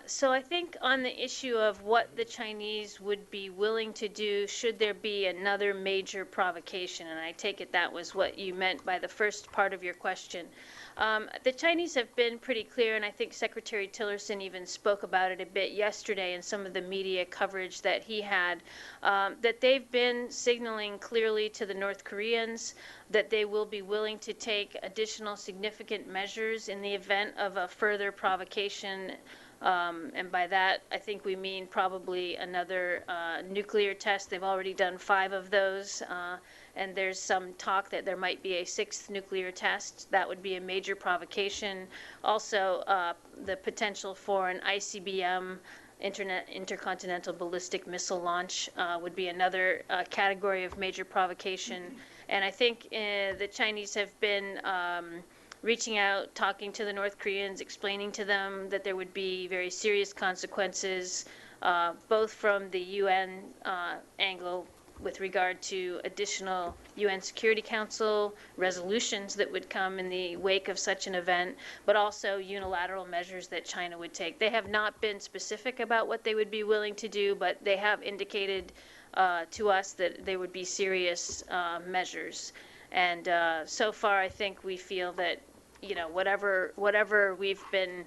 So I think on the issue of what the Chinese would be willing to do should there be another major provocation, and I take it that was what you meant by the first part of your question. The Chinese have been pretty clear, and I think Secretary Tillerson even spoke about it a bit yesterday in some of the media coverage that he had, that they've been signaling clearly to the North Koreans that they will be willing to take additional significant measures in the event of a further provocation. And by that, I think we mean probably another nuclear test. They've already done 5 of those, and there's some talk that there might be a 6th nuclear test. That would be a major provocation. Also, the potential for an ICBM, intercontinental ballistic missile launch, would be another category of major provocation. And I think the Chinese have been reaching out, talking to the North Koreans, explaining to them that there would be very serious consequences, both from the UN angle with regard to additional UN Security Council resolutions that would come in the wake of such an event, but also unilateral measures that China would take. They have not been specific about what they would be willing to do, but they have indicated to us that they would be serious measures. And so far, I think we feel that, whatever we've been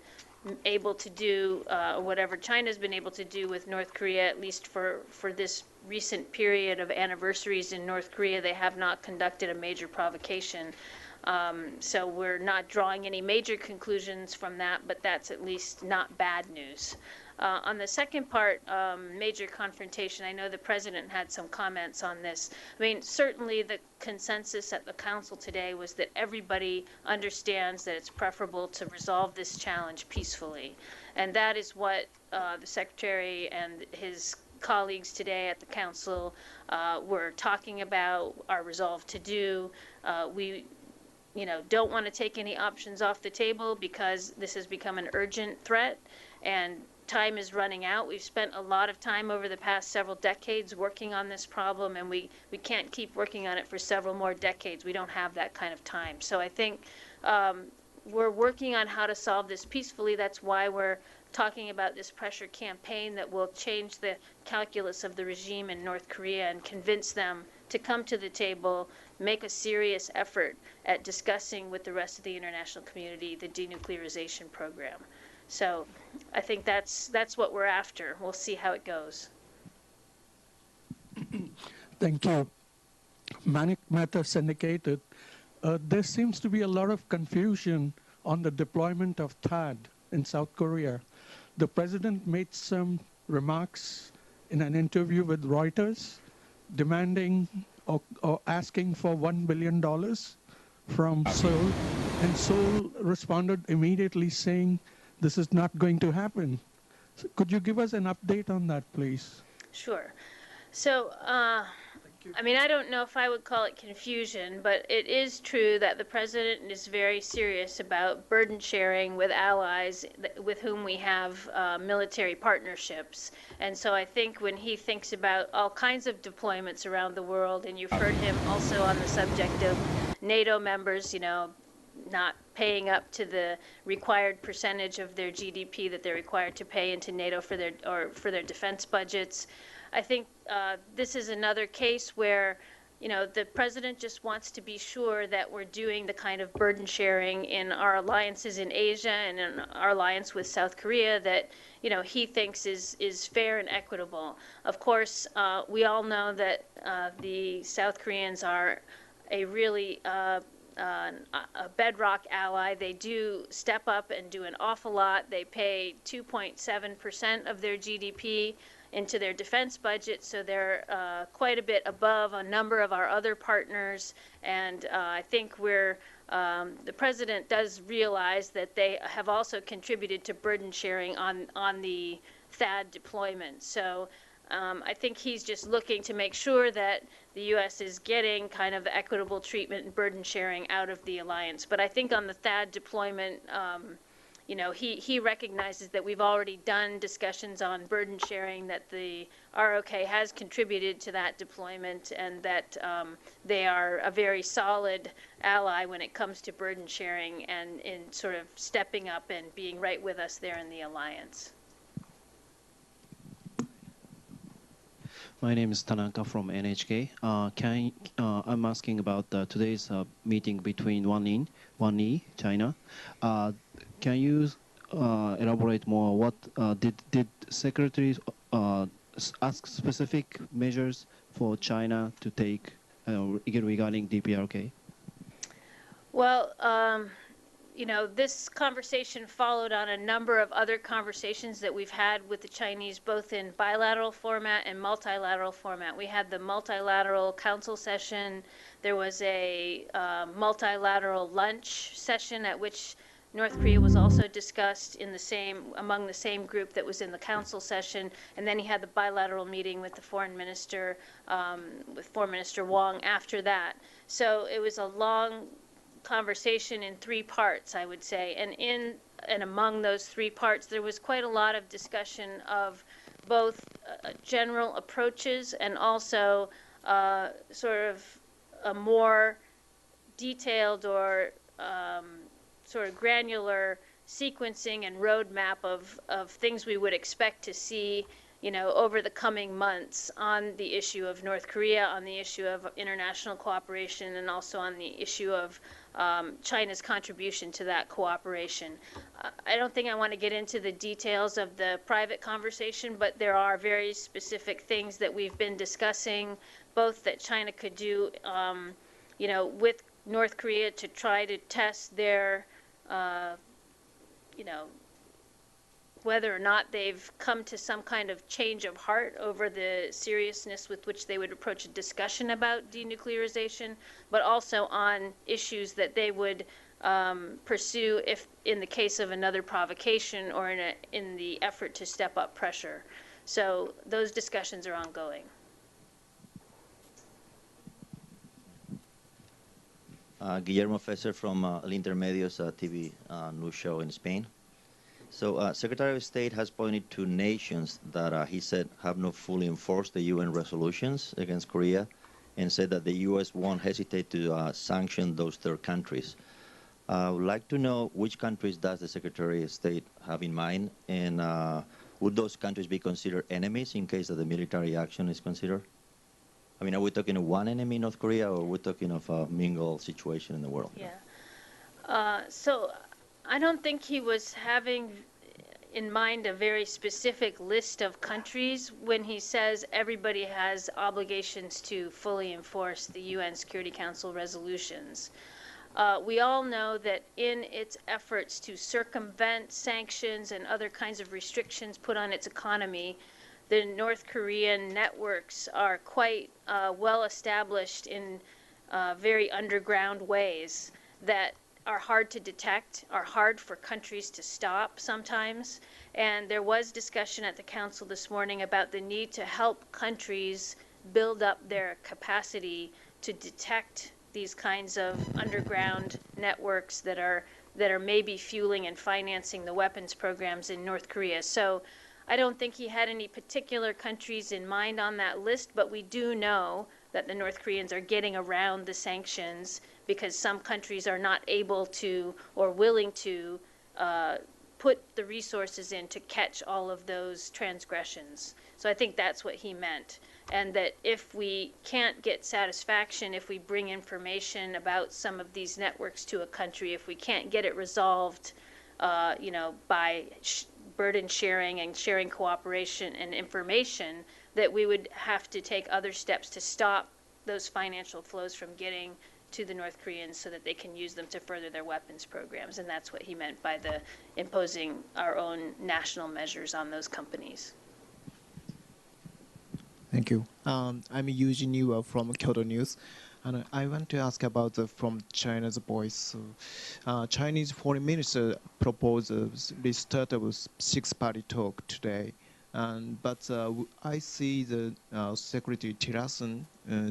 able to do, whatever China's been able to do with North Korea, at least for this recent period of anniversaries in North Korea, they have not conducted a major provocation. So we're not drawing any major conclusions from that, but that's at least not bad news. On the second part, major confrontation, I know the President had some comments on this. I mean, certainly the consensus at the Council today was that everybody understands that it's preferable to resolve this challenge peacefully. And that is what the Secretary and his colleagues today at the Council were talking about, our resolve to do. We don't want to take any options off the table because this has become an urgent threat and time is running out. We've spent a lot of time over the past several decades working on this problem, and we can't keep working on it for several more decades. We don't have that kind of time. So I think we're working on how to solve this peacefully. That's why we're talking about this pressure campaign that will change the calculus of the regime in North Korea and convince them to come to the table, make a serious effort at discussing with the rest of the international community the denuclearization program. So I think that's what we're after. We'll see how it goes. Thank you. Manik Mehta syndicated. There seems to be a lot of confusion on the deployment of THAAD in South Korea. The President made some remarks in an interview with Reuters demanding or asking for $1 billion from Seoul, and Seoul responded immediately saying this is not going to happen. So could you give us an update on that, please? Sure. So, I mean, I don't know if I would call it confusion, but it is true that the President is very serious about burden sharing with allies with whom we have military partnerships. And so I think when he thinks about all kinds of deployments around the world, and you've heard him also on the subject of NATO members, not paying up to the required percentage of their GDP that they're required to pay into NATO for their defense budgets. I think this is another case where, the President just wants to be sure that we're doing the kind of burden sharing in our alliances in Asia and in our alliance with South Korea that, he thinks is fair and equitable. Of course, we all know that the South Koreans are a really a bedrock ally. They do step up and do an awful lot. They pay 2.7% of their GDP into their defense budget, so they're quite a bit above a number of our other partners. And I think the President does realize that they have also contributed to burden sharing on the THAAD deployment. So I think he's just looking to make sure that the U.S. is getting kind of equitable treatment and burden sharing out of the alliance. But I think on the THAAD deployment, he recognizes that we've already done discussions on burden sharing, that the ROK has contributed to that deployment, and that they are a very solid ally when it comes to burden sharing and in sort of stepping up and being right with us there in the alliance. My name is Tanaka from NHK. I'm asking about today's meeting between Wang China. Can you elaborate more? What did Secretary ask specific measures for China to take regarding DPRK? Well, this conversation followed on a number of other conversations that we've had with the Chinese, both in bilateral format and multilateral format. We had the multilateral council session. There was a multilateral lunch session at which North Korea was also discussed among the same group that was in the council session. And then he had the bilateral meeting with the foreign minister, with Foreign Minister Wang after that. So it was a long conversation in three parts, I would say, and among those three parts there was quite a lot of discussion of both general approaches and also sort of a more detailed or sort of granular sequencing and roadmap of things we would expect to see over the coming months on the issue of North Korea, on the issue of international cooperation, and also on the issue of China's contribution to that cooperation. I don't think I want to get into the details of the private conversation, but there are very specific things that we've been discussing, both that China could do, with North Korea to try to test their, whether or not they've come to some kind of change of heart over the seriousness with which they would approach a discussion about denuclearization, but also on issues that they would pursue if in the case of another provocation or in the effort to step up pressure. So those discussions are ongoing. Guillermo Fesser from El Intermedios TV news show in Spain. So Secretary of State has pointed to nations that he said have not fully enforced the UN resolutions against Korea and said that the U.S. won't hesitate to sanction those third countries. I would like to know which countries does the Secretary of State have in mind, and would those countries be considered enemies in case of the military action is considered? I mean, are we talking of one enemy, North Korea, or are we talking of a mingled situation in the world? Yeah. So I don't think he was having in mind a very specific list of countries when he says everybody has obligations to fully enforce the UN Security Council resolutions. We all know that in its efforts to circumvent sanctions and other kinds of restrictions put on its economy, the North Korean networks are quite well established in very underground ways that are hard to detect, are hard for countries to stop sometimes. And there was discussion at the Council this morning about the need to help countries build up their capacity to detect these kinds of underground networks that are maybe fueling and financing the weapons programs in North Korea. So I don't think he had any particular countries in mind on that list, but we do know that the North Koreans are getting around the sanctions because some countries are not able to or willing to put the resources in to catch all of those transgressions. So I think that's what he meant. And that if we can't get satisfaction, if we bring information about some of these networks to a country, if we can't get it resolved, by burden sharing and sharing cooperation and information, that we would have to take other steps to stop those financial flows from getting to the North Koreans so that they can use them to further their weapons programs. And that's what he meant by the imposing our own national measures on those companies. Thank you. I'm Eugene Yu from Kyoto News. And I want to ask about from China's voice. Chinese foreign minister proposed a restart of six-party talk today. But I see the Secretary Tillerson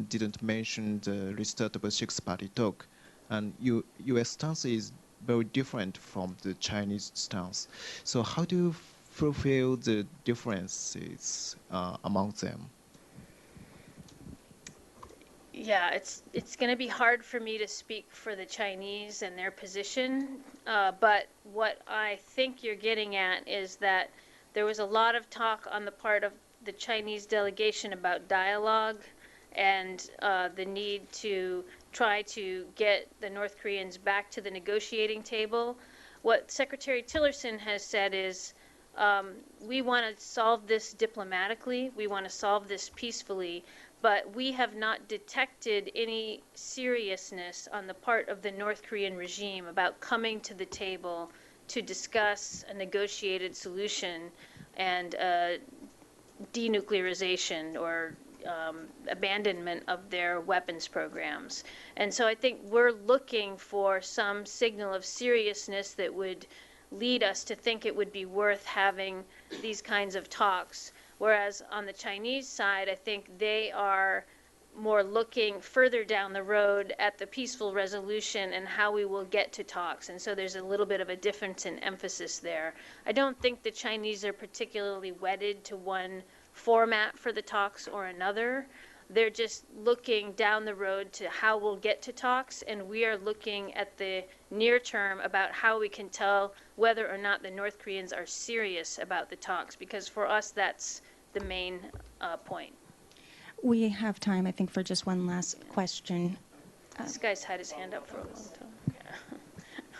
didn't mention the restart of a six-party talk. And U.S. stance is very different from the Chinese stance. So how do you fulfill the differences among them? Yeah, it's going to be hard for me to speak for the Chinese and their position, but what I think you're getting at is that there was a lot of talk on the part of the Chinese delegation about dialogue and the need to try to get the North Koreans back to the negotiating table. What Secretary Tillerson has said is, we want to solve this diplomatically, we want to solve this peacefully, but we have not detected any seriousness on the part of the North Korean regime about coming to the table to discuss a negotiated solution and denuclearization or abandonment of their weapons programs. And so I think we're looking for some signal of seriousness that would lead us to think it would be worth having these kinds of talks. Whereas on the Chinese side, I think they are more looking further down the road at the peaceful resolution and how we will get to talks. And so there's a little bit of a difference in emphasis there. I don't think the Chinese are particularly wedded to one format for the talks or another. They're just looking down the road to how we'll get to talks, and we are looking at the near term about how we can tell whether or not the North Koreans are serious about the talks, because for us that's the main point. We have time, I think, for just one last question. This guy's had his hand up for a long time.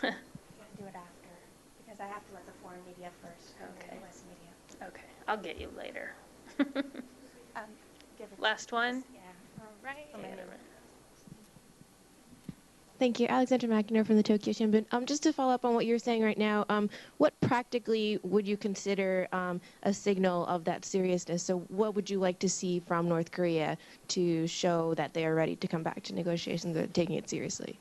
Do it after, because I have to let the foreign media first. Okay. The US media. Okay, I'll get you later. Give it Last one? Yeah. All right. Thank you. Alexandra McInerney from the Tokyo Shimbun. Just to follow up on what you're saying right now, what practically would you consider a signal of that seriousness? So what would you like to see from North Korea to show that they are ready to come back to negotiations and taking it seriously?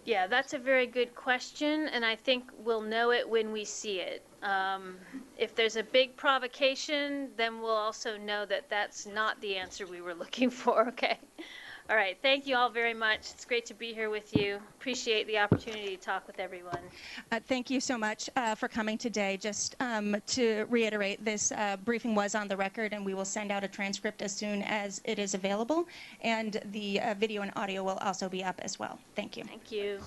Yeah, that's a very good question, and I think we'll know it when we see it. If there's a big provocation, then we'll also know that that's not the answer we were looking for, okay? All right, thank you all very much. It's great to be here with you. Appreciate the opportunity to talk with everyone. Thank you so much for coming today. Just to reiterate, this briefing was on the record, and we will send out a transcript as soon as it is available. And the video and audio will also be up as well. Thank you. Thank you.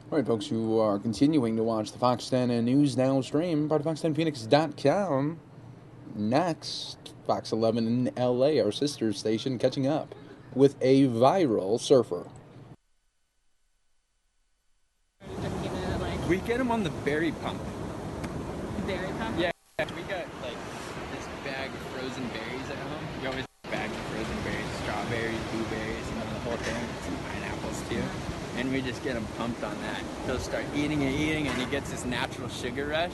All right, folks, you are continuing to watch the Fox 10 News Now stream, part of Fox10Phoenix.com. Next, Fox 11 in LA, our sister station, catching up with a viral surfer. We get them on the berry pump. Berry pump? Yeah, we got like this bag of frozen berries at home. We always have bags of frozen berries, strawberries, blueberries, and the whole thing. Some pineapples too. And we just get him pumped on that. He'll start eating, and he gets this natural sugar rush,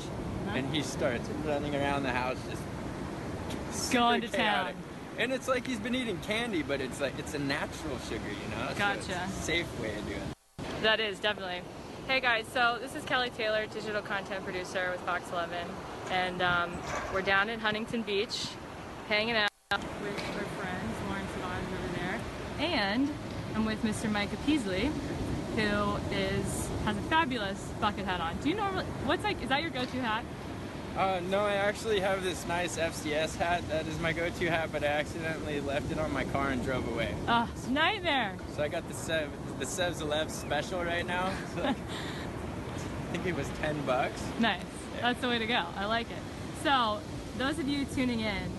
and he starts running around the house just going to chaotic. town. And it's like he's been eating candy, but it's like it's a natural sugar, you know? Gotcha. So it's a safe way of doing it. That is, definitely. Hey guys, so this is Kelly Taylor, digital content producer with Fox 11, and we're down in Huntington Beach, hanging out with our friends, Lauren Savage over there, and I'm with Mr. Micah Peasley, who has a fabulous bucket hat on. Do you normally, is that your go-to hat? No, I actually have this nice FCS hat. That is my go-to hat, but I accidentally left it on my car and drove away. Oh, nightmare. So I got the Sevs 11 special right now. So I think it was $10. Nice. Yeah. That's the way to go. I like it. So, those of you tuning in,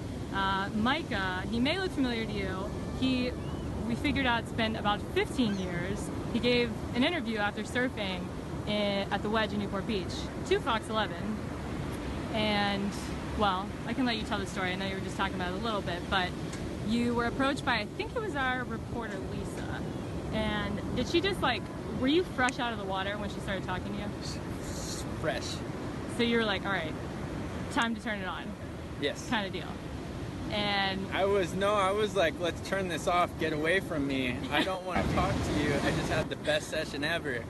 Micah, he may look familiar to you. We figured out it's been about 15 years. He gave an interview after surfing at the Wedge in Newport Beach to Fox 11. And, well, I can let you tell the story. I know you were just talking about it a little bit, but you were approached by, I think it was our reporter, Lisa. And did she just were you fresh out of the water when she started talking to you? Fresh. So you were like, all right, time to turn it on. Yes. Kind of deal. And I was like, let's turn this off, get away from me. I don't want to talk to you. I just had the best session ever.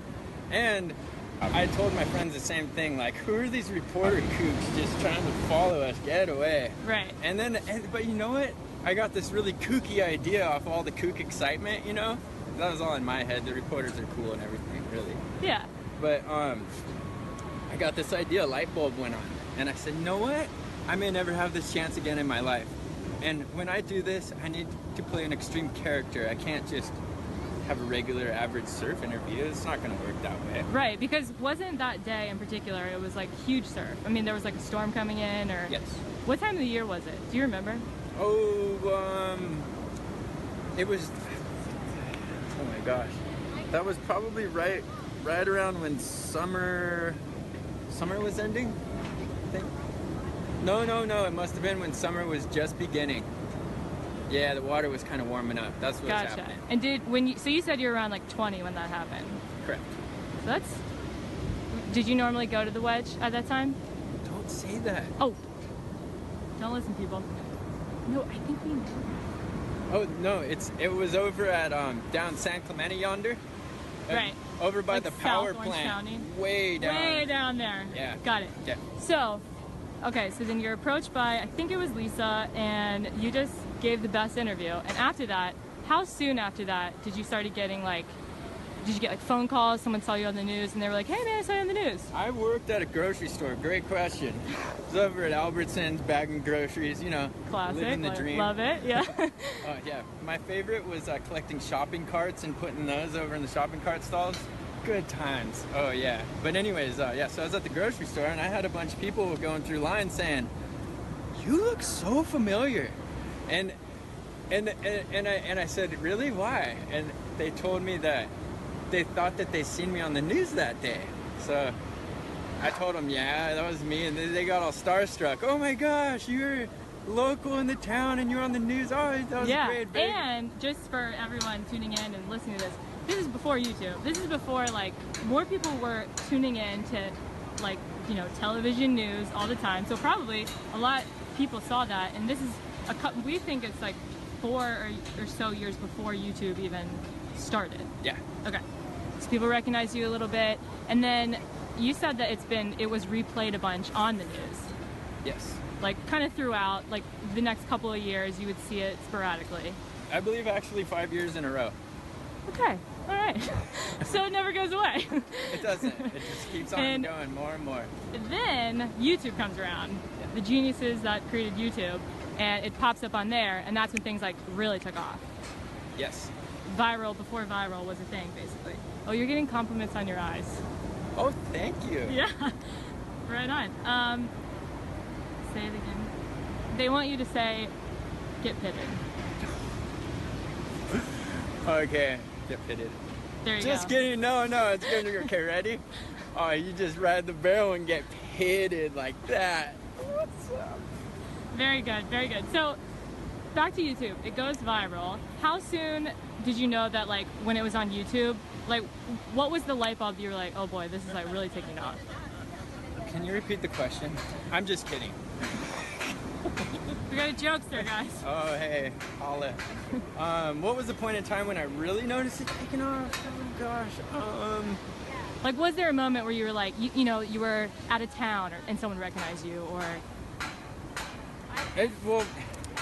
And I told my friends the same thing, like, who are these reporter kooks just trying to follow us? Get away. Right. But you know what? I got this really kooky idea off all the kook excitement, you know? That was all in my head. The reporters are cool and everything, really. Yeah. But I got this idea, a light bulb went on. And I said, you know what? I may never have this chance again in my life. And when I do this, I need to play an extreme character. I can't just have a regular average surf interview. It's not going to work that way. Right, because wasn't that day in particular, it was huge surf. I mean, there was a storm coming in, or... Yes. What time of the year was it? Do you remember? Oh, it was... Oh my gosh. That was probably right around when summer was ending, I think. No, it must have been when summer was just beginning. Yeah, the water was kind of warming up. That's what was happening. And so you said you were around 20 when that happened. Correct. So did you normally go to the Wedge at that time? Don't say that. Oh, don't listen, people. No, I think we know. Oh no, it was over at down San Clemente yonder. Right. Over by the power South Orange plant. County. Way down. Way down there. Yeah. Got it. Yeah. So, okay, so then you're approached by, I think it was Lisa, and you just gave the best interview. And after that, how soon after that did you start getting did you get like phone calls? Someone saw you on the news and they were like, hey man, I saw you on the news. I worked at a grocery store. Great question. I was over at Albertsons bagging groceries, you know, Classic. living the dream. Love it, yeah. Yeah, my favorite was collecting shopping carts and putting those over in the shopping cart stalls. Good times. Oh yeah. But anyways, yeah, so I was at the grocery store and I had a bunch of people going through lines saying, you look so familiar. And I said, really? Why? And they told me that they thought that they seen me on the news that day. So I told them, yeah, that was me. And they got all starstruck. Oh my gosh, you're local in the town and you're on the news. Oh, that was great, baby. And just for everyone tuning in and listening to this, this is before YouTube. This is before like more people were tuning in to like, you know, television news all the time. So probably a lot of people saw that. And this is we think it's like 4 or so years before YouTube even started. Yeah. Okay. So people recognize you a little bit. And then you said that it was replayed a bunch on the news. Yes. Like kind of throughout, like the next couple of years, you would see it sporadically. I believe actually 5 years in a row. Okay. All right. So it never goes away. It doesn't. It just keeps on going more and more. Then YouTube comes around. Yeah. The geniuses that created YouTube. And it pops up on there, and that's when things like really took off. Yes. Viral before viral was a thing, basically. Oh, you're getting compliments on your eyes. Oh, thank you. Yeah. Right on. Say it again. They want you to say, get pitted. Okay, get pitted. There you go. Just kidding. No, it's good. Okay, ready? Oh, you just ride the barrel and get pitted like that. What's up? Very good, very good. So, back to YouTube. It goes viral. How soon did you know that, like, when it was on YouTube, like, what was the light bulb you were like, oh boy, this is, like, really taking off? Can you repeat the question? I'm just kidding. We got a jokester, guys. Oh, hey, holla. What was the point in time when I really noticed it taking off? Oh, gosh. Like, was there a moment where you were like, you know, you were out of town and someone recognized you, or... Well,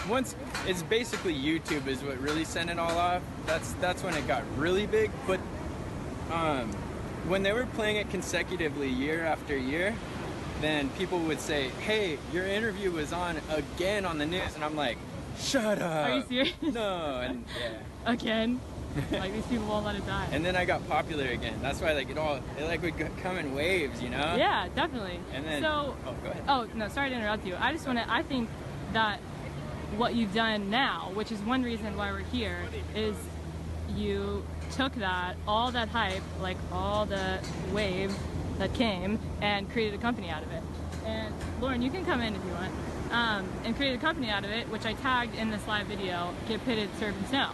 once it's basically YouTube is what really sent it all off. That's when it got really big. But when they were playing it consecutively year after year, then people would say, "Hey, your interview was on again on the news," and I'm like, "Shut up!" Are you serious? No, and yeah. Again. Like these people won't let it die. And then I got popular again. That's why like it like would come in waves, you know? Yeah, definitely. And then so, go ahead. Oh no, sorry to interrupt you. I think that what you've done now, which is one reason why we're here, is you took all that hype, like all the wave that came, and created a company out of it. And Lauren, you can come in if you want. And created a company out of it, which I tagged in this live video, Get Pitted, Surf and Snow.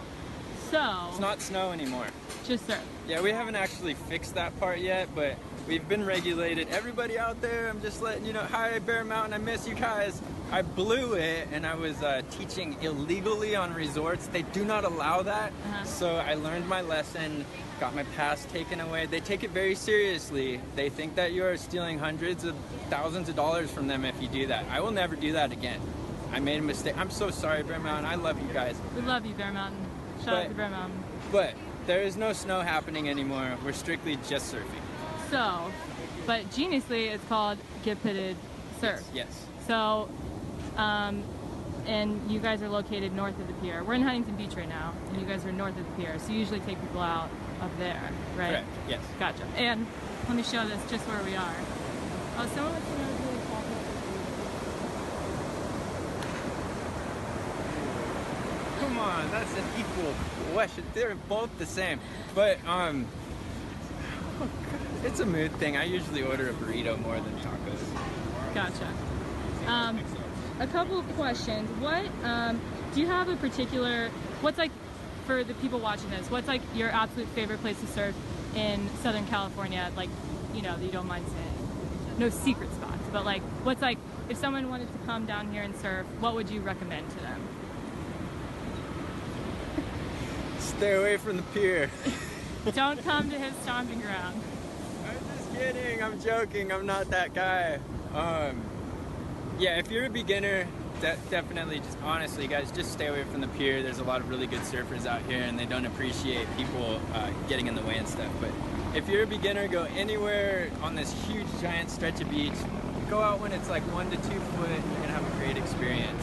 So it's not snow anymore. Just surf. Yeah, we haven't actually fixed that part yet, but we've been regulated. Everybody out there, I'm just letting you know, hi Bear Mountain, I miss you guys. I blew it and I was teaching illegally on resorts. They do not allow that. So I learned my lesson, got my pass taken away. They take it very seriously. They think that you are stealing hundreds of thousands of dollars from them if you do that. I will never do that again. I made a mistake. I'm so sorry, Bear Mountain. I love you guys. We love you, Bear Mountain. Shout out to Bear Mountain. But there is no snow happening anymore. We're strictly just surfing. So, but geniusly, it's called Get Pitted Surf. Yes. So, and you guys are located north of the pier. We're in Huntington Beach right now, and you guys are north of the pier. So you usually take people out up there, right? Correct. Yes. Gotcha. And let me show this just where we are. Oh, someone wants to know who we're talking about. Come on, that's an equal question. They're both the same. But it's a mood thing. I usually order a burrito more than tacos. Gotcha. A couple of questions. What do you have a particular? What's like for the people watching this? What's like your absolute favorite place to surf in Southern California? Like, you know, that you don't mind saying. No secret spots, but like, what's like if someone wanted to come down here and surf? What would you recommend to them? Stay away from the pier. Don't come to his stomping ground. I'm just kidding. I'm joking. I'm not that guy. Yeah, if you're a beginner, definitely, just honestly, guys, just stay away from the pier. There's a lot of really good surfers out here, and they don't appreciate people getting in the way and stuff. But if you're a beginner, go anywhere on this huge, giant stretch of beach. Go out when it's like 1 to 2 foot, and you're gonna have a great experience.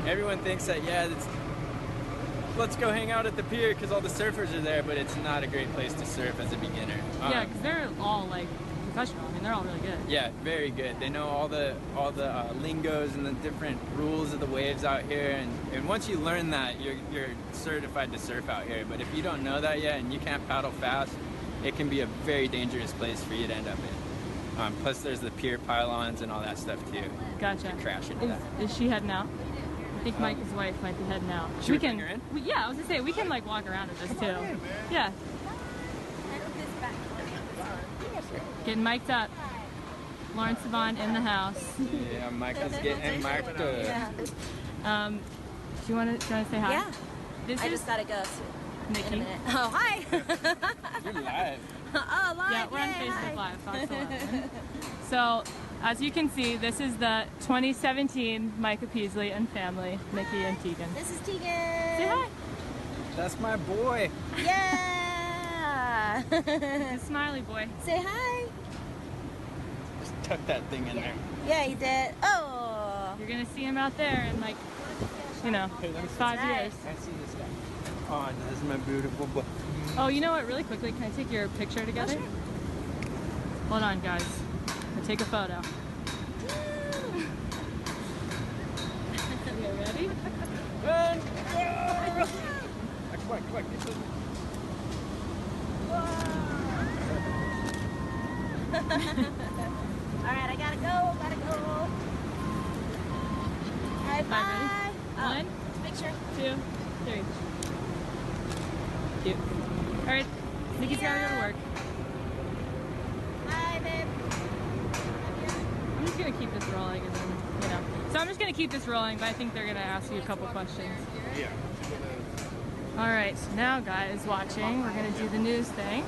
Everyone thinks that, yeah, let's go hang out at the pier because all the surfers are there, but it's not a great place to surf as a beginner. Yeah, because they're all like professional. I mean, they're all really good. Yeah, very good. They know all the lingos and the different rules of the waves out here, and once you learn that, you're certified to surf out here. But if you don't know that yet and you can't paddle fast, it can be a very dangerous place for you to end up in. Plus, there's the pier pylons and all that stuff too. Gotcha. You could crash into that. Is she heading out? I think Mike's wife might be heading out. Should we bring her in? Yeah, I was gonna say we can like walk around at this too. Yeah. Getting mic'd up. Lawrence Savon in the house. Yeah, Mike is getting mic'd up. Do you want to say hi? Yeah. This I is just gotta go. Nikki. In a minute. Oh, hi. You're live. Oh, live. Yeah, we're on Yay, Facebook hi. Live, Fox 11. So, as you can see, this is the 2017 Micah Peasley and family, Nikki and Tegan. This is Tegan. Say hi. That's my boy. Yeah. Smiley boy. Say hi. Just tuck that thing in there. Yeah, you did. Oh. You're gonna see him out there in like, you know, 5 years. I see this guy. Oh, this is my beautiful boy. Oh, you know what? Really quickly, can I take your picture together? Oh, sure. Hold on, guys. I'll take a photo. You ready? Run! Come on. All right, I gotta go. All right, bye. Ready? 1, Picture. 2, 3. Cute. All right, Nikki's gotta go to work. Hi, babe. I'm just gonna keep this rolling, and then, you know. So I'm just gonna keep this rolling, but I think they're gonna ask you a couple questions. Yeah. All right, so now, guys watching, we're gonna do the news thing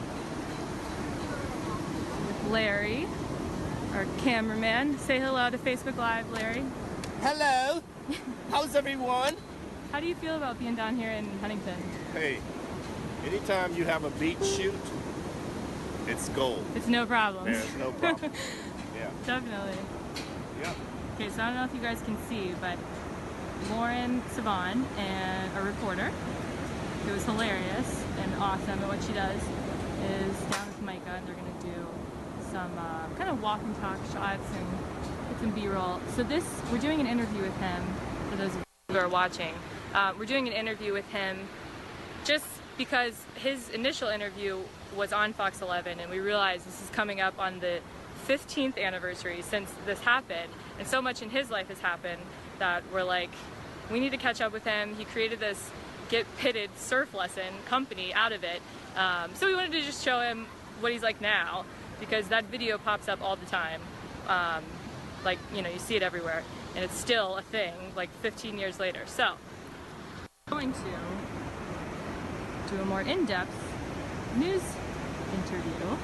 with Larry, our cameraman. Say hello to Facebook Live, Larry. Hello. How's everyone? How do you feel about being down here in Huntington? Hey, anytime you have a beach shoot, it's gold. It's no problem. There's no problem. Yeah. Definitely. Yep. Okay, so I don't know if you guys can see, but Lauren Savon, and a reporter who is hilarious and awesome at what she does, is down with Micah, and they're going to do some kind of walk and talk shots and get some B-roll. So we're doing an interview with him, for those of you who are watching. We're doing an interview with him just because his initial interview was on Fox 11, and we realized this is coming up on the 15th anniversary since this happened, and so much in his life has happened that we're like, we need to catch up with him. He created this Get Pitted surf lesson company out of it, so we wanted to just show him what he's like now, because that video pops up all the time. Like, you know, you see it everywhere, and it's still a thing like 15 years later. So I'm going to do a more in-depth news interview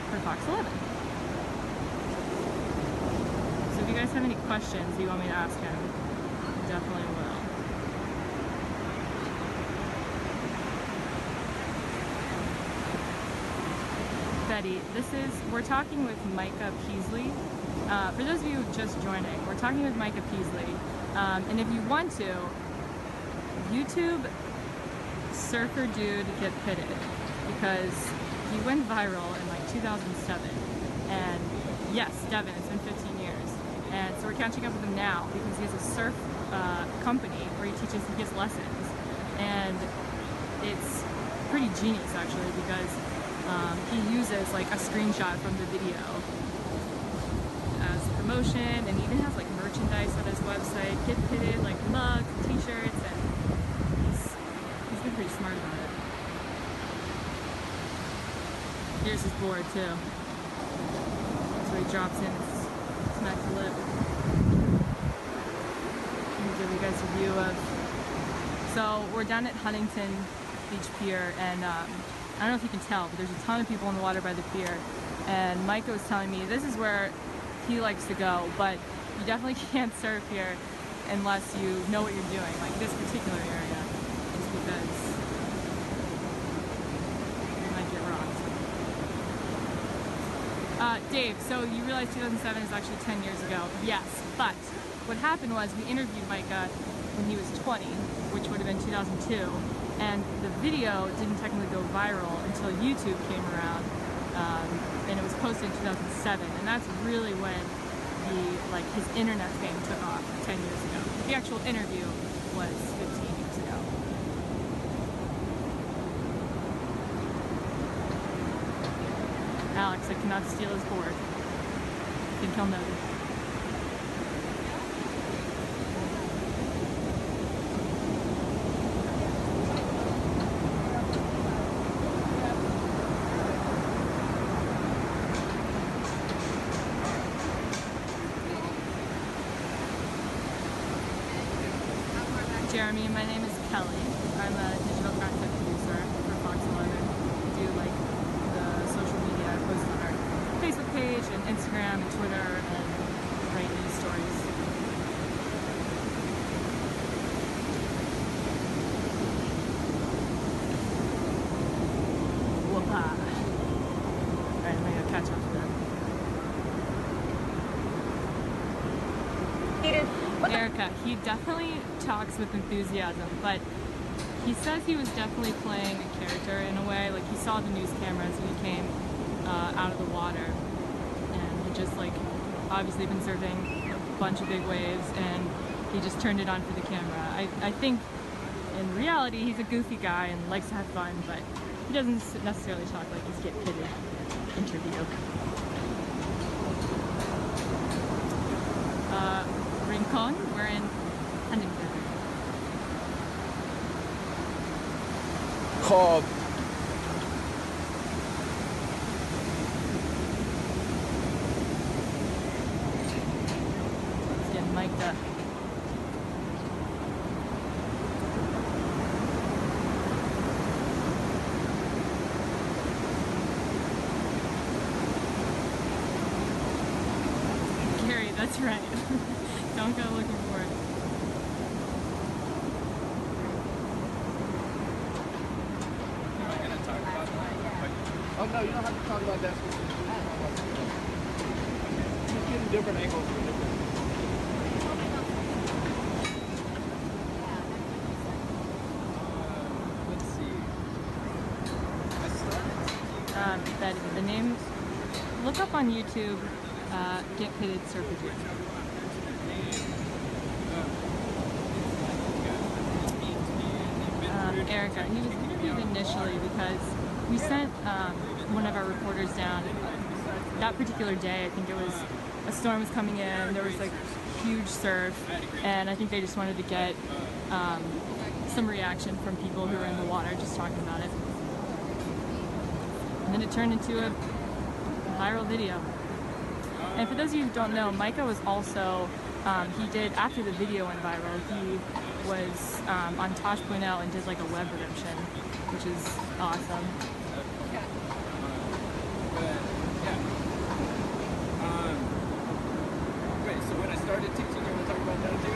for Fox 11. So if you guys have any questions you want me to ask him, I definitely will. Betty, we're talking with Micah Peasley. For those of you just joining, we're talking with Micah Peasley. And if you want to, YouTube Surfer Dude Get Pitted, because he went viral in like 2007. And yes, Devin, it's been 15 years. And so we're catching up with him now because he has a surf company where he gives lessons. And it's pretty genius actually, because he uses like a screenshot from the video as promotion, and he even has like merchandise on his website, Get Pitted, like mugs, t-shirts, and he's been pretty smart about it. Here's his board too. So he drops in, smacks the lip. Let me give you guys a view of. So we're down at Huntington Beach Pier, and I don't know if you can tell, but there's a ton of people in the water by the pier. And Micah was telling me this is where he likes to go, but you definitely can't surf here unless you know what you're doing, like this particular area, just because you might get rocked. Dave, so you realize 2007 is actually 10 years ago. Yes, but what happened was we interviewed Micah when he was 20, which would have been 2002, and the video didn't technically go viral until YouTube came around, and it was posted in 2007, and that's really when his internet fame took off 10 years ago. The actual interview was 15 years ago. Alex, I cannot steal his board. I think he'll notice. Jeremy, my name is Kelly. I'm a digital content producer for Fox 11. I do the social media. I post on our Facebook page and Instagram and Twitter and write news stories. Whoop-ah. Alright, I'm gonna catch up to them. Erica, he definitely talks with enthusiasm, but he says he was definitely playing a character in a way. Like, he saw the news cameras when he came out of the water, and he just obviously been surfing a bunch of big waves, and he just turned it on for the camera. I think in reality he's a goofy guy and likes to have fun, but he doesn't necessarily talk like his Get Pitted interview. Rincon, we're in Huntington. Called. It's getting mic'd up. Gary, that's right. Don't go looking for it. Oh no, you don't have to talk about that. Just getting different angles for different. Let's see. The name, look up on YouTube, Get Pitted Surfages. Erica, he was interviewed initially because we sent one of our reporters down that particular day. I think it was a storm was coming in, there was huge surf, and I think they just wanted to get some reaction from people who were in the water just talking about it. And then it turned into a viral video. And for those of you who don't know, Micah was also, he did, after the video went viral, he was on Tosh.0 and did a web redemption, which is awesome. Wait, so when I started teaching, you want to talk about that too?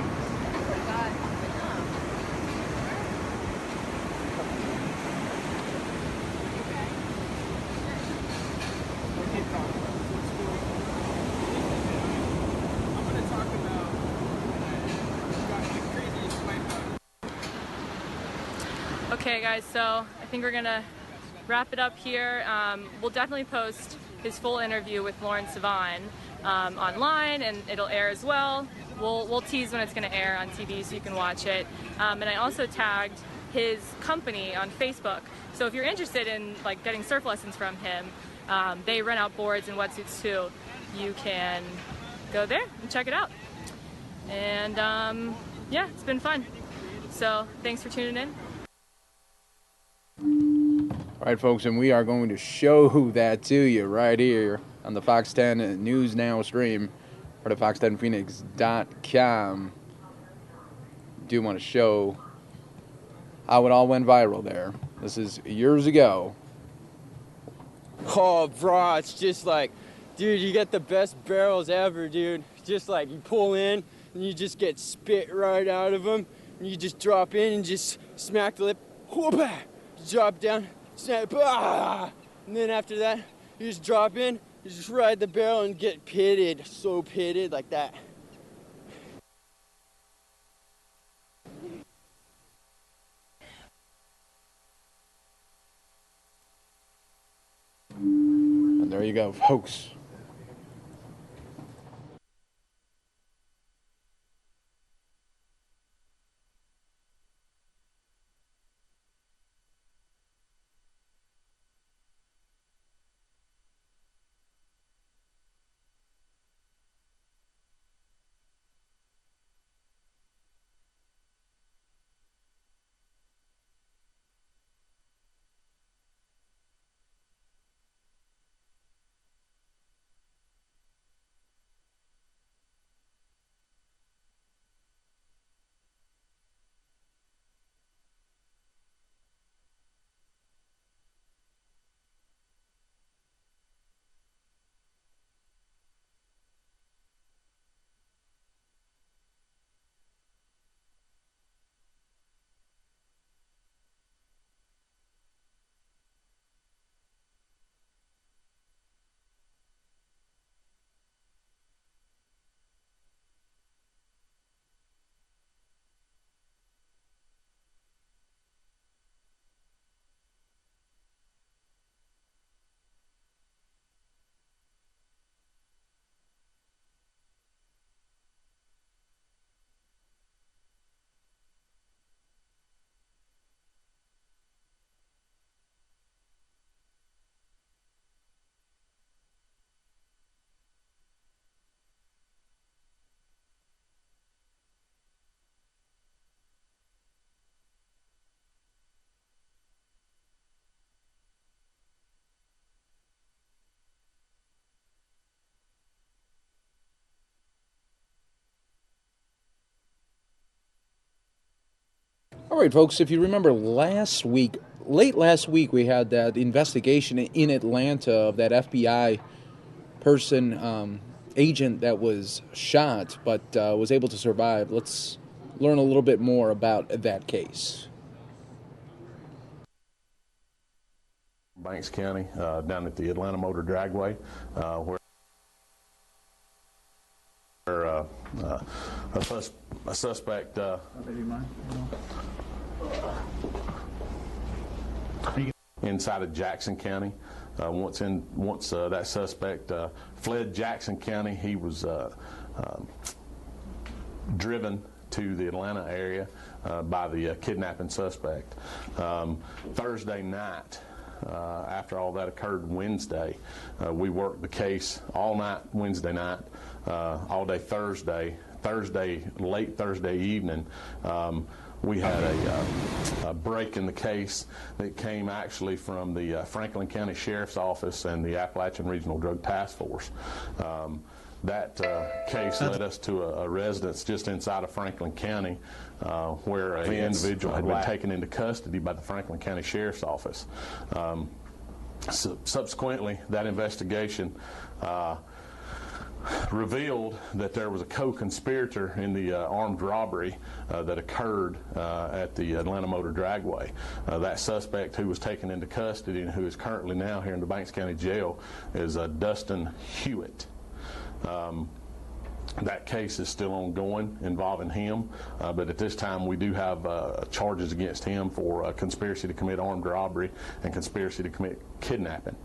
Okay guys, so I think we're gonna wrap it up here. We'll definitely post his full interview with Lawrence Sivan online, and it'll air as well. We'll tease when it's gonna air on TV so you can watch it. And I also tagged his company on Facebook. So if you're interested in getting surf lessons from him, they rent out boards and wetsuits too. You can go there and check it out. And yeah, it's been fun. So thanks for tuning in. All right, folks, and we are going to show that to you right here on the Fox 10 News Now stream, part of fox10phoenix.com. Do want to show how it all went viral there. This is years ago. Oh, bro, it's just Dude, you get the best barrels ever, dude. Just like you pull in and you just get spit right out of them. And you just drop in and just smack the lip. Whoop-ah! Drop down, snap, ah! And then after that, you just drop in, you just ride the barrel and get pitted. So pitted like that. And there you go, folks. All right, folks, if you remember late last week, we had that investigation in Atlanta of that FBI person, agent that was shot but was able to survive. Let's learn a little bit more about that case. Banks County, down at the Atlanta Motor Dragway, where a suspect inside of Jackson County. Once that suspect fled Jackson County, he was driven to the Atlanta area by the kidnapping suspect. Thursday night, after all that occurred Wednesday, we worked the case all night Wednesday night, all day Thursday, late Thursday evening. We had a break in the case that came actually from the Franklin County Sheriff's Office and the Appalachian Regional Drug Task Force. That case led us to a residence just inside of Franklin County where an individual had been taken into custody by the Franklin County Sheriff's Office. Subsequently, that investigation revealed that there was a co-conspirator in the armed robbery that occurred at the Atlanta Motor Dragway. That suspect who was taken into custody and who is currently now here in the Banks County Jail is Dustin Hewitt. That case is still ongoing involving him, but at this time we do have charges against him for conspiracy to commit armed robbery and conspiracy to commit kidnapping.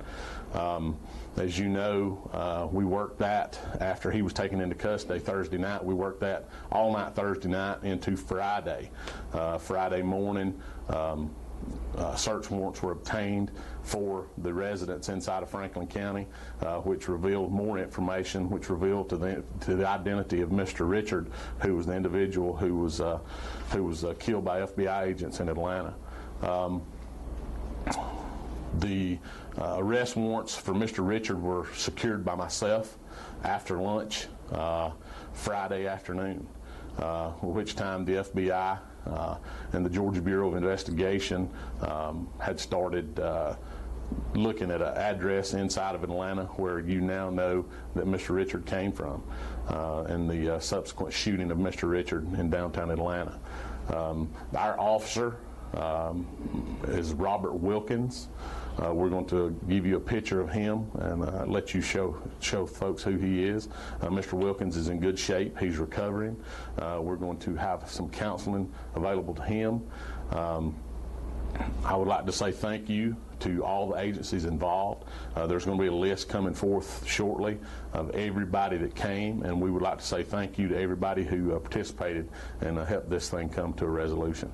As you know, we worked that after he was taken into custody Thursday night. We worked that all night Thursday night into Friday. Friday morning, search warrants were obtained for the residents inside of Franklin County, which revealed more information, which revealed to the identity of Mr. Richard, who was the individual who was killed by FBI agents in Atlanta. The arrest warrants for Mr. Richard were secured by myself after lunch Friday afternoon, which time the FBI and the Georgia Bureau of Investigation had started looking at an address inside of Atlanta where you now know that Mr. Richard came from, and the subsequent shooting of Mr. Richard in downtown Atlanta. Our officer is Robert Wilkins. We're going to give you a picture of him and let you show folks who he is. Mr. Wilkins is in good shape. He's recovering. We're going to have some counseling available to him. I would like to say thank you to all the agencies involved. There's going to be a list coming forth shortly of everybody that came, and we would like to say thank you to everybody who participated and helped this thing come to a resolution.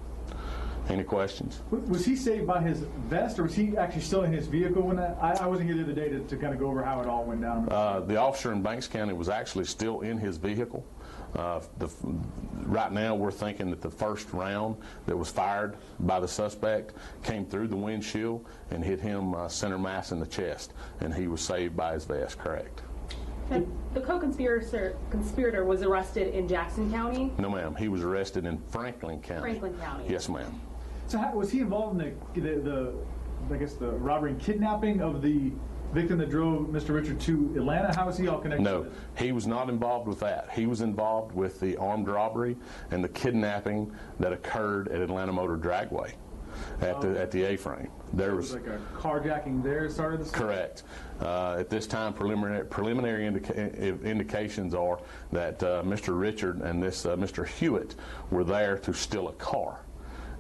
Any questions? Was he saved by his vest, or was he actually still in his vehicle when that? I wasn't here the other day to kind of go over how it all went down. The officer in Banks County was actually still in his vehicle. Right now we're thinking that the first round that was fired by the suspect came through the windshield and hit him center mass in the chest, and he was saved by his vest, correct. The co-conspirator was arrested in Jackson County? No, ma'am. He was arrested in Franklin County. Franklin County. Yes, ma'am. So was he involved in the I guess the robbery and kidnapping of the victim that drove Mr. Richard to Atlanta? How is he all connected? No, to this? he was not involved with that. He was involved with the armed robbery and the kidnapping that occurred at Atlanta Motor Dragway at the A-frame. There was like a carjacking there started this? Correct. At this time, preliminary indications are that Mr. Richard and this Mr. Hewitt were there to steal a car,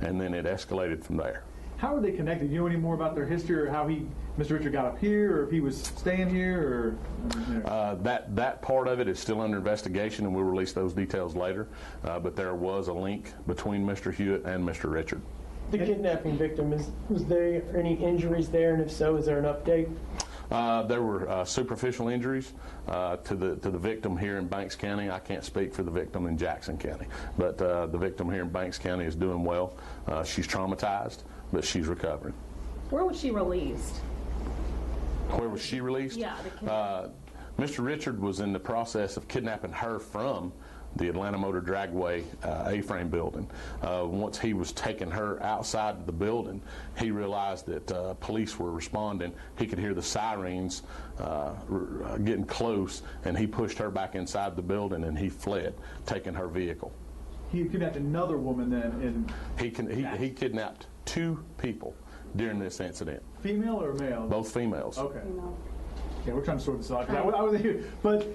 and then it escalated from there. How are they connected? Do you know any more about their history, or how Mr. Richard got up here, or if he was staying here, or? You know? That part of it is still under investigation, and we'll release those details later. But there was a link between Mr. Hewitt and Mr. Richard. The kidnapping victim, was there any injuries there, and if so, is there an update? There were superficial injuries to the victim here in Banks County. I can't speak for the victim in Jackson County, but the victim here in Banks County is doing well. She's traumatized, but she's recovering. Where was she released? Where was she released? Yeah. Mr. Richard was in the process of kidnapping her from the Atlanta Motor Dragway A-frame building. Once he was taking her outside the building, he realized that police were responding. He could hear the sirens getting close, and he pushed her back inside the building, and he fled, taking her vehicle. He kidnapped another woman then? He kidnapped 2 people during this incident. Female or male? Both females. Okay. Yeah, we're trying to sort this out. I wasn't here, but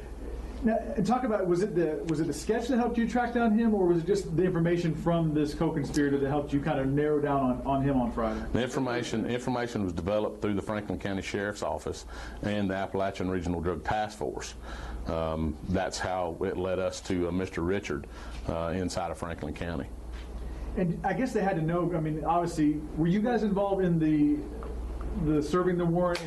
now, talk about, was it the sketch that helped you track down him, or was it just the information from this co-conspirator that helped you kind of narrow down on him on Friday? The information was developed through the Franklin County Sheriff's Office and the Appalachian Regional Drug Task Force. That's how it led us to Mr. Richard inside of Franklin County. And I guess they had to know, I mean, obviously, were you guys involved in the serving the warrant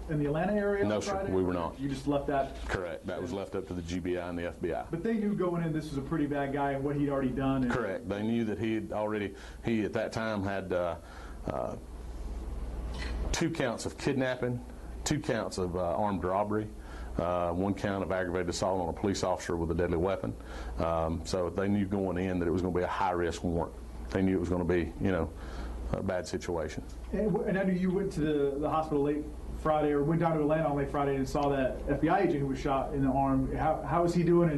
in the Atlanta area? No, sir, we were not. You just left that? Correct. That was left up to the GBI and the FBI. But they knew going in this was a pretty bad guy and what he'd already done. Correct. They knew that he at that time had 2 counts of kidnapping, 2 counts of armed robbery, 1 count of aggravated assault on a police officer with a deadly weapon. So they knew going in that it was going to be a high-risk warrant. They knew it was going to be, a bad situation. And I knew you went to the hospital late Friday, or went down to Atlanta on late Friday and saw that FBI agent who was shot in the arm. How is he doing?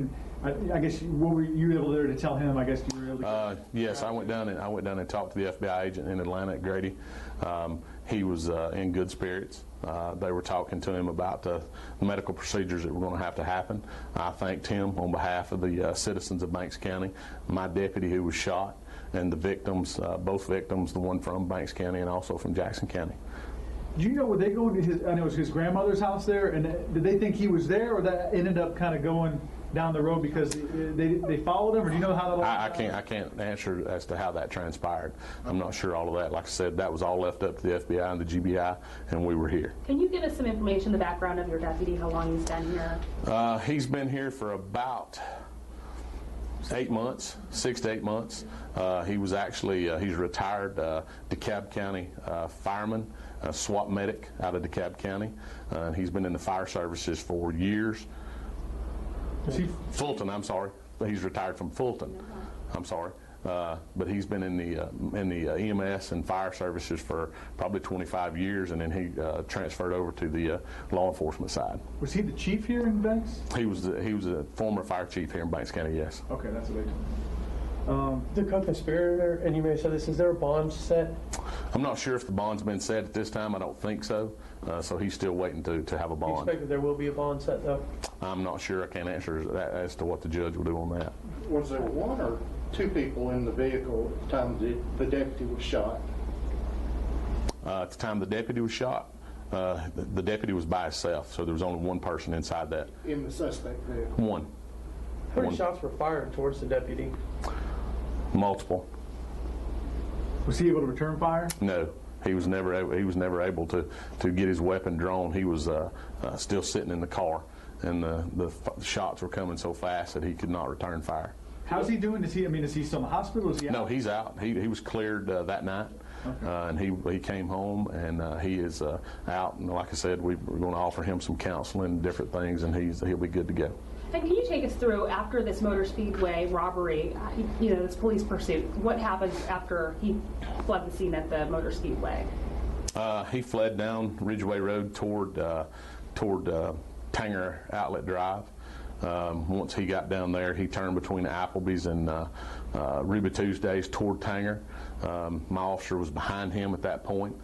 And I guess what were you able there to tell him? I guess you were able to. Yes, I went down and talked to the FBI agent in Atlanta at Grady. He was in good spirits. They were talking to him about the medical procedures that were going to have to happen. I thanked him on behalf of the citizens of Banks County, my deputy who was shot, and the victims, both victims, the one from Banks County and also from Jackson County. Do you know, were they going to I know it was his grandmother's house there, and did they think he was there, or that ended up kind of going down the road because they followed him, or do you know how that all I can't answer as to how that transpired. I'm not sure all of that. Like I said, that was all left up to the FBI and the GBI, and we were here. Can you give us some information, the background of your deputy, how long he's been here? He's been here for about 8 months, 6 to 8 months. He was actually, he's retired DeKalb County fireman, SWAT medic out of DeKalb County. He's been in the fire services for years. Fulton, I'm sorry. He's retired from Fulton. I'm sorry. but he's been in the EMS and fire services for probably 25 years, and then he transferred over to the law enforcement side. Was he the chief here in Banks? He was a former fire chief here in Banks County. Yes. Okay, that's what they told me. The co-conspirator, and you may have said this, is there a bond set? I'm not sure if the bond's been set at this time. I don't think so. So he's still waiting to have a You bond. expect that there will be a bond set, though? I'm not sure. I can't answer that as to what the judge will do on that. Was there one or two people in the vehicle at the time the deputy was shot? At the time the deputy was shot, the deputy was by himself, so there was only one person inside that. In the suspect vehicle? One. How many shots were fired towards the deputy? Multiple. Was he able to return fire? No, he was never able to get his weapon drawn. He was still sitting in the car, and the shots were coming so fast that he could not return fire. How's he doing? Is he still in the hospital? Is he out? No, he's out. He was cleared that night. Okay. And he came home, and he is out. And like I said, we're going to offer him some counseling and different things, and he'll be good to go. And can you take us through, after this motor speedway robbery, this police pursuit, what happens after he fled the scene at the motor speedway? He fled down Ridgeway Road toward Tanger Outlet Drive. Once he got down there, he turned between Applebee's and Ruby Tuesdays toward Tanger. My officer was behind him at that point,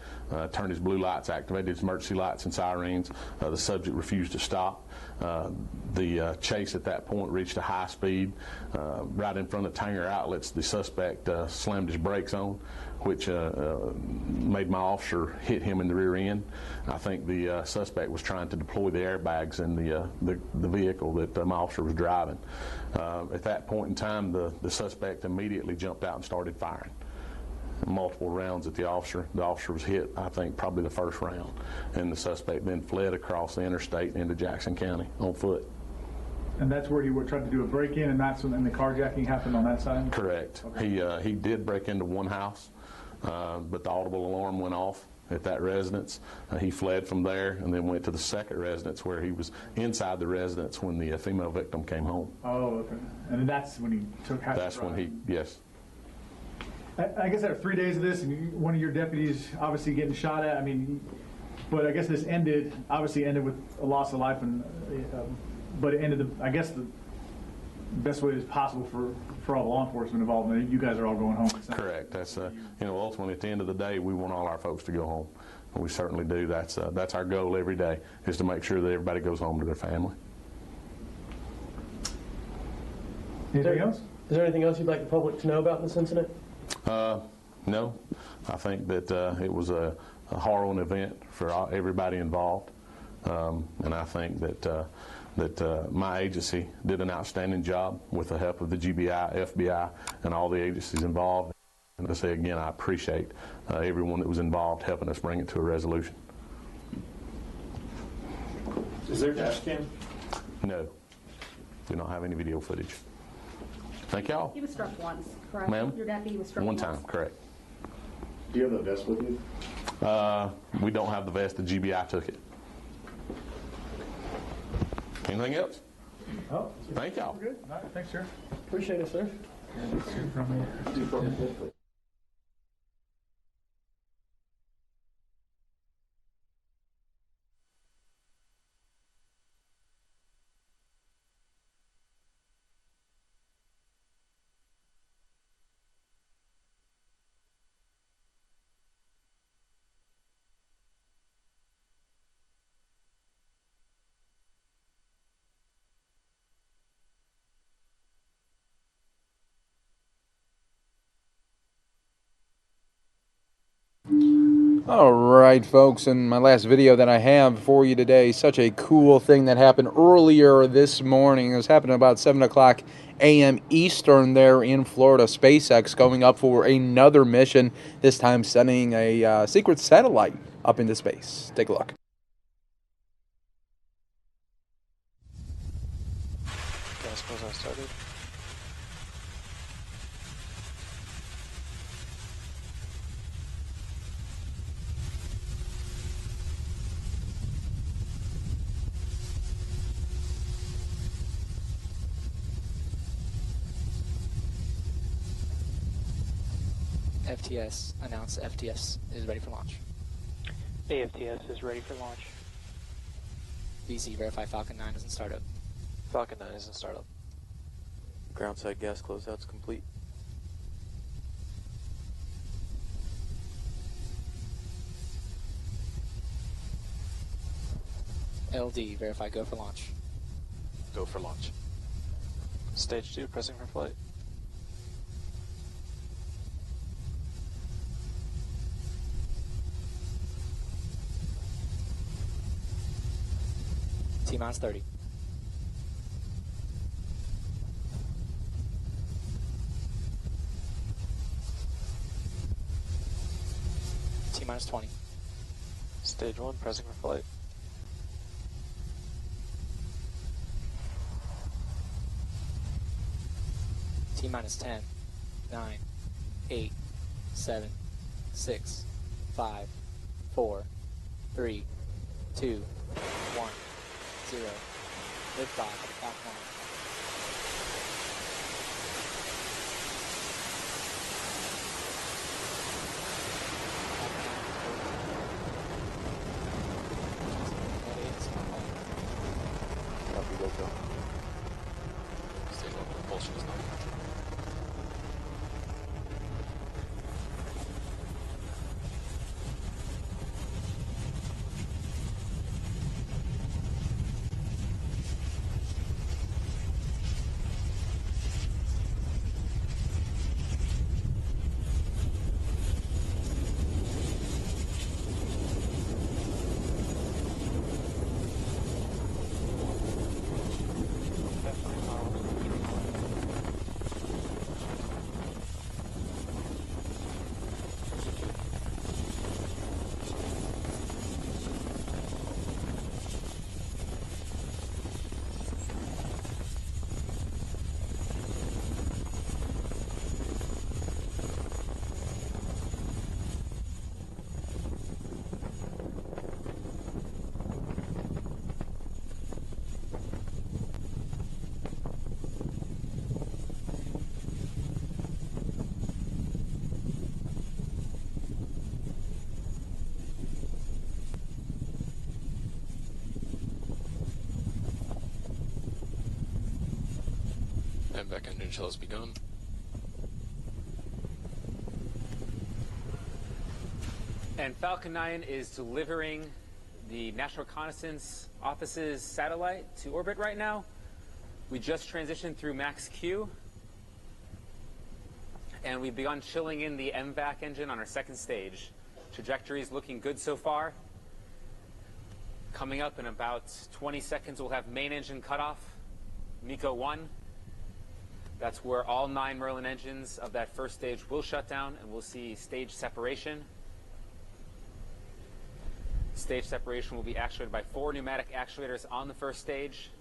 turned his blue lights, activated his emergency lights and sirens. The subject refused to stop. The chase at that point reached a high speed. Right in front of Tanger Outlets, the suspect slammed his brakes on, which made my officer hit him in the rear end. I think the suspect was trying to deploy the airbags in the vehicle that my officer was driving. At that point in time, the suspect immediately jumped out and started firing multiple rounds at the officer. The officer was hit, I think, probably the first round, and the suspect then fled across the interstate into Jackson County on foot. And that's where he tried to do a break-in, and that's when the carjacking happened on that side? Correct. Okay. He did break into one house, but the audible alarm went off at that residence. He fled from there and then went to the second residence, where he was inside the residence when the female victim came home. Oh, okay. And then that's when he took half. That's when he, yes. I guess after 3 days of this, and one of your deputies obviously getting shot at, but I guess this obviously ended with a loss of life, and but it ended, I guess, the best way as possible for all the law enforcement involved. You guys are all going home. Correct. That's ultimately at the end of the day, we want all our folks to go home. We certainly do. That's our goal every day, is to make sure that everybody goes home to their family. Anything else? Is there anything else you'd like the public to know about this incident? No. I think that it was a harrowing event for everybody involved, and I think that my agency did an outstanding job with the help of the GBI, FBI, and all the agencies involved. And to say again, I appreciate everyone that was involved helping us bring it to a resolution. Is there a dash cam? No. Do not have any video footage. Thank y'all. He was struck once, correct? Ma'am? Your deputy was struck One once. time, correct. Do you have the vest with you? We don't have the vest. The GBI took it. Anything else? Oh, thank y'all. Good. All right, thanks, sir. Appreciate it, sir. All right, folks, and my last video that I have for you today, such a cool thing that happened earlier this morning. It was happening about 7 o'clock a.m. Eastern there in Florida. SpaceX going up for another mission, this time sending a secret satellite up into space. Take a look. I suppose I started. FTS announce that FTS is ready for launch. AFTS is ready for launch. VC, verify Falcon 9 is in startup. Falcon 9 is in startup. Ground side gas closeout's complete. LD, verify go for launch. Go for launch. Stage 2, pressing for flight. T-minus 30. T-minus 20. Stage 1, pressing for flight. T-minus 10, 9, 8, 7, 6, 5, 4, 3, 2, 1, 0. Liftoff at Falcon 9. Copy, Loco. Stage 1 propulsion is not control. And back engine shell has begun. And Falcon 9 is delivering the National Reconnaissance Office's satellite to orbit right now. We just transitioned through max Q. And we've begun chilling in the MVAC engine on our second stage. Trajectory is looking good so far. Coming up in about 20 seconds, we'll have main engine cutoff, MECO 1. That's where all 9 Merlin engines of that first stage will shut down, and we'll see stage separation. Stage separation will be actuated by 4 pneumatic actuators on the first stage.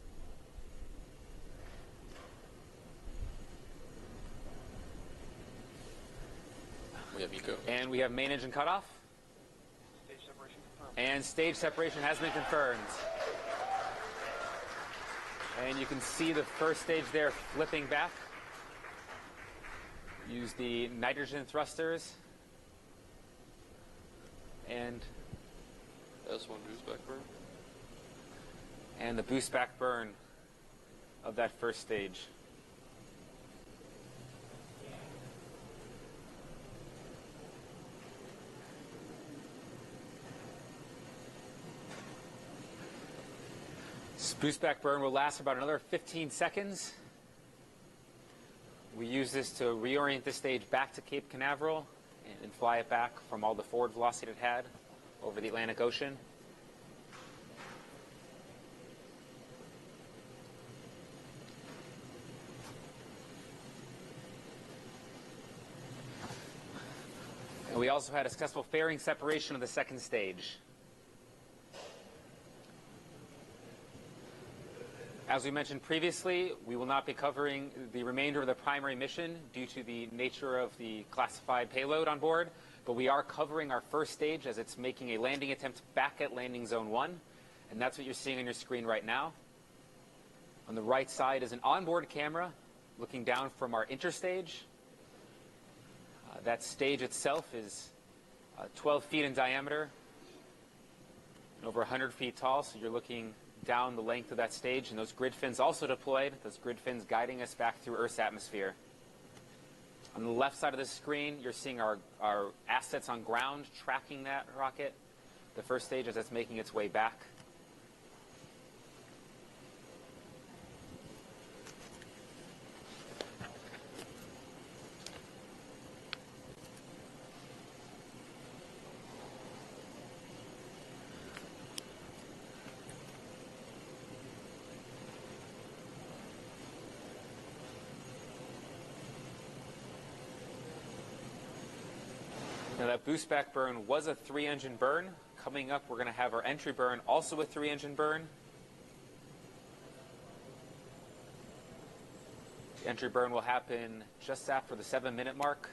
We have MECO. And we have main engine cutoff. Stage separation confirmed. And stage separation has been confirmed. And you can see the first stage there flipping back. Use the nitrogen thrusters. And S1 boost back burn. And the boost back burn of that first stage. This boost back burn will last about another 15 seconds. We use this to reorient the stage back to Cape Canaveral and fly it back from all the forward velocity it had over the Atlantic Ocean. And we also had a successful fairing separation of the second stage. As we mentioned previously, we will not be covering the remainder of the primary mission due to the nature of the classified payload on board, but we are covering our first stage as it's making a landing attempt back at landing zone 1, and that's what you're seeing on your screen right now. On the right side is an onboard camera looking down from our interstage. That stage itself is 12 feet in diameter and over 100 feet tall, so you're looking down the length of that stage, and those grid fins also deployed, those grid fins guiding us back through Earth's atmosphere. On the left side of the screen, you're seeing our assets on ground tracking that rocket. The first stage as it's making its way back. Now that boost back burn was a 3-engine burn. Coming up, we're going to have our entry burn, also a 3-engine burn. The entry burn will happen just after the 7-minute mark.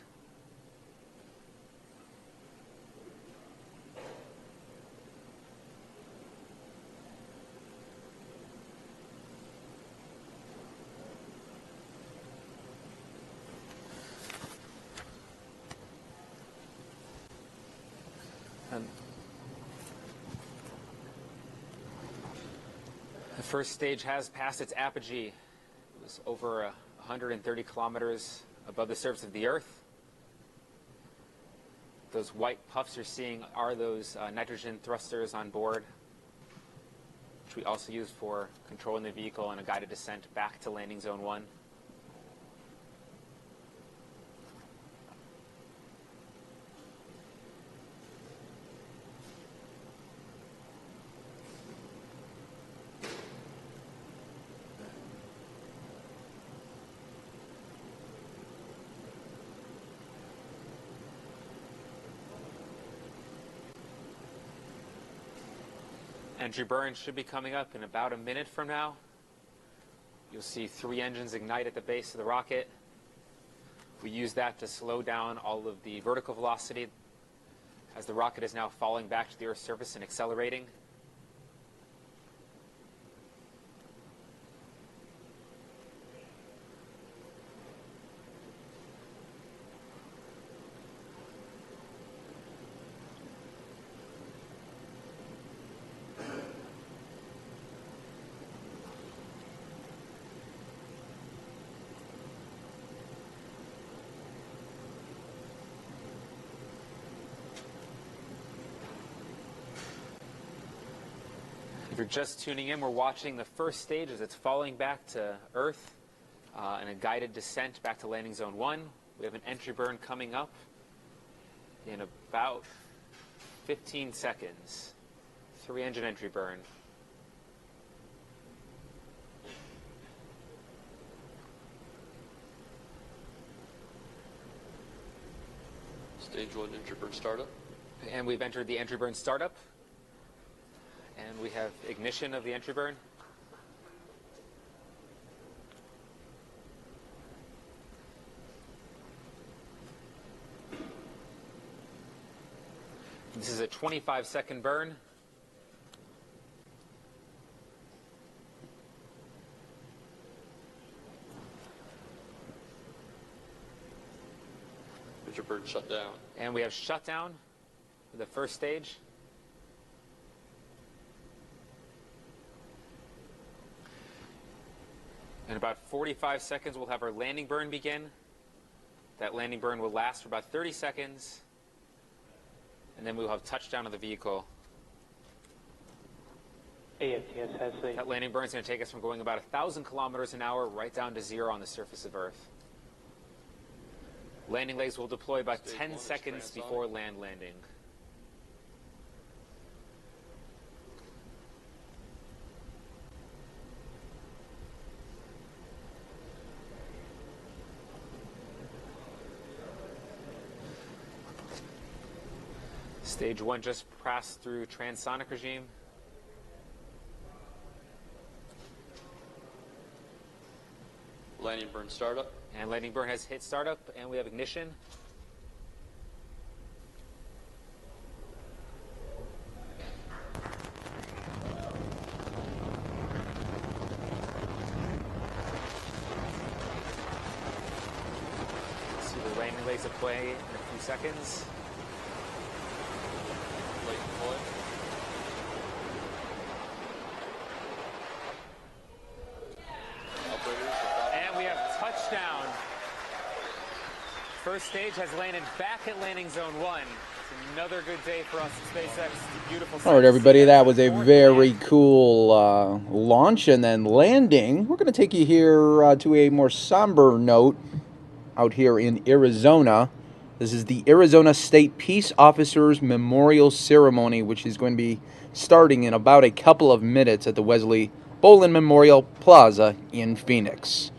The first stage has passed its apogee. It was over 130 kilometers above the surface of the Earth. Those white puffs you're seeing are those nitrogen thrusters on board, which we also use for controlling the vehicle in a guided descent back to landing zone 1. Entry burn should be coming up in about a minute from now. You'll see 3 engines ignite at the base of the rocket. We use that to slow down all of the vertical velocity as the rocket is now falling back to the Earth's surface and accelerating. If you're just tuning in, we're watching the first stage as it's falling back to Earth in a guided descent back to landing zone 1. We have an entry burn coming up in about 15 seconds. 3-engine entry burn. Stage 1 entry burn startup. And we've entered the entry burn startup. And we have ignition of the entry burn. This is a 25-second burn. Entry burn shut down. And we have shutdown for the first stage. In about 45 seconds, we'll have our landing burn begin. That landing burn will last for about 30 seconds. And then we'll have touchdown of the vehicle. AFTS has the... That landing burn is going to take us from going about 1,000 kilometers an hour right down to 0 on the surface of Earth. Landing legs will deploy about 10 seconds before landing. Stage 1 just passed through transonic regime. Landing burn startup. And landing burn has hit startup, and we have ignition. See the landing legs of play in a few seconds. Late deploy. And we have touchdown. First stage has landed back at landing zone 1. It's another good day for us at SpaceX. It's beautiful. All right, everybody, that was a very cool launch and then landing. We're going to take you here to a more somber note out here in Arizona. This is the Arizona State Peace Officers Memorial Ceremony, which is going to be starting in about a couple of minutes at the Wesley Bolin Memorial Plaza in Phoenix.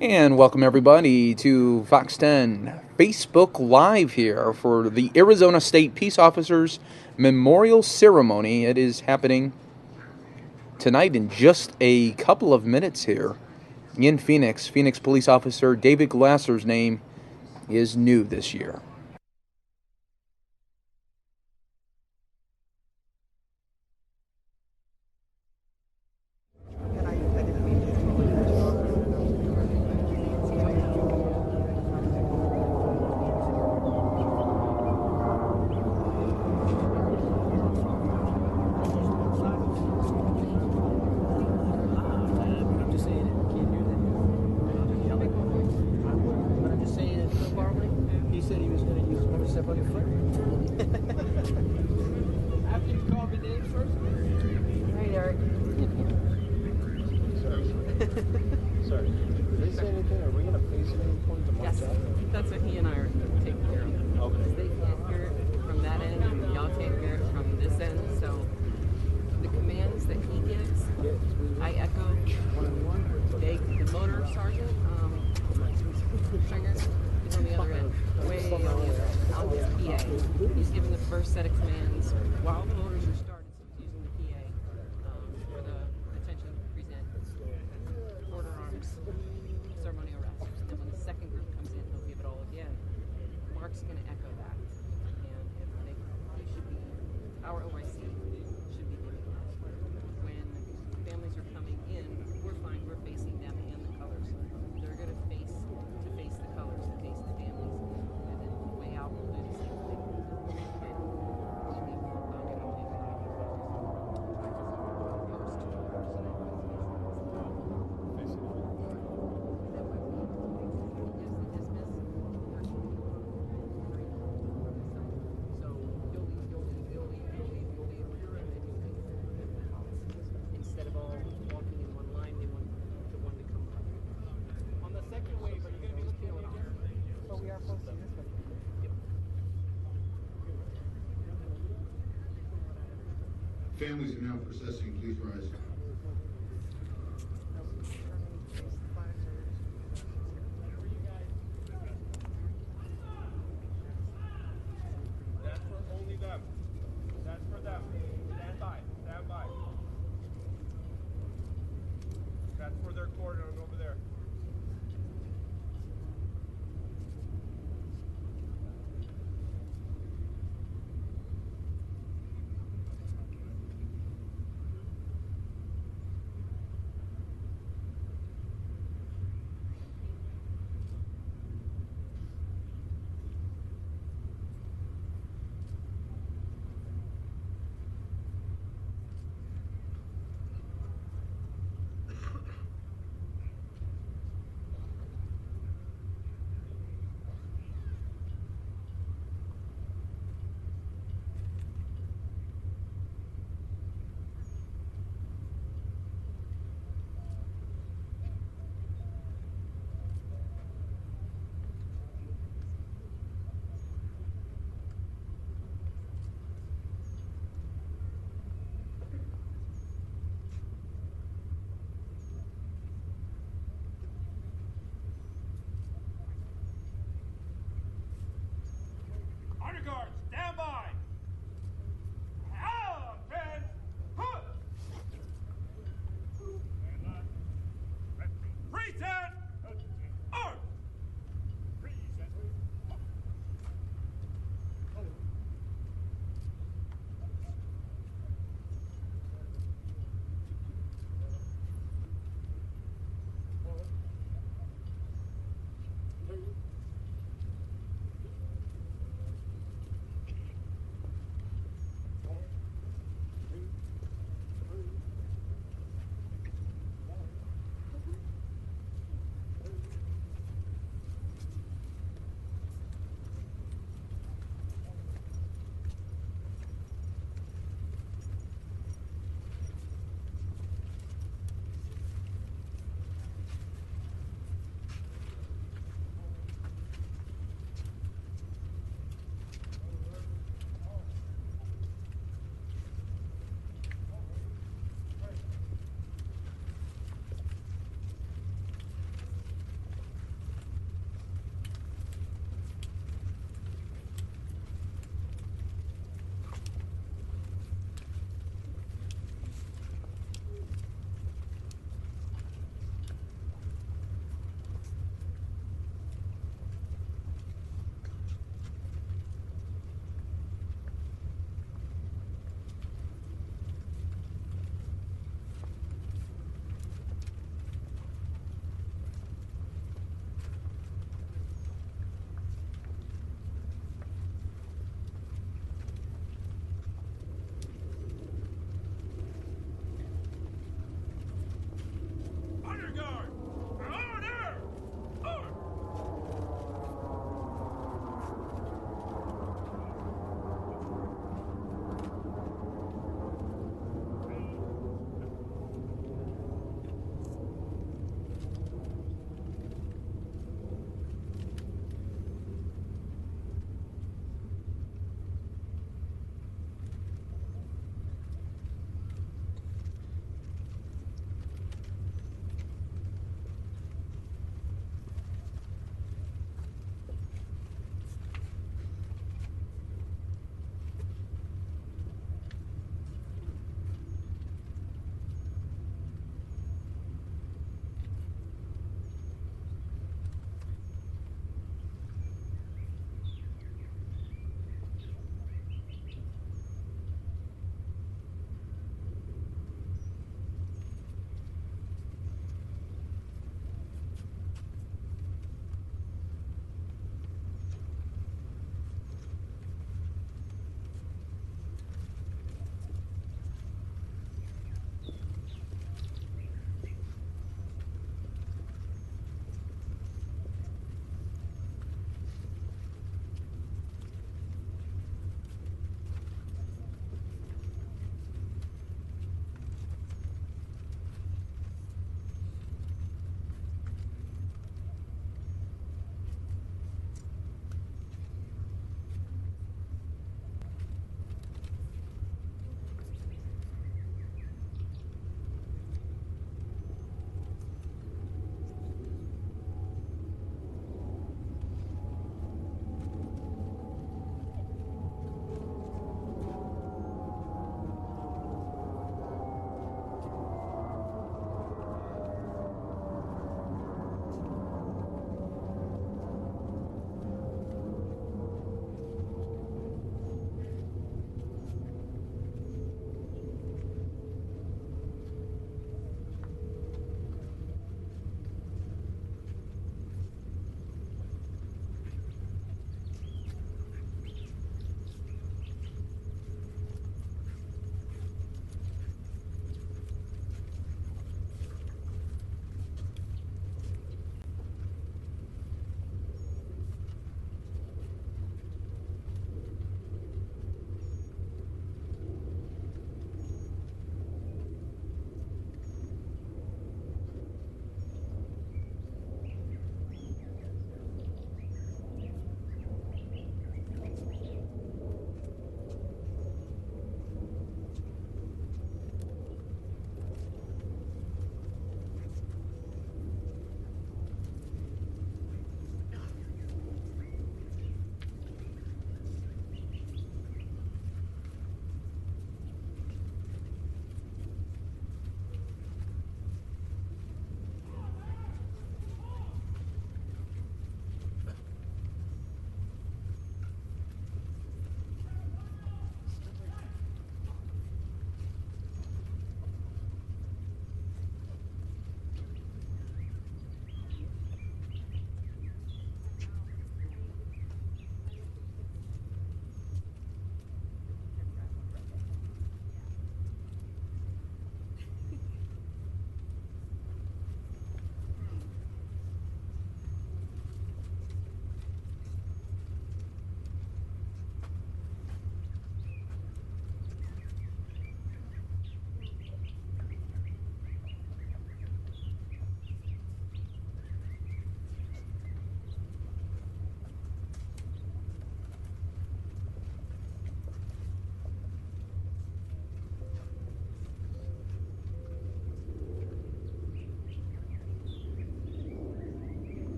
And welcome everybody to Fox 10 Facebook Live here for the Arizona State Peace Officers Memorial Ceremony. It is happening tonight in just a couple of minutes here in Phoenix. Phoenix Police Officer David Glasser's name is new this year. That's what he and I are taking care of. Okay. They can't hear it from that end, and y'all can't hear it from this end. So the commands that he gives, I echo. The motor sergeant, Stringer, is on the other end, way on the other end, on his PA. He's giving the first set of commands while the motors are started. So he's using the PA for the attention present, order arms, ceremonial rest. And then when the second group comes in, he'll give it all again. Mark's going to echo that. And he should be, our OIC should be giving that. When families are coming in, we're fine, we're facing them and the colors. They're going to face the colors, to face the families. And then on the way out, we'll do the same thing. And we'll give instead of all walking in one line, they want the one to come up. On the second wave, are you going to be looking at it? Oh, we are posting this one. Yep. Families are now processing. Please rise. That's for only them. That's for them. Stand by. Stand by. That's for their cordon over there.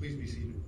Please be seated.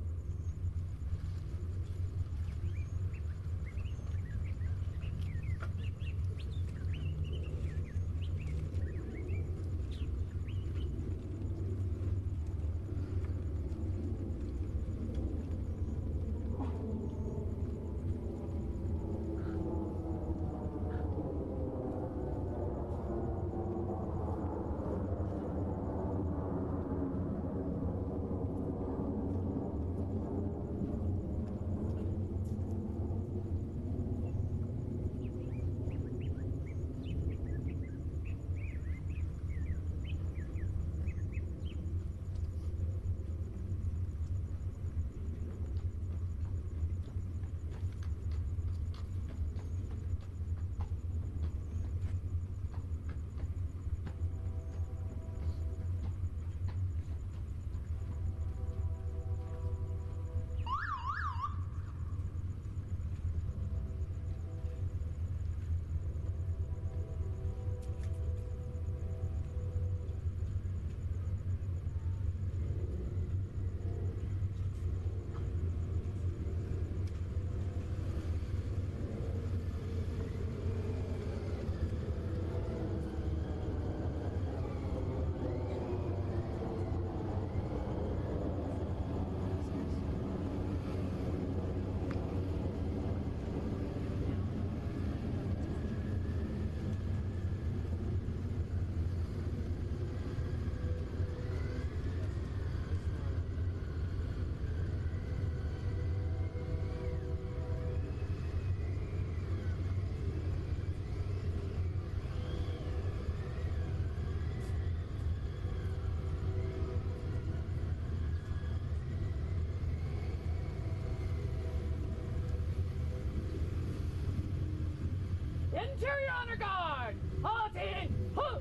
Interior honor guard! Halting! Huh!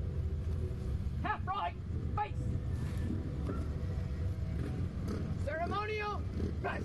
Half right, face! Ceremonial, press!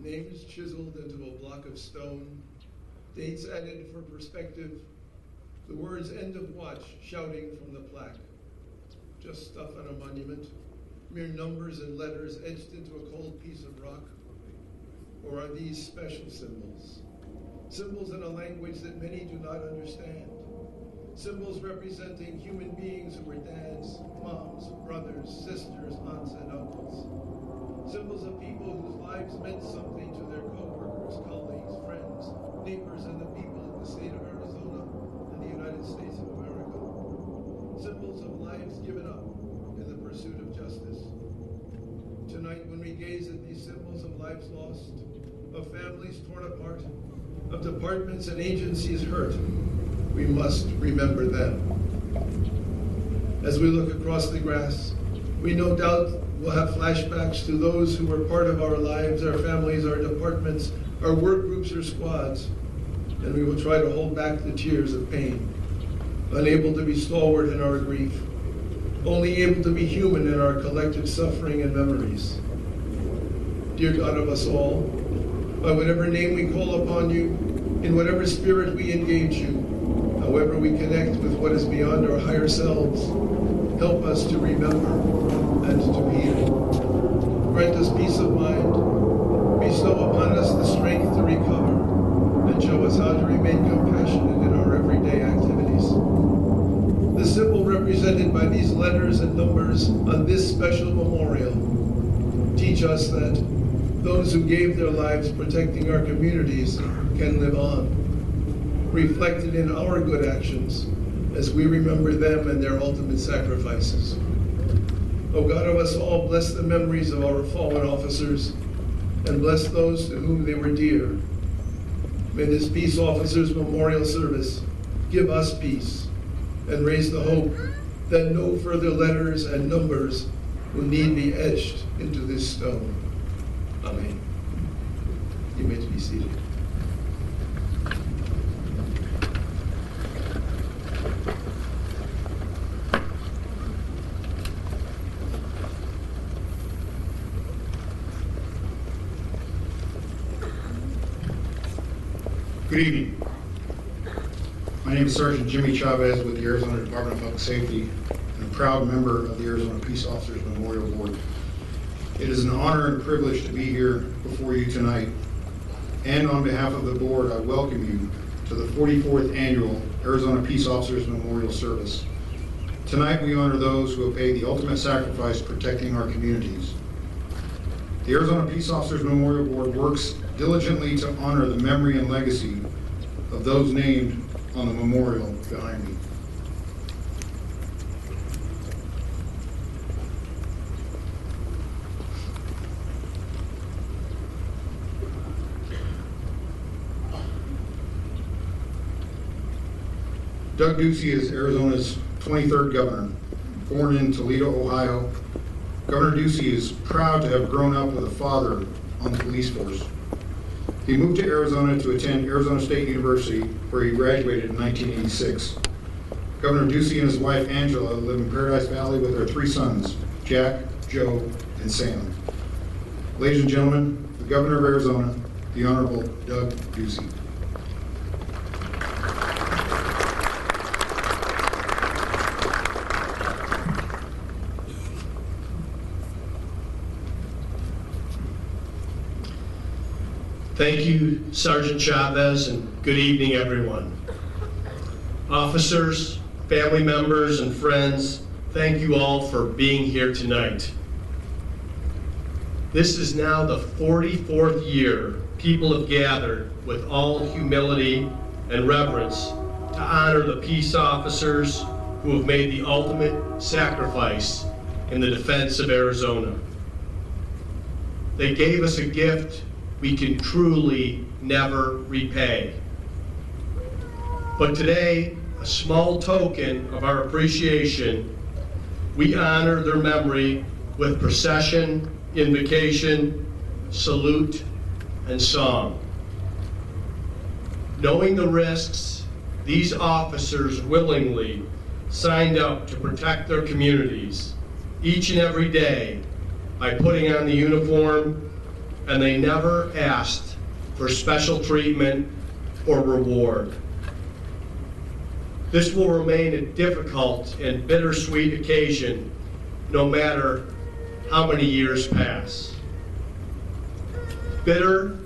names chiseled into a block of stone, dates added for perspective, the words "end of watch" shouting from the plaque. Just stuff on a monument, mere numbers and letters etched into a cold piece of rock? Or are these special symbols? Symbols in a language that many do not understand. Symbols representing human beings who were dads, moms, brothers, sisters, aunts, and uncles. Symbols of people whose lives meant something to their co-workers, colleagues, friends, neighbors, and the people of the state of Arizona and the United States of America. Symbols of lives given up in the pursuit of justice. Tonight, when we gaze at these symbols of lives lost, of families torn apart, of departments and agencies hurt, we must remember them. As we look across the grass, we no doubt will have flashbacks to those who were part of our lives, our families, our departments, our work groups or squads, and we will try to hold back the tears of pain, unable to be stalwart in our grief, only able to be human in our collective suffering and memories. Dear God of us all, by whatever name we call upon you, in whatever spirit we engage you, however we connect with what is beyond our higher selves, help us to remember and to heal. Grant us peace of mind, bestow upon us the strength to recover, and show us how to remain compassionate in our everyday activities. The symbol represented by these letters and numbers on this special memorial teach us that those who gave their lives protecting our communities can live on, reflected in our good actions as we remember them and their ultimate sacrifices. O God of us all, bless the memories of our fallen officers and bless those to whom they were dear. May this Peace Officers Memorial Service give us peace and raise the hope that no further letters and numbers will need be etched into this stone. Amen. You may be seated. Good evening. My name is Sergeant Jimmy Chavez with the Arizona Department of Public Safety and a proud member of the Arizona Peace Officers Memorial Board. It is an honor and privilege to be here before you tonight. And on behalf of the board, I welcome you to the 44th Annual Arizona Peace Officers Memorial Service. Tonight we honor those who have paid the ultimate sacrifice protecting our communities. The Arizona Peace Officers Memorial Board works diligently to honor the memory and legacy of those named on the memorial behind me. Doug Ducey is Arizona's 23rd governor. Born in Toledo, Ohio, Governor Ducey is proud to have grown up with a father on the police force. He moved to Arizona to attend Arizona State University, where he graduated in 1986. Governor Ducey and his wife Angela live in Paradise Valley with their 3 sons, Jack, Joe, and Sam. Ladies and gentlemen, the Governor of Arizona, the Honorable Doug Ducey. Thank you, Sergeant Chavez, and good evening, everyone. Officers, family members, and friends, thank you all for being here tonight. This is now the 44th year people have gathered with all humility and reverence to honor the peace officers who have made the ultimate sacrifice in the defense of Arizona. They gave us a gift we can truly never repay. But today, a small token of our appreciation, we honor their memory with procession, invocation, salute, and song. Knowing the risks, these officers willingly signed up to protect their communities each and every day by putting on the uniform and they never asked for special treatment or reward. This will remain a difficult and bittersweet occasion no matter how many years pass. Bitter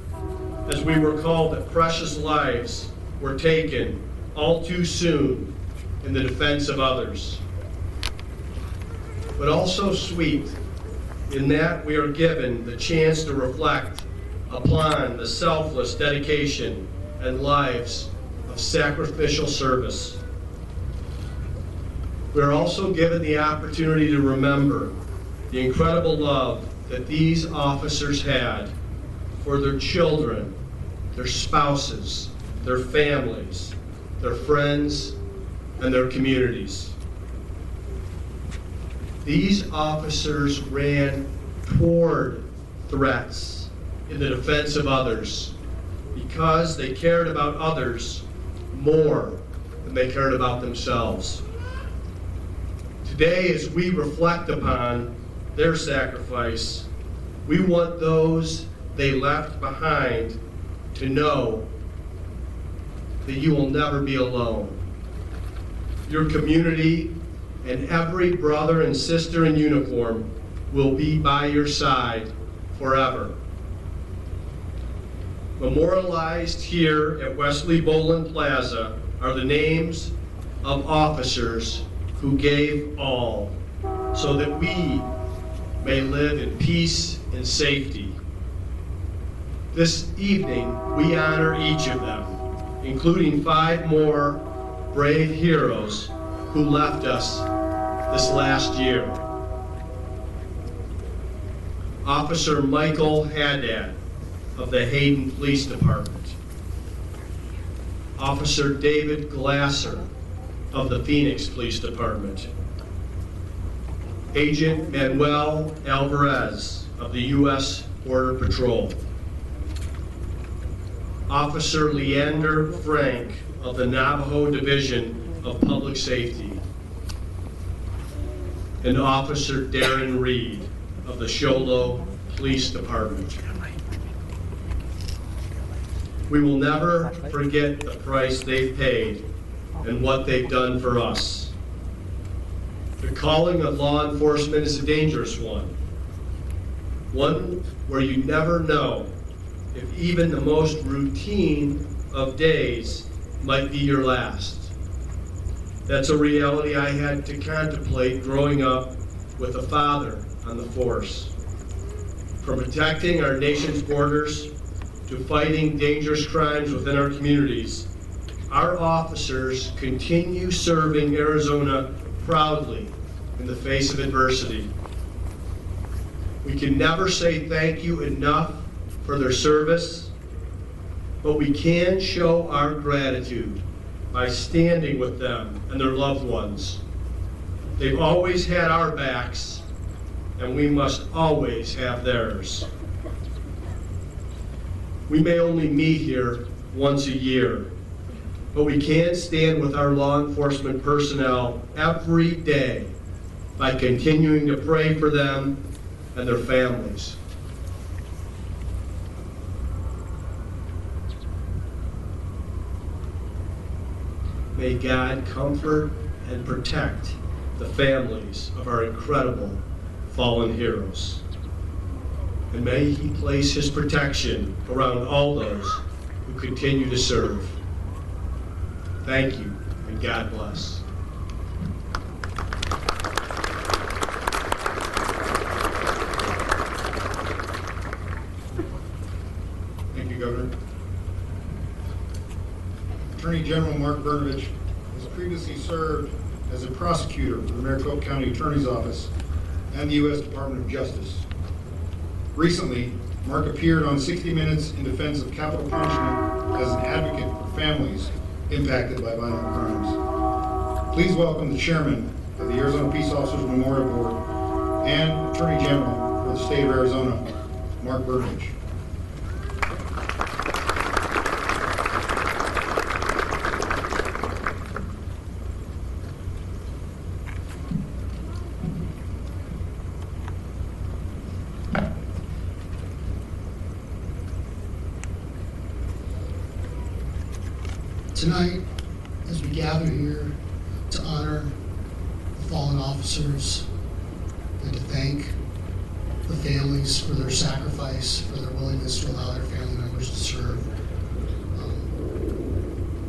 as we recall that precious lives were taken all too soon in the defense of others, but also sweet in that we are given the chance to reflect upon the selfless dedication and lives of sacrificial service. We are also given the opportunity to remember the incredible love that these officers had for their children, their spouses, their families, their friends, and their communities. These officers ran toward threats in the defense of others because they cared about others more than they cared about themselves. Today, as we reflect upon their sacrifice, we want those they left behind to know that you will never be alone. Your community and every brother and sister in uniform will be by your side forever. Memorialized here at Wesley Boland Plaza are the names of officers who gave all so that we may live in peace and safety. This evening, we honor each of them, including 5 more brave heroes who left us this last year. Officer Michael Haddad of the Hayden Police Department. Officer David Glasser of the Phoenix Police Department. Agent Manuel Alvarez of the U.S. Border Patrol. Officer Leander Frank of the Navajo Division of Public Safety. And Officer Darren Reed of the Show Low Police Department. We will never forget the price they've paid and what they've done for us. The calling of law enforcement is a dangerous one where you never know if even the most routine of days might be your last. That's a reality I had to contemplate growing up with a father on the force. From protecting our nation's borders to fighting dangerous crimes within our communities, our officers continue serving Arizona proudly in the face of adversity. We can never say thank you enough for their service, but we can show our gratitude by standing with them and their loved ones. They've always had our backs, and we must always have theirs. We may only meet here once a year, but we can stand with our law enforcement personnel every day by continuing to pray for them and their families. May God comfort and protect the families of our incredible fallen heroes. And may He place His protection around all those who continue to serve. Thank you, and God bless. Thank you, Governor. Attorney General Mark Brnovich has previously served as a prosecutor for the Maricopa County Attorney's Office and the U.S. Department of Justice. Recently, Mark appeared on 60 Minutes in defense of capital punishment as an advocate for families impacted by violent crimes. Please welcome the chairman of the Arizona Peace Officers Memorial Board and Attorney General for the state of Arizona, Mark Brnovich. Tonight, as we gather here to honor the fallen officers and to thank the families for their sacrifice, for their willingness to allow their family members to serve,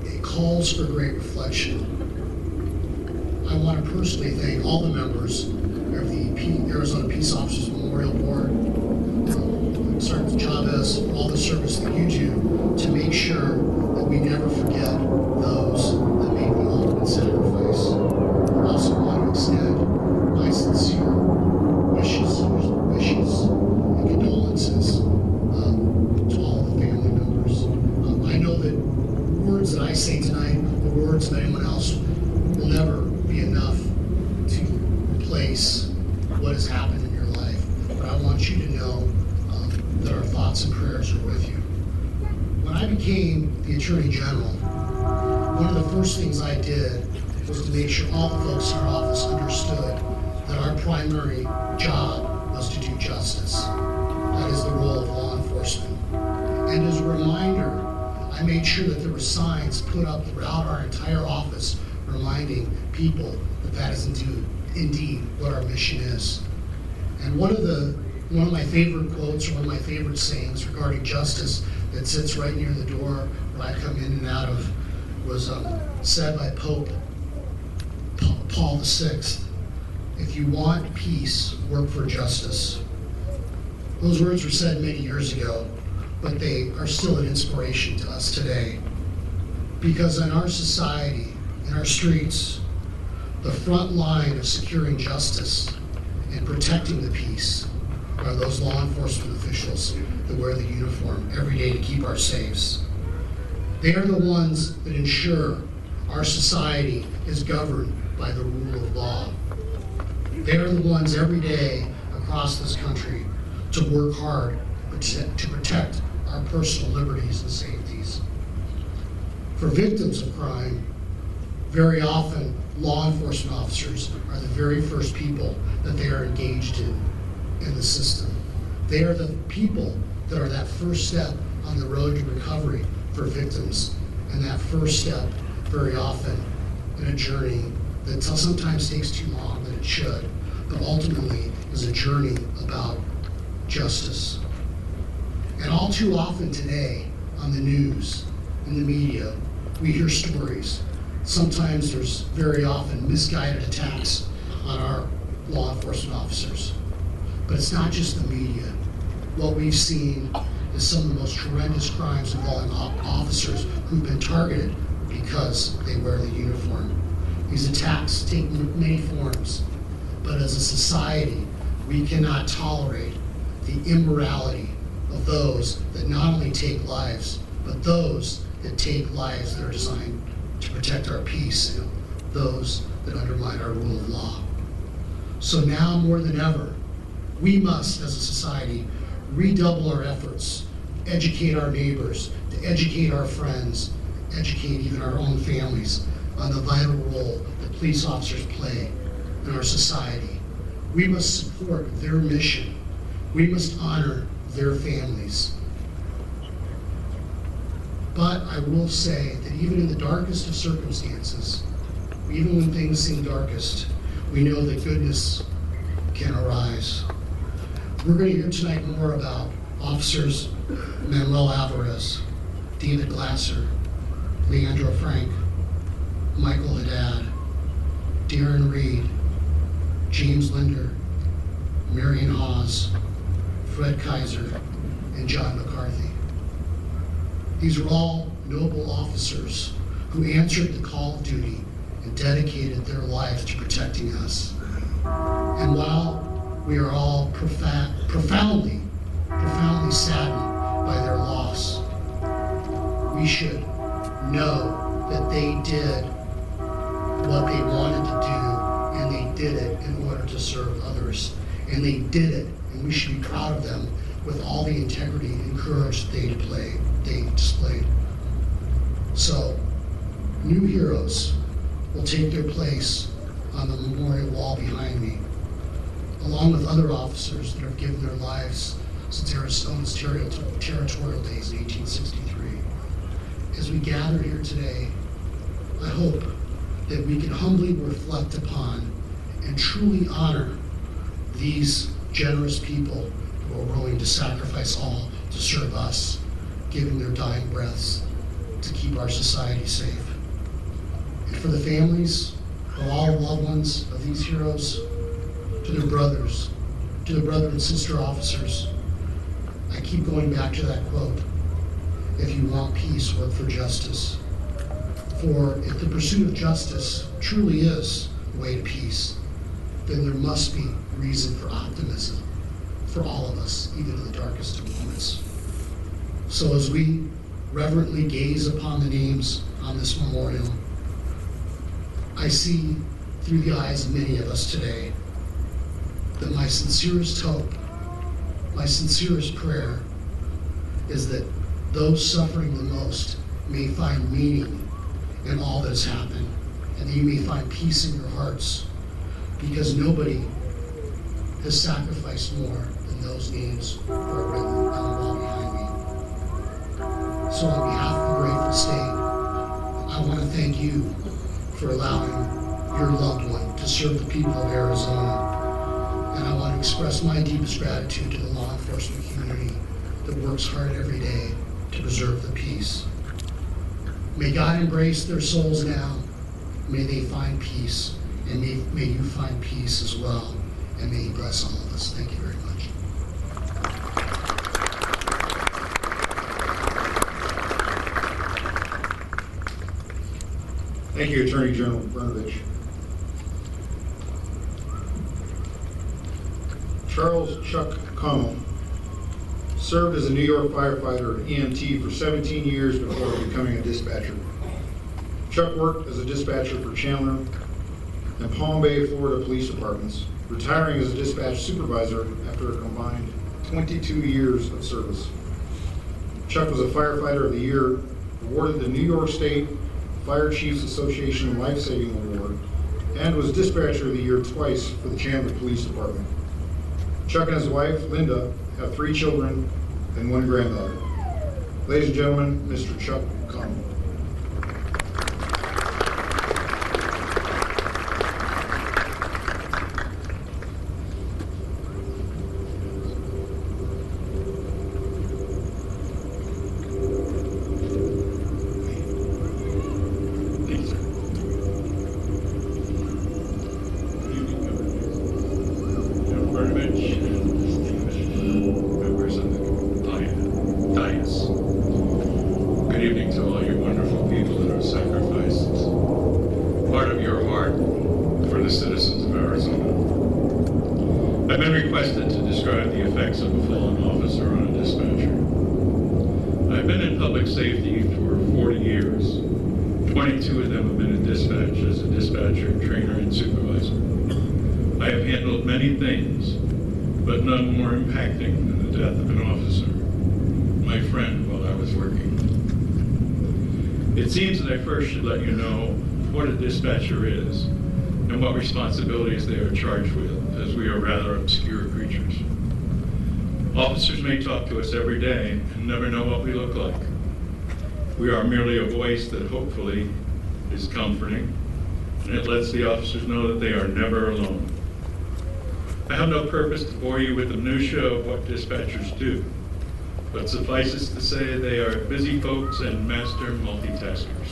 it calls for great reflection. I want to personally thank all the members of the Arizona Peace Officers Memorial Board, Sergeant Chavez, for all the service that you do to make sure that we never forget those that made the ultimate sacrifice. I also want to extend my sincere wishes and condolences to all the family members. I know that words that I say tonight, or words of anyone else, will never be enough to replace what has happened in your life. But I want you to know that our thoughts and prayers are with you. When I became the Attorney General, one of the first things I did was to make sure all the folks in our office understood that our primary job was to do justice. That is the role of law enforcement. And as a reminder, I made sure that there were signs put up throughout our entire office reminding people that that is indeed what our mission is. And one of my favorite quotes, or one of my favorite sayings regarding justice that sits right near the door where I come in and out of was said by Pope Paul VI. If you want peace, work for justice. Those words were said many years ago, but they are still an inspiration to us today. Because in our society, in our streets, the front line of securing justice and protecting the peace are those law enforcement officials that wear the uniform every day to keep our safes. They are the ones that ensure our society is governed by the rule of law. They are the ones every day across this country to work hard to protect our personal liberties and safeties. For victims of crime, very often law enforcement officers are the very first people that they are engaged in the system. They are the people that are that first step on the road to recovery for victims, and that first step very often in a journey that sometimes takes too long than it should, but ultimately is a journey about justice. And all too often today on the news, in the media, we hear stories. Sometimes there's very often misguided attacks on our law enforcement officers. But it's not just the media. What we've seen is some of the most horrendous crimes involving officers who've been targeted because they wear the uniform. These attacks take many forms, but as a society, we cannot tolerate the immorality of those that not only take lives, but those that take lives that are designed to protect our peace, and those that undermine our rule of law. So now more than ever, we must, as a society, redouble our efforts, educate our neighbors, to educate our friends, educate even our own families on the vital role that police officers play in our society. We must support their mission. We must honor their families. But I will say that even in the darkest of circumstances, even when things seem darkest, we know that goodness can arise. We're going to hear tonight more about Officers Manuel Alvarez, David Glasser, Leandro Frank, Michael Haddad, Darren Reed, James Linder, Marion Hawes, Fred Kaiser, and John McCarthy. These are all noble officers who answered the call of duty and dedicated their lives to protecting us. And while we are all profoundly saddened by their loss, we should know that they did what they wanted to do, and they did it in order to serve others. And they did it, and we should be proud of them with all the integrity and courage that they displayed. So, new heroes will take their place on the memorial wall behind me, along with other officers that have given their lives since Arizona's territorial days in 1863. As we gather here today I hope that we can humbly reflect upon and truly honor these generous people who are willing to sacrifice all to serve us, giving their dying breaths to keep our society safe. And for the families of all loved ones of these heroes, to their brothers, to their brother and sister officers, I keep going back to that quote, if you want peace, work for justice. For if the pursuit of justice truly is the way to peace, then there must be reason for optimism for all of us, even in the darkest of moments. So as we reverently gaze upon the names on this memorial, I see through the eyes of many of us today that my sincerest hope, my sincerest prayer is that those suffering the most may find meaning in all that has happened, and that you may find peace in your hearts, because nobody has sacrificed more than those names who are written on the wall behind me. So on behalf of the grateful state, I want to thank you for allowing your loved one to serve the people of Arizona. And I want to express my deepest gratitude to the law enforcement community that works hard every day to preserve the peace. May God embrace their souls now. May they find peace, and may you find peace as well, and may He bless all of us. Thank you very much. Thank you, Attorney General Brnovich. Charles Chuck Connell served as a New York firefighter EMT for 17 years before becoming a dispatcher. Chuck worked as a dispatcher for Chandler and Palm Bay, Florida police departments, retiring as a dispatch supervisor after a combined 22 years of service. Chuck was a Firefighter of the Year, awarded the New York State Fire Chiefs Association Life Saving Award, and was Dispatcher of the Year twice for the Chandler Police Department. Chuck and his wife, Linda, have 3 children and 1 granddaughter. Ladies and gentlemen, Mr. Chuck Connell. None more impacting than the death of an officer, my friend, while I was working. It seems that I first should let you know what a dispatcher is and what responsibilities they are charged with, as we are rather obscure creatures. Officers may talk to us every day and never know what we look like. We are merely a voice that hopefully is comforting, and it lets the officers know that they are never alone. I have no purpose to bore you with the minutiae of what dispatchers do, but suffices to say they are busy folks and master multitaskers.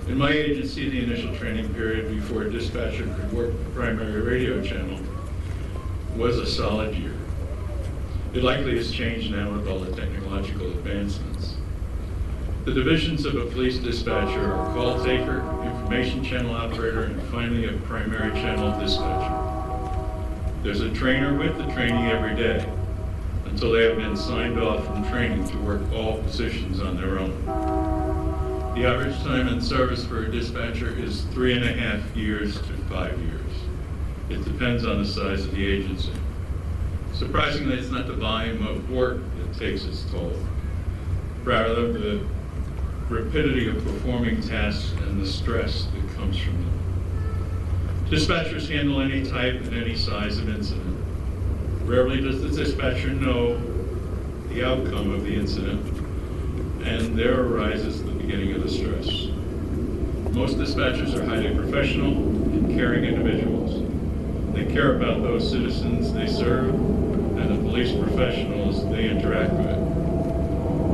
In my agency, the initial training period before a dispatcher could work the primary radio channel was a solid year. It likely has changed now with all the technological advancements. The divisions of a police dispatcher are call taker, information channel operator, and finally a primary channel dispatcher. There's a trainer with the trainee every day until they have been signed off from training to work all positions on their own. The average time in service for a dispatcher is 3.5 years to 5 years. It depends on the size of the agency. Surprisingly, it's not the volume of work that takes its toll, rather the rapidity of performing tasks and the stress that comes from them. Dispatchers handle any type and any size of incident. Rarely does the dispatcher know the outcome of the incident, and there arises the beginning of the stress. Most dispatchers are highly professional and caring individuals. They care about those citizens they serve and the police professionals they interact with.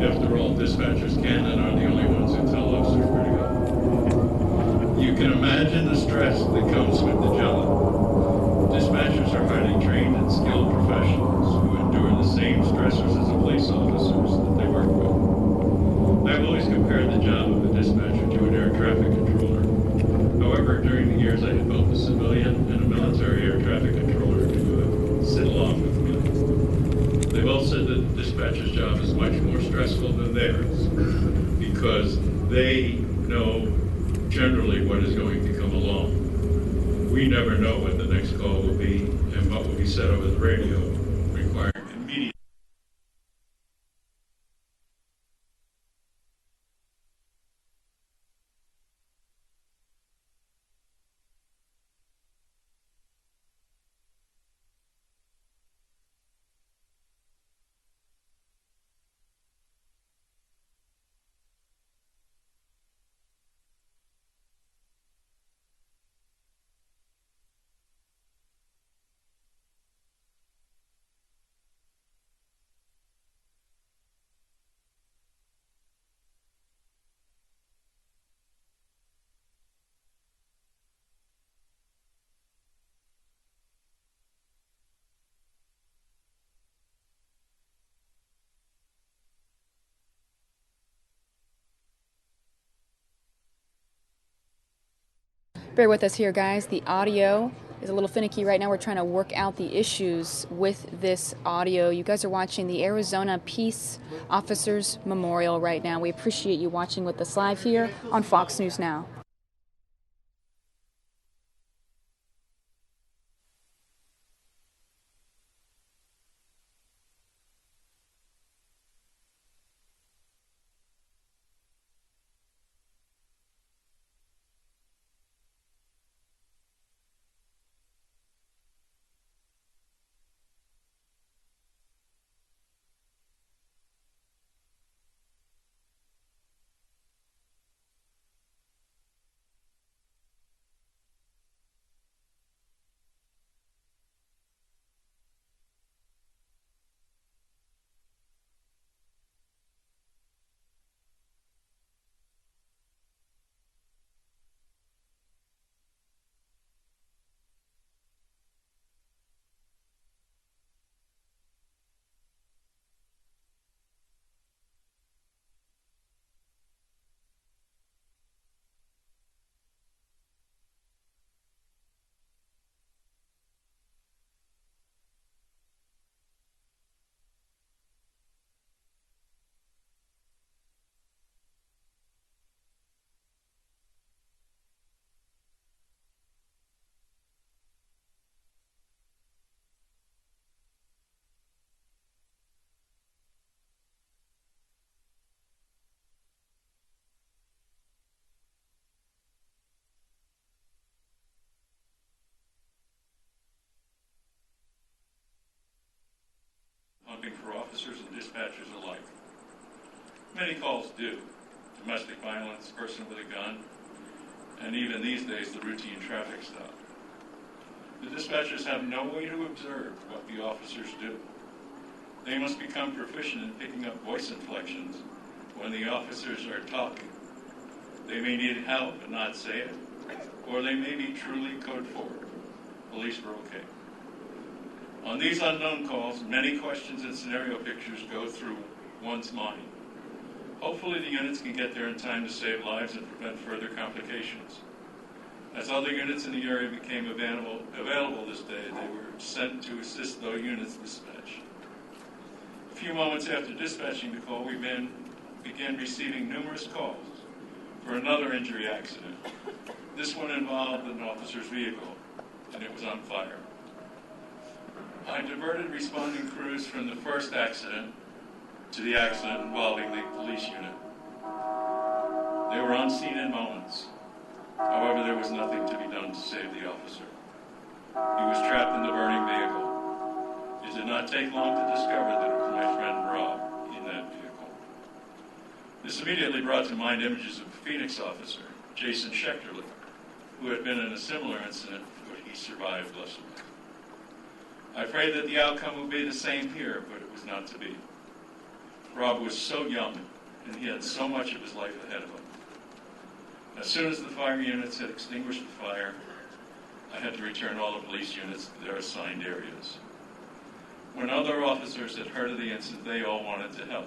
After all, dispatchers can and are the only ones who tell officers where to go. You can imagine the stress that comes with the job. Dispatchers are highly trained and skilled professionals who endure the same stressors as the police officers that they work with. I've always compared the job of a dispatcher to an air traffic controller. However, during the years I had both a civilian and a military air traffic controller to sit along with me. They both said that the dispatcher's job is much more stressful than theirs because they know generally what is going to come along. We never know what the next call will be and what will be said over the radio, requiring immediate. Bear with us here, guys. The audio is a little finicky right now. We're trying to work out the issues with this audio. You guys are watching the Arizona Peace Officers Memorial right now. We appreciate you watching with us live here on Fox News Now. Pumping for officers and dispatchers alike. Many calls do. Domestic violence, person with a gun, and even these days the routine traffic stop. The dispatchers have no way to observe what the officers do. They must become proficient in picking up voice inflections when the officers are talking. They may need help but not say it, or they may be truly code forward. Police were okay. On these unknown calls, many questions and scenario pictures go through one's mind. Hopefully the units can get there in time to save lives and prevent further complications. As other units in the area became available this day, they were sent to assist those units dispatch. A few moments after dispatching the call, we began receiving numerous calls for another injury accident. This one involved an officer's vehicle, and it was on fire. I diverted responding crews from the first accident to the accident involving the police unit. They were on scene in moments. However, there was nothing to be done to save the officer. He was trapped in the burning vehicle. It did not take long to discover that it was my friend Rob in that vehicle. This immediately brought to mind images of a Phoenix officer, Jason Schechterly, who had been in a similar incident, but he survived blessedly. I prayed that the outcome would be the same here, but it was not to be. Rob was so young, and he had so much of his life ahead of him. As soon as the fire units had extinguished the fire, I had to return all the police units to their assigned areas. When other officers had heard of the incident, they all wanted to help.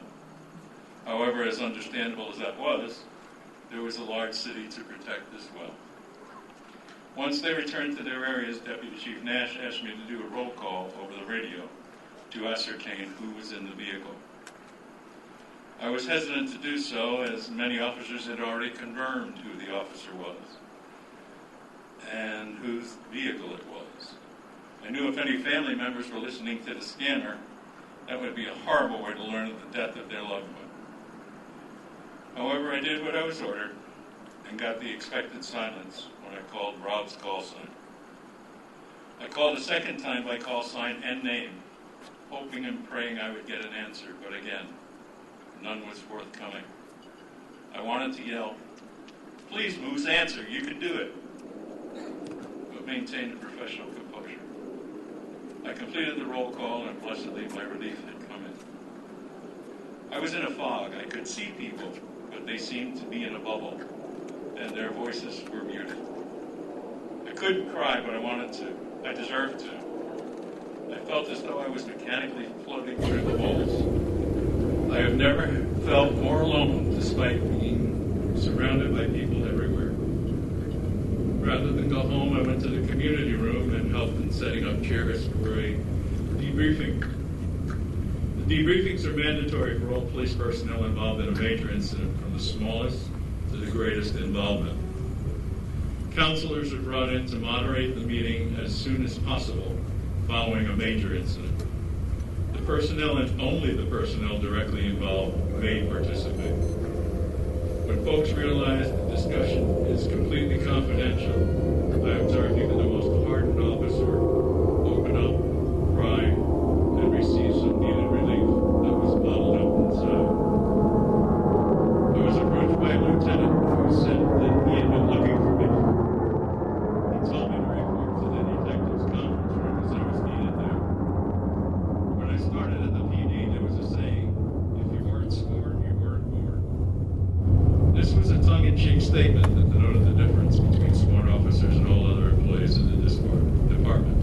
However, as understandable as that was, there was a large city to protect as well. Once they returned to their areas, Deputy Chief Nash asked me to do a roll call over the radio to ascertain who was in the vehicle. I was hesitant to do so, as many officers had already confirmed who the officer was and whose vehicle it was. I knew if any family members were listening to the scanner, that would be a horrible way to learn of the death of their loved one. However, I did what I was ordered and got the expected silence when I called Rob's call sign. I called a second time by call sign and name, hoping and praying I would get an answer, but again, none was forthcoming. I wanted to yell, "Please, Moose, answer, you can do it," but maintained a professional composure. I completed the roll call, and blessedly my relief had come in. I was in a fog. I could see people, but they seemed to be in a bubble, and their voices were muted. I couldn't cry, but I wanted to. I deserved to. I felt as though I was mechanically floating through the walls. I have never felt more alone, despite being surrounded by people everywhere. Rather than go home, I went to the community room and helped in setting up chairs for a debriefing. The debriefings are mandatory for all police personnel involved in a major incident, from the smallest to the greatest involvement. Counselors are brought in to moderate the meeting as soon as possible following a major incident. The personnel and only the personnel directly involved may participate. When folks realize the discussion is completely confidential, I observed even the most hardened officer open up, cry, and receive some needed relief that was bottled up inside. I was approached by a lieutenant who said that he had been looking for me. He told me to report to the detectives' conference room as I was needed there. When I started at the PD, there was a saying, "If you weren't sworn, you weren't born." This was a tongue-in-cheek statement that denoted the difference between sworn officers and all other employees in the department.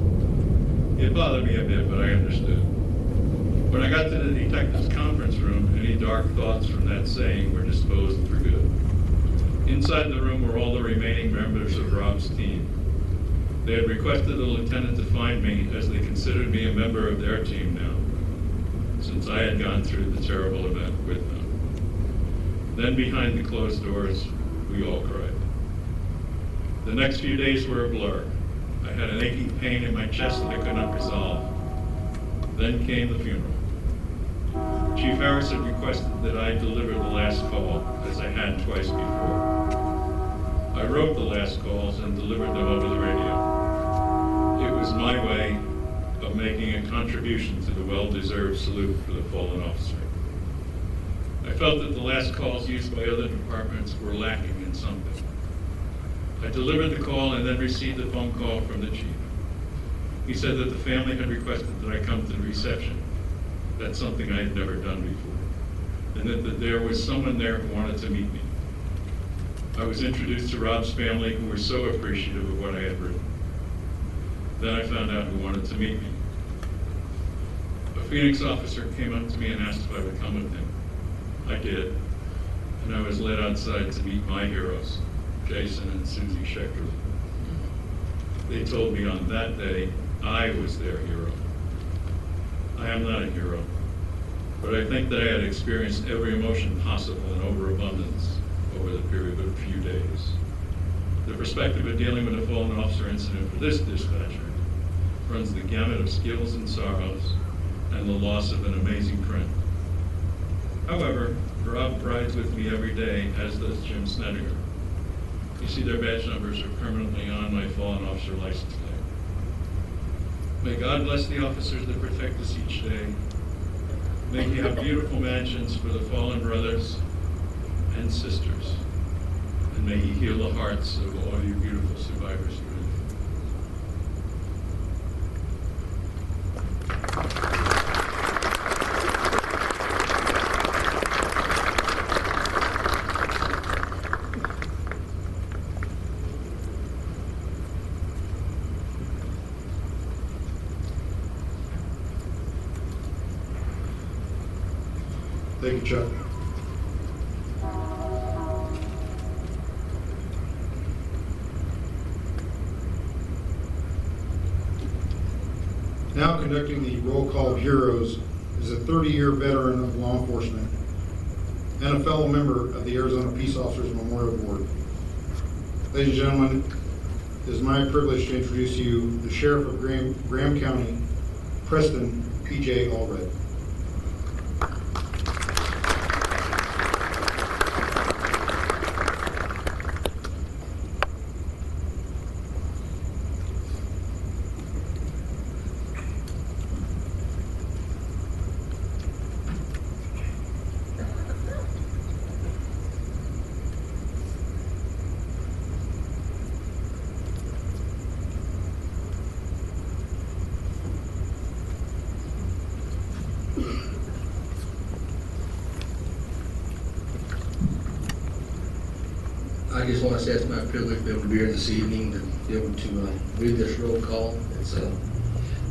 It bothered me a bit, but I understood. When I got to the detectives' conference room, any dark thoughts from that saying were disposed for good. Inside the room were all the remaining members of Rob's team. They had requested the lieutenant to find me, as they considered me a member of their team now, since I had gone through the terrible event with them. Then behind the closed doors, we all cried. The next few days were a blur. I had an aching pain in my chest that I could not resolve. Then came the funeral. Chief Harris had requested that I deliver the last call, as I had twice before. I wrote the last calls and delivered them over the radio. It was my way of making a contribution to the well-deserved salute for the fallen officer. I felt that the last calls used by other departments were lacking in something. I delivered the call and then received a phone call from the chief. He said that the family had requested that I come to the reception. That's something I had never done before. And that there was someone there who wanted to meet me. I was introduced to Rob's family, who were so appreciative of what I had written. Then I found out who wanted to meet me. A Phoenix officer came up to me and asked if I would come with him. I did, and I was led outside to meet my heroes, Jason and Susie Schechterly. They told me on that day I was their hero. I am not a hero, but I think that I had experienced every emotion possible in overabundance over the period of a few days. The perspective of dealing with a fallen officer incident for this dispatcher runs the gamut of skills and sorrows and the loss of an amazing friend. However, Rob rides with me every day, as does Jim Snediger. You see, their badge numbers are permanently on my fallen officer license plate. May God bless the officers that protect us each day. May He have beautiful mansions for the fallen brothers and sisters. and may He heal the hearts of all you beautiful survivors today. Thank you, Chuck. Now conducting the roll call of heroes is a 30-year veteran of law enforcement and a fellow member of the Arizona Peace Officers Memorial Board. Ladies and gentlemen, it is my privilege to introduce to you the Sheriff of Graham County, Preston P.J. Allred. I just want to say it's my privilege to be able to be here this evening, to be able to read this roll call. It's a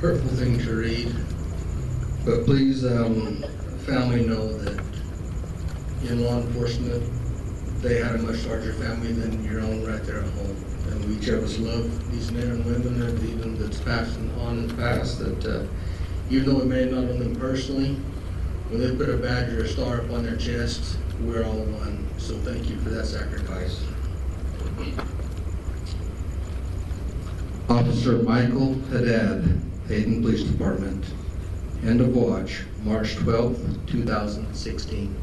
hurtful thing to read, but please, family, know that in law enforcement, they had a much larger family than your own right there at home. And we each of us love these men and women that even that's passed on in the past, that even though we may not know them personally, when they put a badge or a star up on their chest, we're all one. So thank you for that sacrifice. Officer Michael Haddad, Hayden Police Department. End of watch, March 12th, 2016.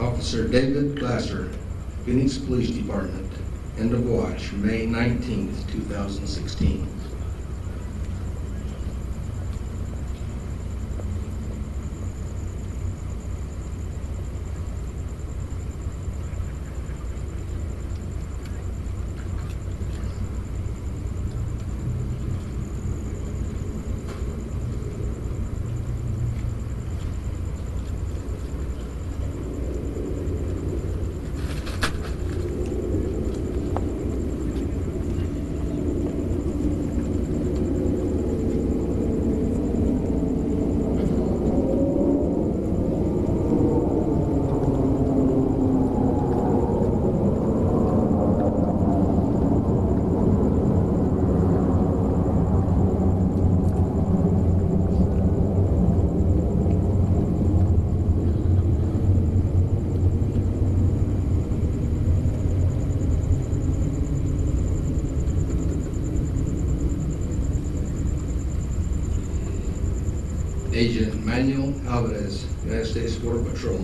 Officer David Glasser, Phoenix Police Department. End of watch, May 19th, 2016. Agent Manuel Alvarez, United States Border Patrol.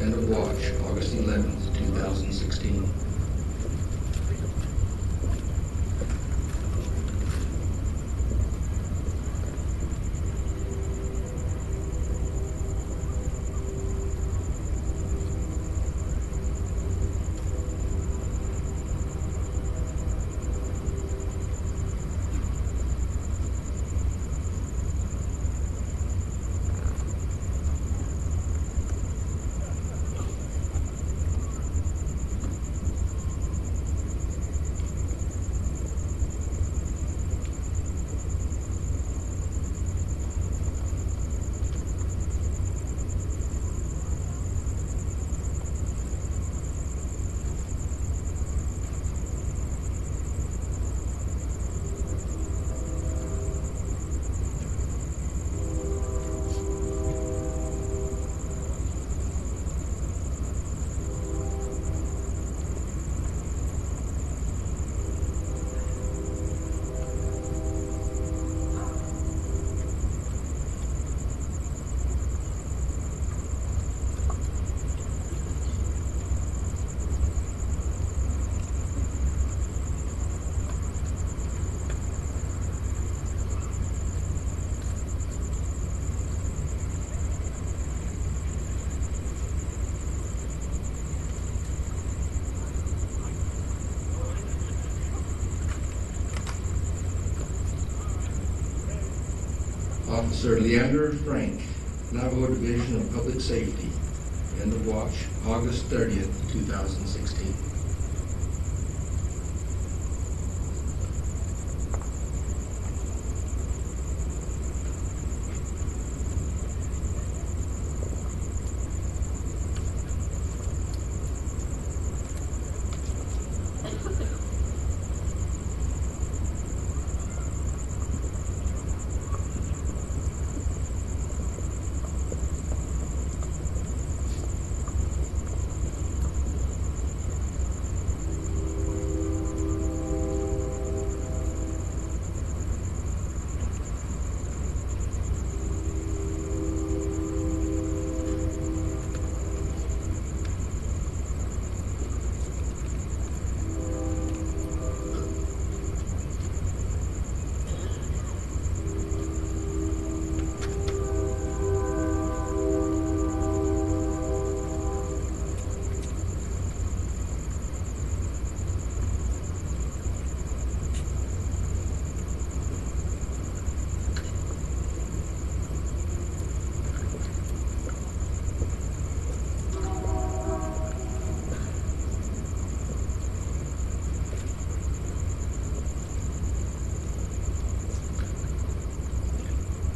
End of watch, August 11th, 2016. Officer Leander Frank, Navajo Division of Public Safety. End of watch, August 30th, 2016.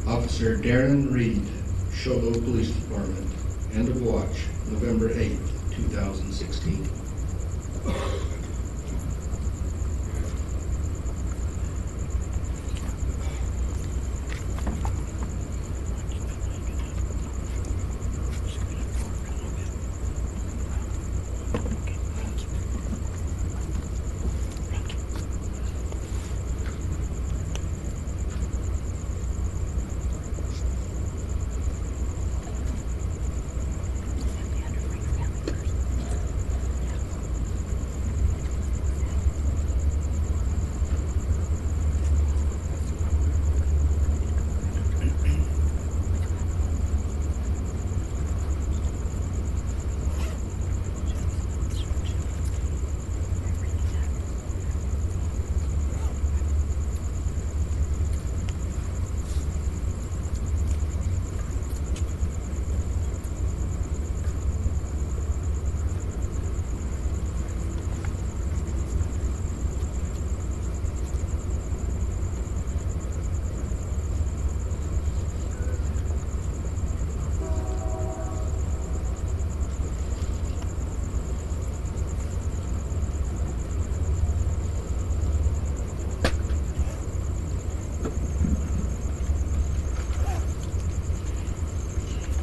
Officer Darren Reed, Sholo Police Department. End of watch, November 8th, 2016.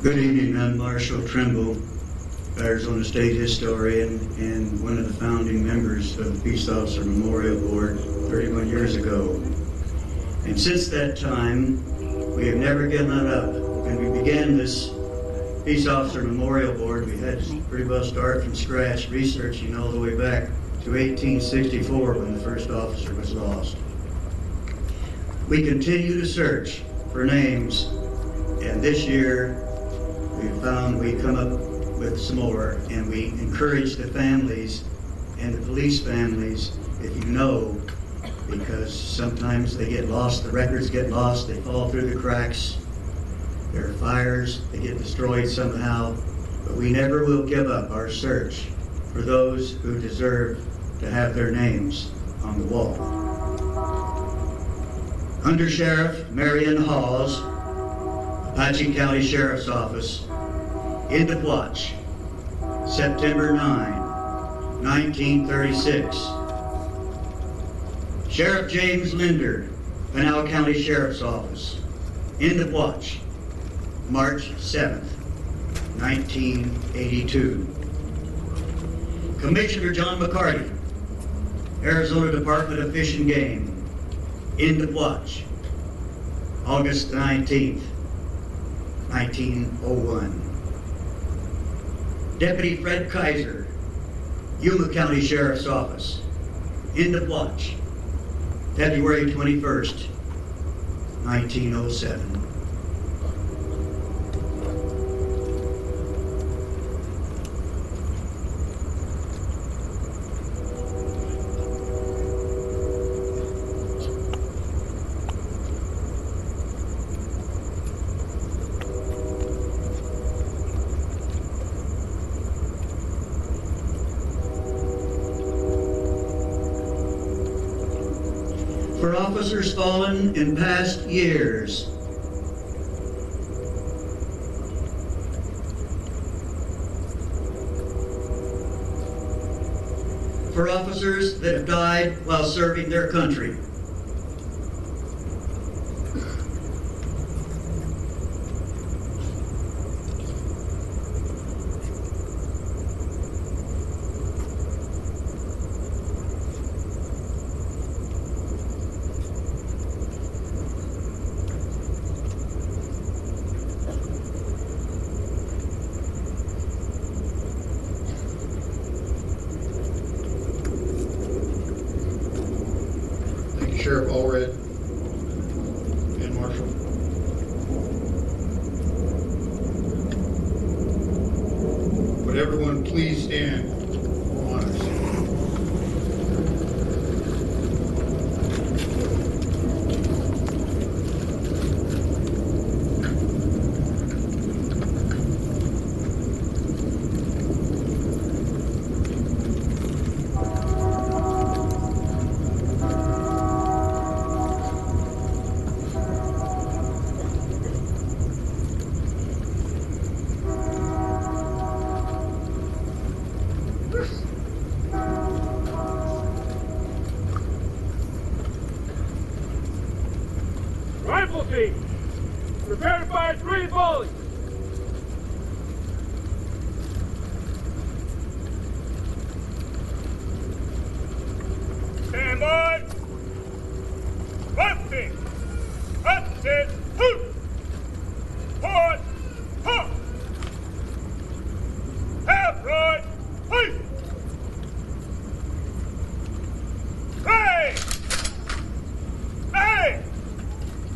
Good evening, I'm Marshall Trimble, Arizona State historian and one of the founding members of the Peace Officer Memorial Board 31 years ago. And since that time, we have never given it up. When we began this Peace Officer Memorial Board, we had to pretty well start from scratch, researching all the way back to 1864 when the first officer was lost. We continue to search for names, and this year we come up with some more, and we encourage the families and the police families, if you know, because sometimes they get lost, the records get lost, they fall through the cracks, there are fires, they get destroyed somehow, but we never will give up our search for those who deserve to have their names on the wall. Under Sheriff Marion Hawes, Apache County Sheriff's Office, end of watch, September 9, 1936. Sheriff James Linder, Pinal County Sheriff's Office, end of watch, March 7th, 1982. Commissioner John McCarty, Arizona Department of Fish and Game, end of watch, August 19th, 1901. Deputy Fred Kaiser, Yuma County Sheriff's Office, end of watch, February 21st, 1907. officers fallen in past years. For officers that have died while serving their country. Sheriff Allred and Marshall. Would everyone please stand for honors? Rifle team, prepare to fire 3 volleys. Stand by. Left team, up, sit, hoot. Forward, hook. Half right, please. Hey! Hey!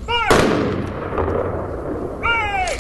Fire! Hey!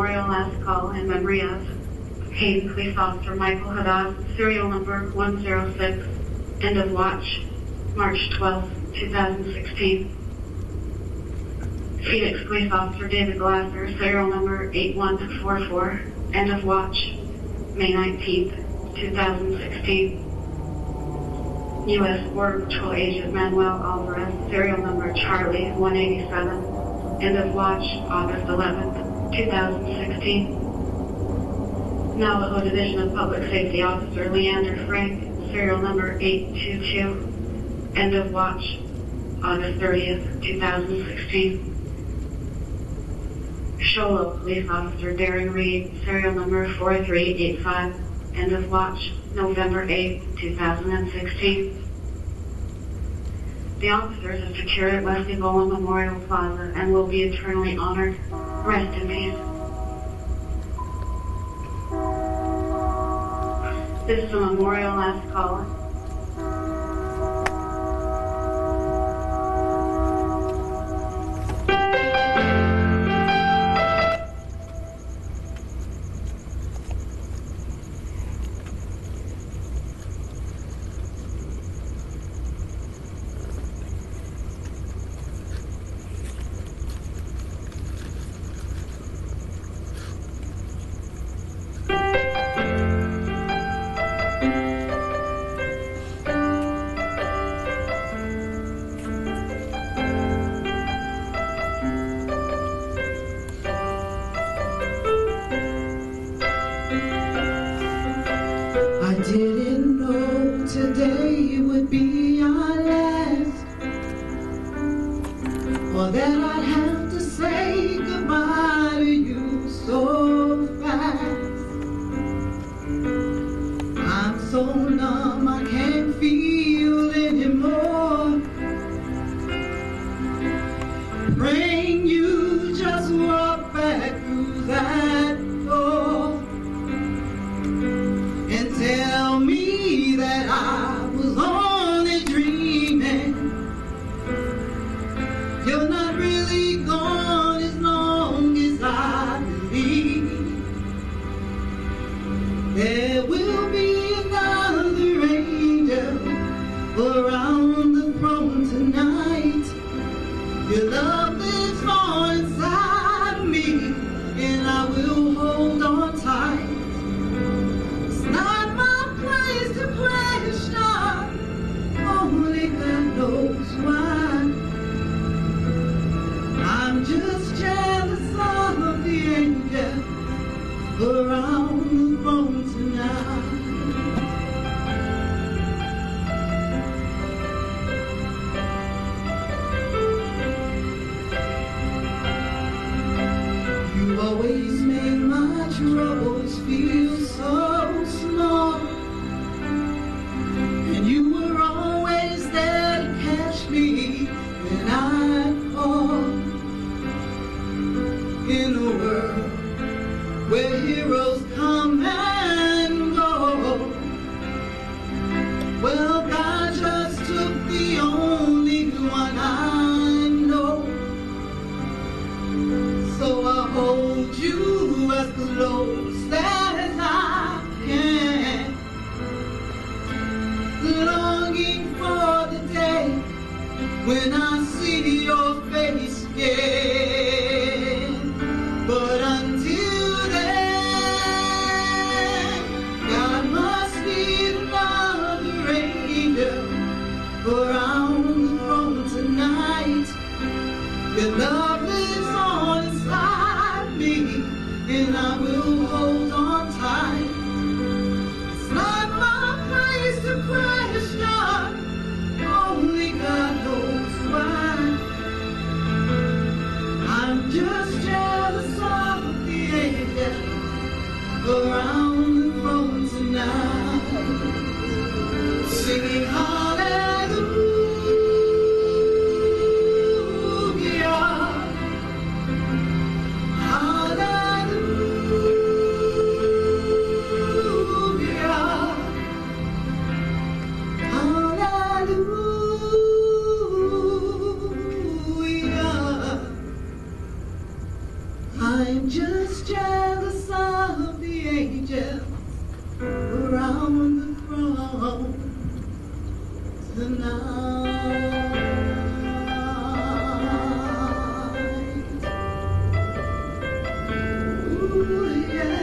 memorial last call in memory of Hayden Police Officer Michael Haddad, serial number 106, end of watch, March 12, 2016. Phoenix Police Officer David Glasser, serial number 8144, end of watch, May 19, 2016. U.S. Border Patrol Agent Manuel Alvarez, serial number Charlie 187, end of watch, August 11, 2016. Navajo Division of Public Safety Officer Leander Frank, serial number 822, end of watch, August 30th, 2016. Sholo Police Officer Darren Reed, serial number 4385, end of watch, November 8, 2016. The officers have secured at West Ebola Memorial Plaza and will be eternally honored. Rest in peace. This is a memorial last call. I didn't know today would be our last, or that I'd have to say goodbye to you so fast. I'm so numb I can't feel anymore. Praying you just walk back through that door and tell me that I was only dreaming. You're not really gone as long as I believe. There will be another angel around the throne tonight. Your love lives on inside me, and I will hold on tight. It's not my place to question, only God knows why. I'm just jealous of the angel around the throne tonight. You always make my troubles feel so small, and you were always there to catch me when I fall. In a world where heroes come and go, well, God just took the only one I know. So I hold you as close as I can, longing for the day when I see your face again. But until then, God must be another angel around the throne tonight. Your love lives on inside me, and I will hold on tight. It's not my place to question, only God knows why. I'm just jealous of the angel around the throne tonight, singing hallelujah, hallelujah, hallelujah. I'm just jealous on the throne tonight. Ooh, yeah.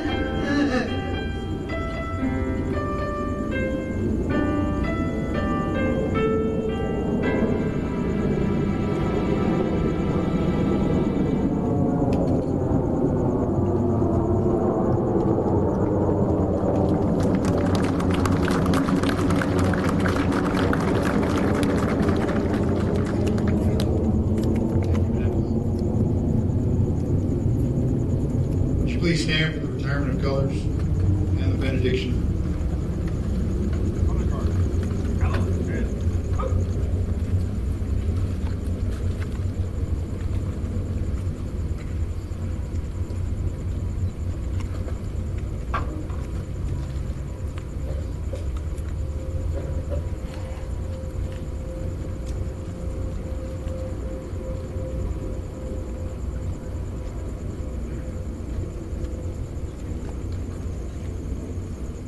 Would you please stand for the retirement of colors and the benediction?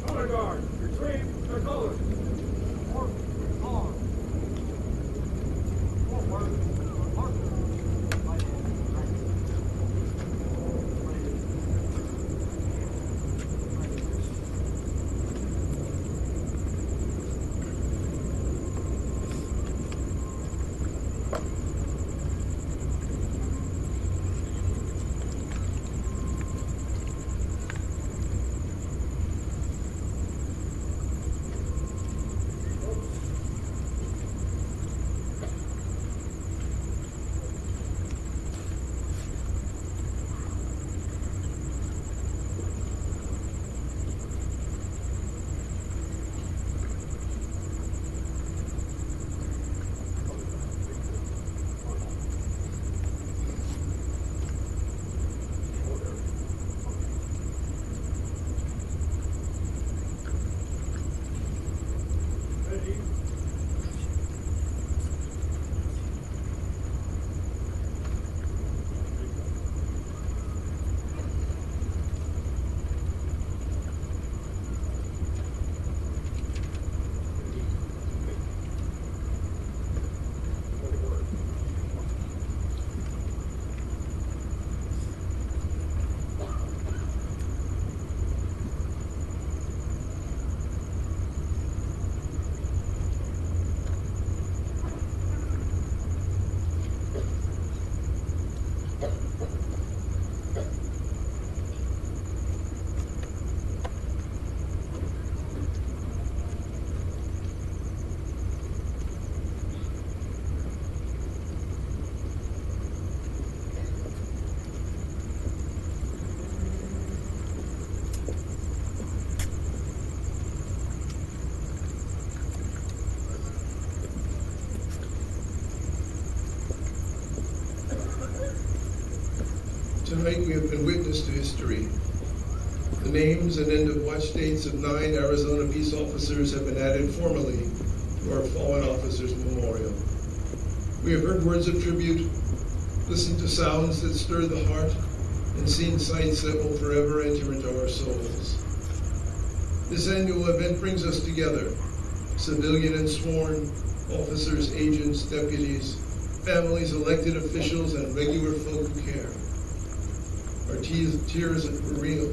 Color guard, retrieve their colors. Mark on. Tonight we have been witness to history. The names and end of watch dates of 9 Arizona peace officers have been added formally to our fallen officers memorial. We have heard words of tribute, listened to sounds that stir the heart, and seen sights that will forever enter into our souls. This annual event brings us together, civilian and sworn, officers, agents, deputies, families, elected officials, and regular folk who care. Our tears were real.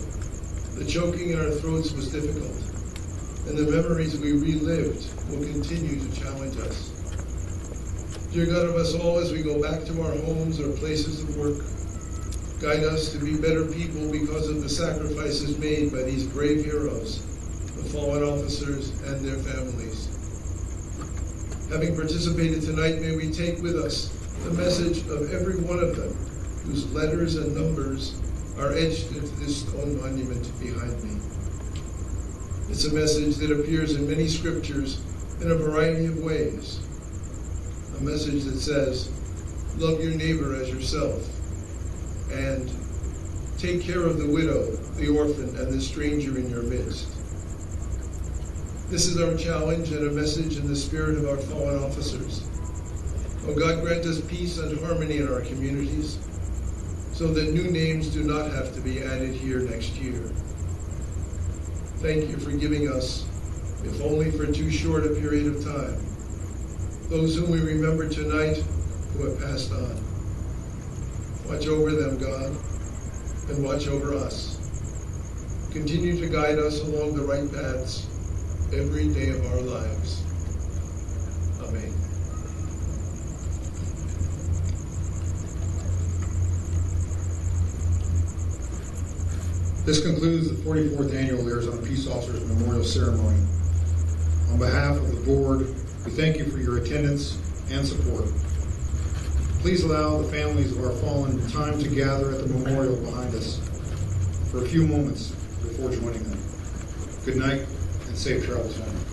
The choking in our throats was difficult. And the memories we relived will continue to challenge us. Dear God of us all, as we go back to our homes or places of work, guide us to be better people because of the sacrifices made by these brave heroes, the fallen officers and their families. Having participated tonight, may we take with us the message of every one of them, whose letters and numbers are etched into this stone monument behind me. It's a message that appears in many scriptures in a variety of ways. A message that says, love your neighbor as yourself, and take care of the widow, the orphan, and the stranger in your midst. This is our challenge and a message in the spirit of our fallen officers. Oh God, grant us peace and harmony in our communities, so that new names do not have to be added here next year. Thank you for giving us if only for too short a period of time. Those whom we remember tonight who have passed on. Watch over them, God, and watch over us. Continue to guide us along the right paths every day of our lives. Amen. This concludes the 44th Annual Arizona Peace Officers Memorial Ceremony. On behalf of the board, we thank you for your attendance and support. Please allow the families of our fallen time to gather at the memorial behind us for a few moments before joining them. Good night and safe travels home.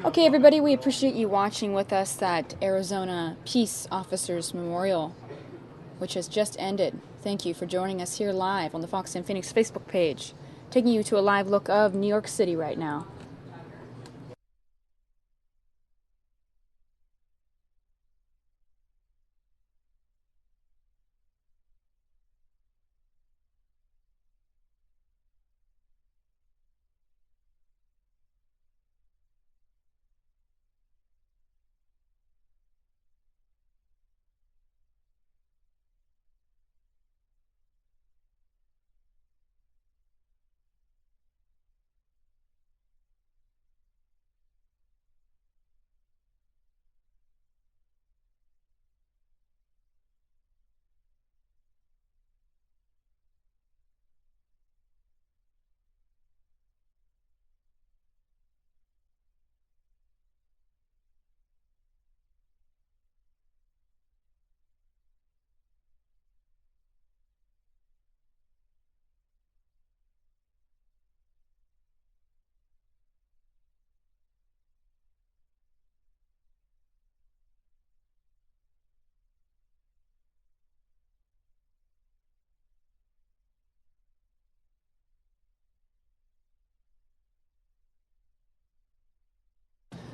Okay, everybody, we appreciate you watching with us at Arizona Peace Officers Memorial, which has just ended. Thank you for joining us here live on the Fox and Phoenix Facebook page, taking you to a live look of New York City right now.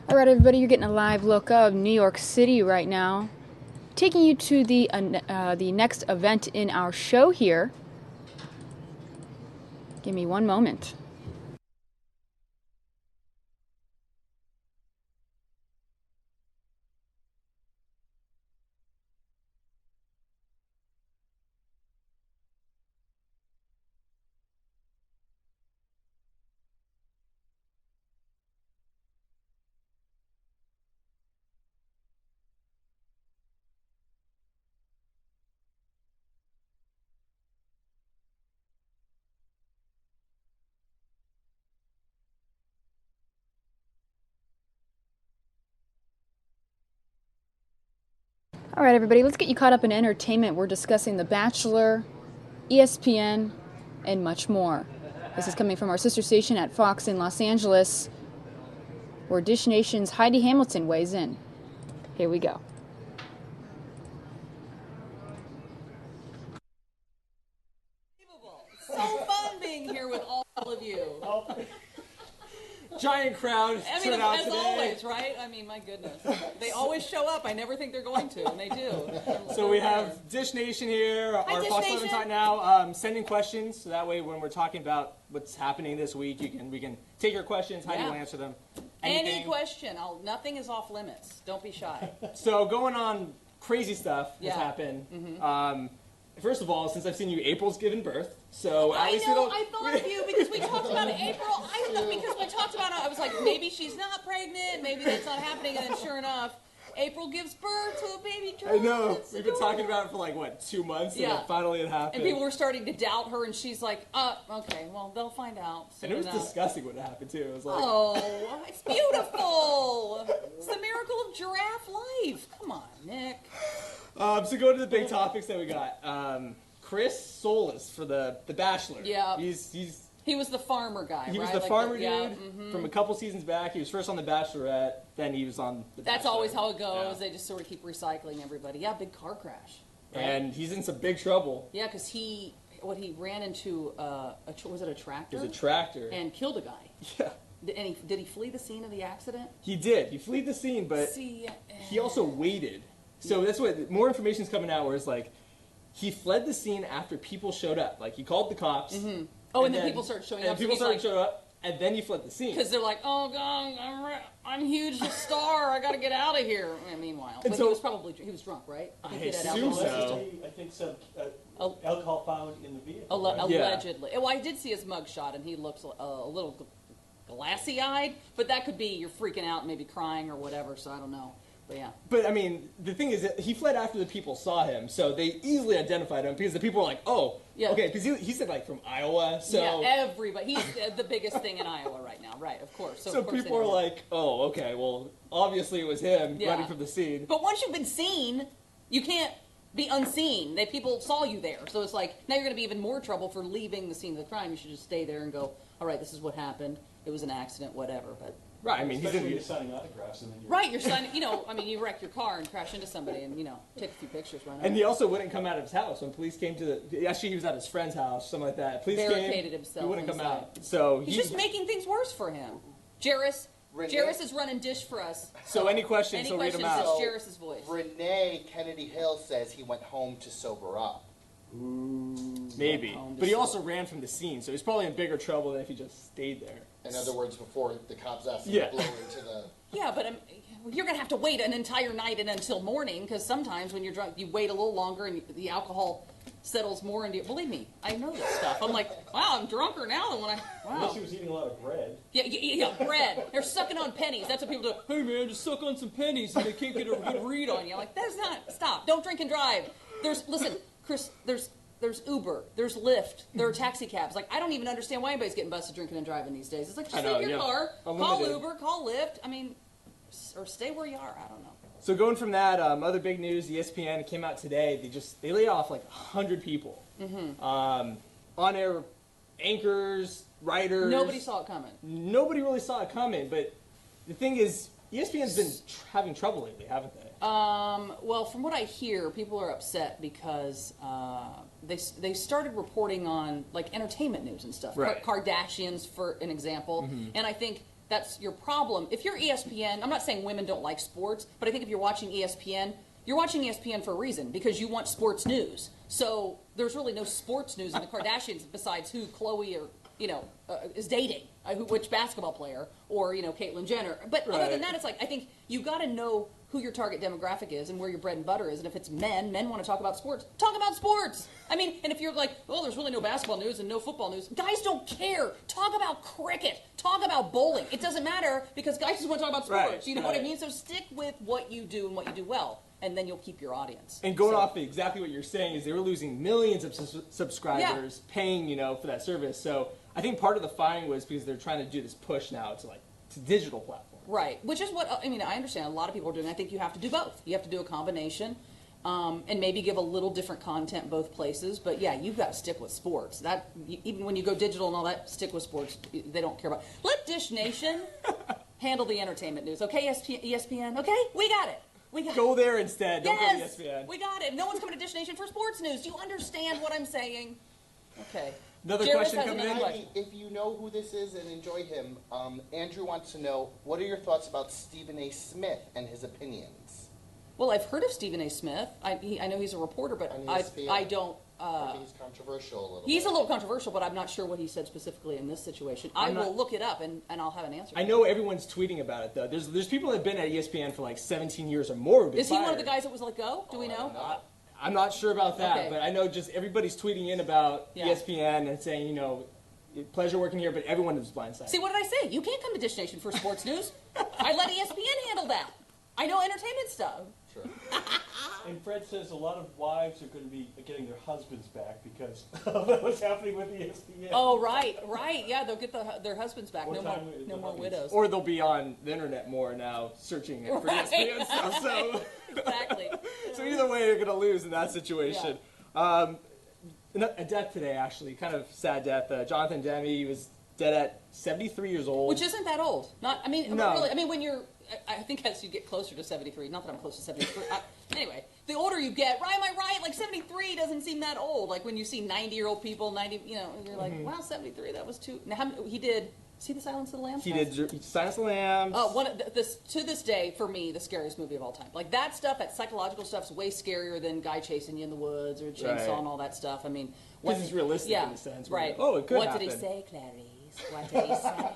All right, everybody, you're getting a live look of New York City right now. Taking you to the next event in our show here. Give me one moment. All right, everybody, let's get you caught up in entertainment. We're discussing The Bachelor, ESPN, and much more. This is coming from our sister station at Fox in Los Angeles, where Dish Nation's Heidi Hamilton weighs in. Here we go. So fun being here with all of you. Giant crowd turn out as today. always, right? I mean, my goodness. They always show up. I never think they're going to, and they do. So we have Dish Nation here, Hi, our Dish Fox 11 Nation. talk now, sending questions, so that way when we're talking about what's happening this week, we can take your questions, Heidi Yeah. will answer them. Any Anything. question. Nothing is off limits. Don't be shy. So going on crazy stuff has Yeah. happened. Mhm. First of all, since I've seen you, April's given birth. So at I least know, we don't. I thought of you because we talked about April. I know, because we talked about it. I was like, maybe she's not pregnant, maybe that's not happening, and then sure enough, April gives birth to a baby girl. I know. It's We've been adorable. talking about it for like, what, 2 months? Yeah. And then finally it happened. And people were starting to doubt her, and she's like, okay, well, they'll find out soon And it was enough. disgusting when it happened, too. It was like. Oh, it's beautiful. It's the miracle of giraffe life. Come on, Nick. So going to the big topics that we got. Chris Solis for the Bachelor. Yeah. He was the farmer guy, was right? the Like farmer yeah, dude mhm. from a couple seasons back. He was first on The Bachelorette, then he was on The That's Bachelor. always how it goes. Yeah. They just sort of keep recycling everybody. Yeah, big car crash. Right? And he's in some big trouble. Yeah, because he ran into was it a tractor? It was a tractor. And killed a guy. Yeah. And did he flee the scene of the accident? He did. He fled the scene, but he also waited. So that's what more information's coming out where it's like he fled the scene after people showed up. Like he called the cops. Mm-hmm. Oh, and then people started showing up. And so people he's started like, showing up, and then he fled the scene. because they're like, oh god, I'm huge star. I got to get out of here. And meanwhile, And but so- he was drunk, right? I think he had assume alcohol. so. I think some alcohol found in the vehicle. Allegedly. Well, I did see his mugshot, and he looks a little glassy-eyed, but that could be you're freaking out, maybe crying or whatever, so I don't know. But yeah. But I mean, the thing is that he fled after the people saw him, so they easily identified him because the people were like, "Oh, Yeah. okay," because he said like from Iowa, so Yeah, everybody. He's the biggest thing in Iowa right now, right? Of course. so of course people they are know. like, "Oh, okay, well, obviously it was him Yeah. running from the scene." But once you've been seen, you can't be unseen. People saw you there, so it's like now you're going to be even more trouble for leaving the scene of the crime. You should just stay there and go, "All right, this is what happened. It was an accident, whatever." But right, I mean, Especially he's when in you're signing autographs and then you're right, you're signing. You wreck your car and crash into somebody, and take a few pictures. Run And he also wouldn't come out of his house when police came to the. Actually, he was at his friend's house, something like that. Police Barricaded came, himself he wouldn't come inside. out. So He's just making things worse for him. Jairus is running dish for us. So any questions? Any So read them questions? out. It's Jairus's voice. Renee Kennedy Hill says he went home to sober up. Maybe, but he also ran from the scene, so he's probably in bigger trouble than if he just stayed there. In other words, before the cops asked him Yeah. to blow into the... Yeah, but you're going to have to wait an entire night and until morning, because sometimes when you're drunk, you wait a little longer and the alcohol settles more into you. Believe me, I know this stuff. I'm like, wow, I'm drunker now than when I... Wow. Unless he was eating a lot of bread. Yeah, bread. They're sucking on pennies. That's what people do. Hey, man, just suck on some pennies and they can't get a good read on you. I'm like, that's not... Stop. Don't drink and drive. Listen, Chris, there's Uber, there's Lyft, there are taxi cabs. Like, I don't even understand why anybody's getting busted drinking and driving these days. It's like, just leave your car, call Uber, call Lyft. I mean, or stay where you are. I don't know. So going from that, other big news, ESPN came out today. They laid off like 100 people. Mm-hmm. On-air anchors, writers. Nobody saw it coming. Nobody really saw it coming, but the thing is, ESPN's been having trouble lately, haven't they? Well, from what I hear, people are upset because they started reporting on like entertainment news and stuff. Right. Kardashians, for an example, Mhm. and I think that's your problem. If you're ESPN, I'm not saying women don't like sports, but I think if you're watching ESPN, you're watching ESPN for a reason, because you want sports news. So there's really no sports news in the Kardashians besides who Khloe or, is dating, which basketball player, or, Caitlyn Jenner. But other than that, it's like, I think you got to know who your target demographic is and where your bread and butter is. And if it's men want to talk about sports. Talk about sports. I mean, and if you're like, well, there's really no basketball news and no football news. Guys don't care. Talk about cricket. Talk about bowling. It doesn't matter because guys just want to talk about sports. Right, you know what I mean? So stick with what you do and what you do well, and then you'll keep your audience. And going off exactly what you're saying is they were losing millions of subscribers paying, for that service. So I think part of the firing was because they're trying to do this push now to digital platforms. Right, which is what, I understand a lot of people are doing. I think you have to do both. You have to do a combination and maybe give a little different content both places. But yeah, you've got to stick with sports. Even when you go digital and all that, stick with sports. They don't care about. Let Dish Nation handle the entertainment news. Okay, ESPN? Okay, we got it. Go there instead. Don't go Yes, to ESPN. we got it. No one's coming to Dish Nation for sports news. Do you understand what I'm saying? Okay. Another Jairus question has coming another in. question. If you know who this is and enjoy him, Andrew wants to know, what are your thoughts about Stephen A. Smith and his opinions? Well, I've heard of Stephen A. Smith. I know he's a reporter, but I don't. Maybe he's controversial a little He's bit. a little controversial, but I'm not sure what he said specifically in this situation. I will look it up and I'll have an answer. I know everyone's tweeting about it though. There's people that have been at ESPN for like 17 years or more. Is he one of the guys that was let go? Do we know? I'm not sure about that, Okay. but I know just everybody's tweeting in about ESPN and saying, pleasure working here, but everyone is blindsided. See, what did I say? You can't come to Dish Nation for sports news. I let ESPN handle that. I know entertainment stuff. Sure. And Fred says a lot of wives are going to be getting their husbands back because of what's happening with ESPN. Oh, right. Yeah, they'll get their husbands back. More No time more, with no the more husbands. widows. Or they'll be on the internet more now, searching for ESPN stuff. So Exactly. so either way, you're going to lose in that situation. A death today, actually, kind of sad death. Jonathan Demme, he was dead at 73 years old. Which isn't that old. No. Really. I mean, when you're, I think as you get closer to 73, not that I'm close to 73. Anyway, the older you get, am I right? Like 73 doesn't seem that old. Like when you see 90-year-old people, you're like, wow, 73, that was too. Now, he did. See the Silence of the Lambs? He did Silence of the Lambs. To this day, for me, the scariest movie of all time. Like that stuff, that psychological stuff's way scarier than guy chasing you in the woods or chainsaw and all that stuff. I mean, this is realistic in a sense. Right. Oh, it could What happen. did he say, Clarice? What did he say?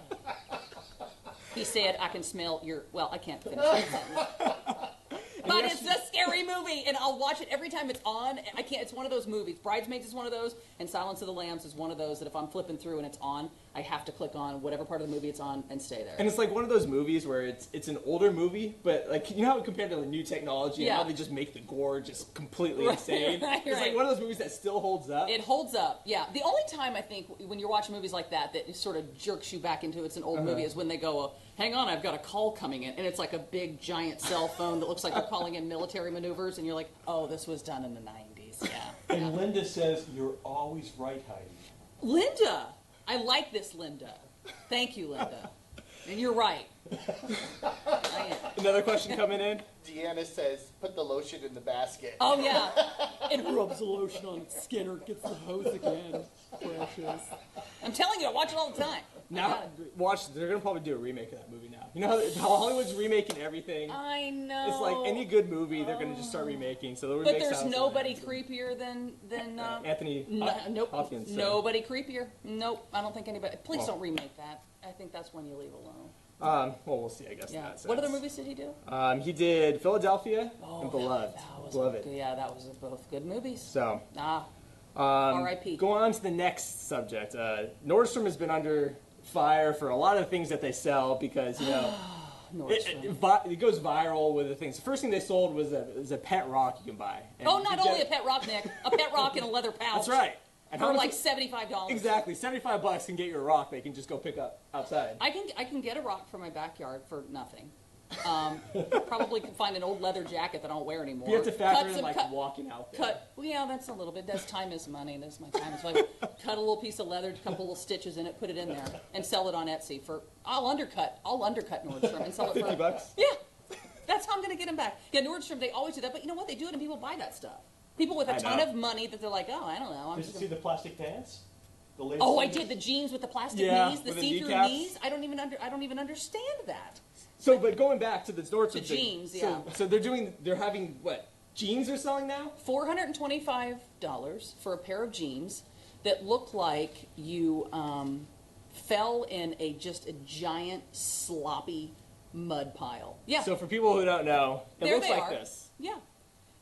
He said, I can smell your... Well, I can't finish that sentence. But it's a scary movie, and I'll watch it every time it's on. I can't. It's one of those movies. Bridesmaids is one of those, and Silence of the Lambs is one of those that if I'm flipping through and it's on, I have to click on whatever part of the movie it's on and stay there. And it's like one of those movies where it's an older movie, but like how compared to the new technology and how they just make the gore just completely insane. It's like one of those movies that still holds up. It holds up, yeah. The only time I think when you're watching movies like that it sort of jerks you back into it's an old movie is when they go, hang on, I've got a call coming in, and it's like a big giant cell phone that looks like they're calling in military maneuvers, and you're like, oh, this was done in the 90s, yeah. And Linda says, you're always right, Heidi. Linda! I like this, Linda. Thank you, Linda. And you're right. I am. Another question coming in. Deanna says, put the lotion in the basket. Oh, yeah. It rubs the lotion on its skin or it gets the hose again. Precious. I'm telling you, I watch it all the time. Now, watch, they're going to probably do a remake of that movie now. You know how Hollywood's remaking everything? I know. It's like any good movie, they're going to just start remaking. So they'll remake But there's Silence of the nobody Lambs. creepier than Anthony nope. Hopkins. So. Nobody creepier. Nope. I don't think anybody. Please don't remake that. I think that's one you leave alone. Well, we'll see, I guess. Yeah. In that sense. What other movies did he do? He did Philadelphia and Beloved. Beloved. Yeah, that was both good movies. So. R.I.P. Going on to the next subject. Nordstrom has been under fire for a lot of things that they sell because, it goes viral with the things. The first thing they sold was a pet rock you can buy. And not only a pet rock, Nick. A pet rock in a leather pouch. That's right. And for like $75. Exactly. $75 can get you a rock that you can just go pick up outside. I can get a rock for my backyard for nothing. Probably can find an old leather jacket that I don't wear anymore. You have to factor in walking out there. Well, yeah, that's a little bit. That's time is money. That's my time. So I cut a little piece of leather, a couple little stitches in it, put it in there, and sell it on Etsy for. I'll undercut Nordstrom and sell it for $50. Yeah, that's how I'm going to get them back. Yeah, Nordstrom they always do that, but you know what? They do it and people buy that stuff. People with a ton of money that they're like, oh, I don't know. Did you see the plastic dance? The latest Oh, I series? did the jeans with the plastic Yeah, knees, the with the see-through kneecaps. knees. I don't even understand that. So, but going back to the Nordstrom The thing, jeans, yeah. So they're having what? Jeans they're selling now? $425 for a pair of jeans that look like you fell in just a giant sloppy mud pile. Yeah. So for people who don't know, it There looks they like are. this. Yeah.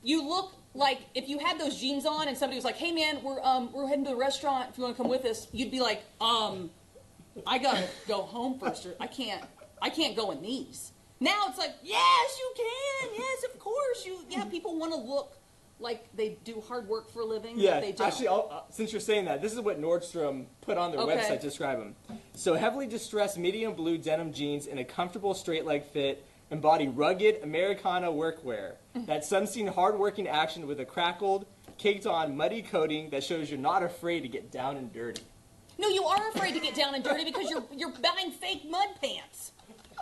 You look like if you had those jeans on and somebody was like, "Hey man, we're heading to the restaurant. If you want to come with us," you'd be like, I gotta go home first. Or I can't go in these." Now it's like, yes, you can. Yes, of course. People want to look like they do hard work for a living. Yeah, but they don't. actually, since you're saying that, this is what Nordstrom put on their website to describe them. So heavily distressed medium blue denim jeans in a comfortable straight leg fit embody rugged Americana workwear. That sun-seen hard-working action with a crackled, caked-on, muddy coating that shows you're not afraid to get down and dirty. No, you are afraid to get down and dirty because you're buying fake mud pants.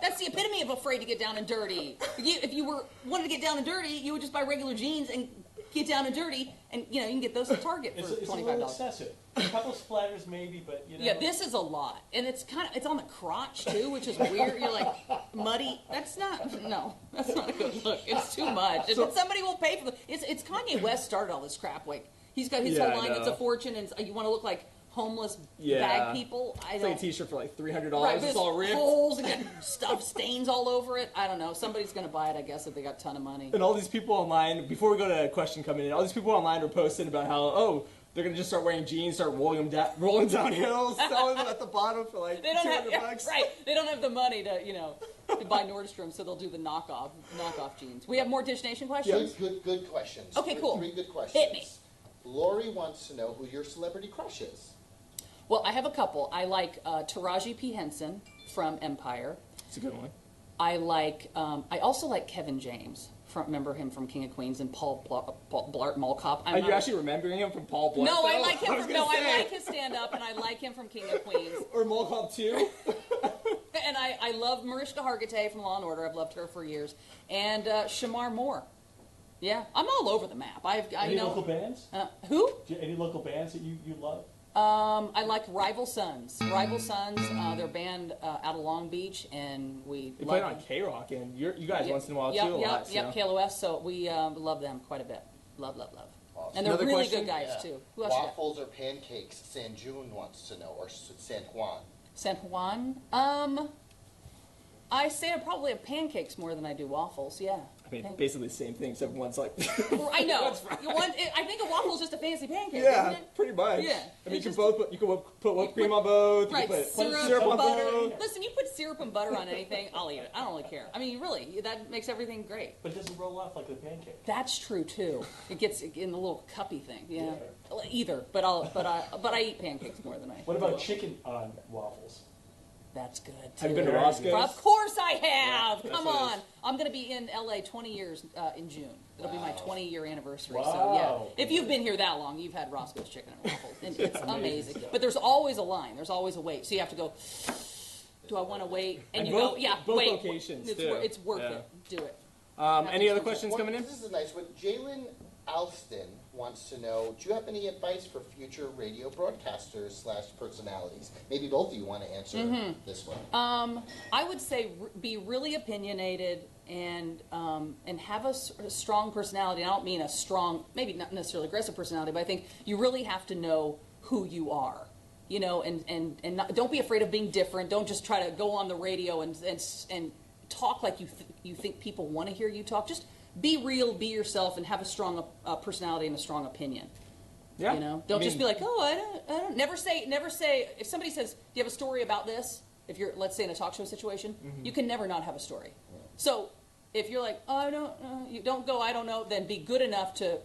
That's the epitome of afraid to get down and dirty. If you wanted to get down and dirty, you would just buy regular jeans and get down and dirty, and you can get those at Target for $25. It's a little excessive. A couple of splatters maybe, but Yeah, this is a lot, and it's on the crotch too, which is weird. You're like muddy. That's not a good look. It's too much. But somebody will pay for it's Kanye West started all this crap. Like he's got his whole line that's a fortune, and you want to look like homeless bag people. It's like a t-shirt for like $300. Right, it's all ripped. Holes and got stuff stains all over it. I don't know. Somebody's going to buy it, I guess, if they got a ton of money. And all these people online, before we go to a question coming in, all these people online were posting about how, they're going to just start wearing jeans, start rolling down hills, selling them at the bottom for like $200. Right. They don't have the money to buy Nordstrom, so they'll do the knockoff jeans. We have more Dish Nation questions? Good questions. Okay, cool. 3 good questions. Hit me. Lori wants to know who your celebrity crush is. Well, I have a couple. I like Taraji P. Henson from Empire. It's a good one. I also like Kevin James. Remember him from King of Queens and Paul Blart Mall Cop. Are you actually remembering him from Paul Blart? No, I like him. I like his stand-up, and I like him from King of Queens. Or Mall Cop 2. And I love Mariska Hargitay from Law and Order. I've loved her for years. And Shamar Moore. Yeah, I'm all over the map. Any local bands? Who? Any local bands that you love? I like Rival Sons. Rival Sons, they're a band out of Long Beach, and they play on K-Rock, and you guys once in a while too a lot. Yep, KLOS, so we love them quite a bit. Love. Awesome. And they're really good guys too. Who else you got? Waffles or pancakes? San June wants to know, or San Juan. San Juan? I say I probably have pancakes more than I do waffles, yeah. I mean, basically the same thing, except one's like... I know. I think a waffle is just a fancy pancake, yeah, isn't it? pretty much. Yeah. I mean, you can put whipped cream on both. Right, you can put syrup on butter. both. Listen, you put syrup and butter on anything, I'll eat it. I don't really care. I mean, really, that makes everything great. But it doesn't roll off like the pancake. That's true too. It gets in the little cuppy thing. Yeah. Either, but I eat pancakes more than I. What about chicken on waffles? That's good too. Have you been to Roscoe's? Of course I have. Yeah, Come on. I'm going to be in LA 20 years in June. It'll be my 20-year anniversary. Wow. So yeah, if you've been here that long, you've had Roscoe's chicken and waffles. And it's amazing. But there's always a line. There's always a wait. So you have to go. Do I want to wait? And you go, yeah, both wait. locations It's worth it. Do it. Any other questions coming in? This is a nice one. Jalen Alston wants to know, do you have any advice for future radio broadcasters / personalities? Maybe both of you want to answer this one. I would say be really opinionated and have a strong personality. I don't mean a strong, maybe not necessarily aggressive personality, but I think you really have to know who you are. And don't be afraid of being different. Don't just try to go on the radio and talk like you think people want to hear you talk. Just be real, be yourself, and have a strong personality and a strong opinion. Yeah. Don't just be like, oh, I don't. Never say. If somebody says, do you have a story about this? If you're, let's say, in a talk show situation, you can never not have a story. Yeah. So if you're like, oh, I don't, you don't go, I don't know, then be good enough to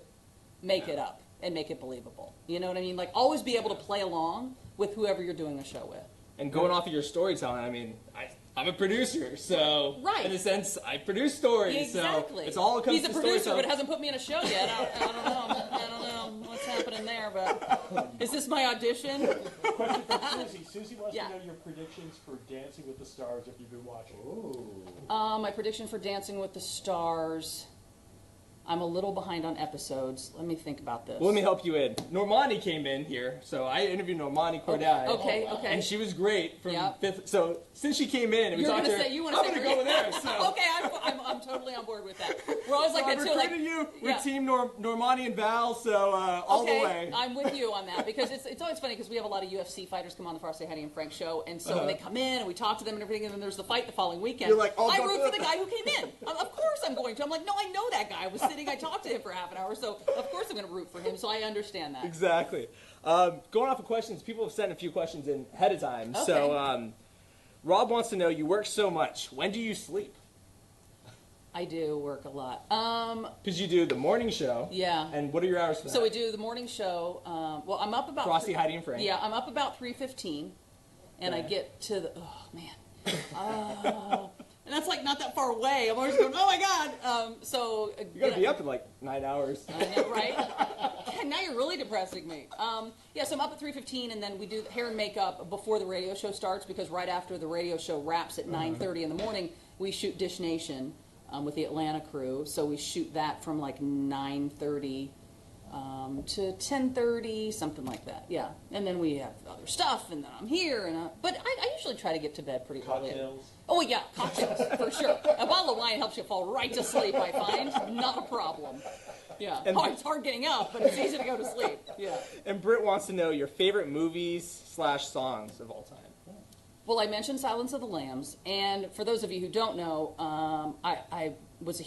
make it up and make it believable. You know what I mean? Like, always be able to play along with whoever you're doing a show with. And going off of your storytelling, I mean, I'm a producer, so in a sense, I produce stories. Exactly. So it's all it comes He's to a producer, storytelling. but hasn't put me in a show yet. I don't know what's happening there, but is this my audition? Question for Susie. Susie wants to know your predictions for Dancing with the Stars if you've been watching. My prediction for Dancing with the Stars. I'm a little behind on episodes. Let me think about this. Well, let me help you in. Normani came in here, so I interviewed Normani Corday. Okay. And she was great from Yep. fifth. So since she came in and we You're talked to gonna her, say you want I'm to going to go with her. So. Okay, I'm totally on board with that. We're always like So that I'm too. Like recruiting you. We're yeah. team Normani and Val, so all the way. I'm with you on that because it's always funny because we have a lot of UFC fighters come on the Frosty, Heidi, and Frank show, and so when they come in and we talk to them and everything, and then there's the fight the following weekend. You're like, oh, I go root for for the guy who came in. Of course I'm going to. I'm like, no, I know that guy. I was sitting, I talked to him for half an hour, so of course I'm going to root for him. So I understand that. Exactly. Going off of questions, people have sent a few questions in ahead of time. Okay. So Rob wants to know, you work so much. When do you sleep? I do work a lot. Because you do the morning show. Yeah. And what are your hours for that? So we do the morning show. Well, I'm up about Frosty, Heidi, and Frank. Yeah, I'm up about 3:15, and I get to the. Oh man. And that's like not that far away. I'm always going, oh my God. So You got to be up in like 9 hours. I know, right? Now you're really depressing me. Yeah, so I'm up at 3:15, and then we do hair and makeup before the radio show starts because right after the radio show wraps at 9:30 in the morning, we shoot Dish Nation with the Atlanta crew. So we shoot that from like 9:30 to 10:30, something like that. Yeah, and then we have other stuff, and then I'm here, and but I usually try to get to bed pretty early. Cocktails. Oh yeah, cocktails for sure. A bottle of wine helps you fall right to sleep. I find not a problem. Yeah, And it's hard getting up, but it's easy to go to sleep. Yeah. And Britt wants to know your favorite movies/songs of all time. Well, I mentioned Silence of the Lambs, and for those of you who don't know, I was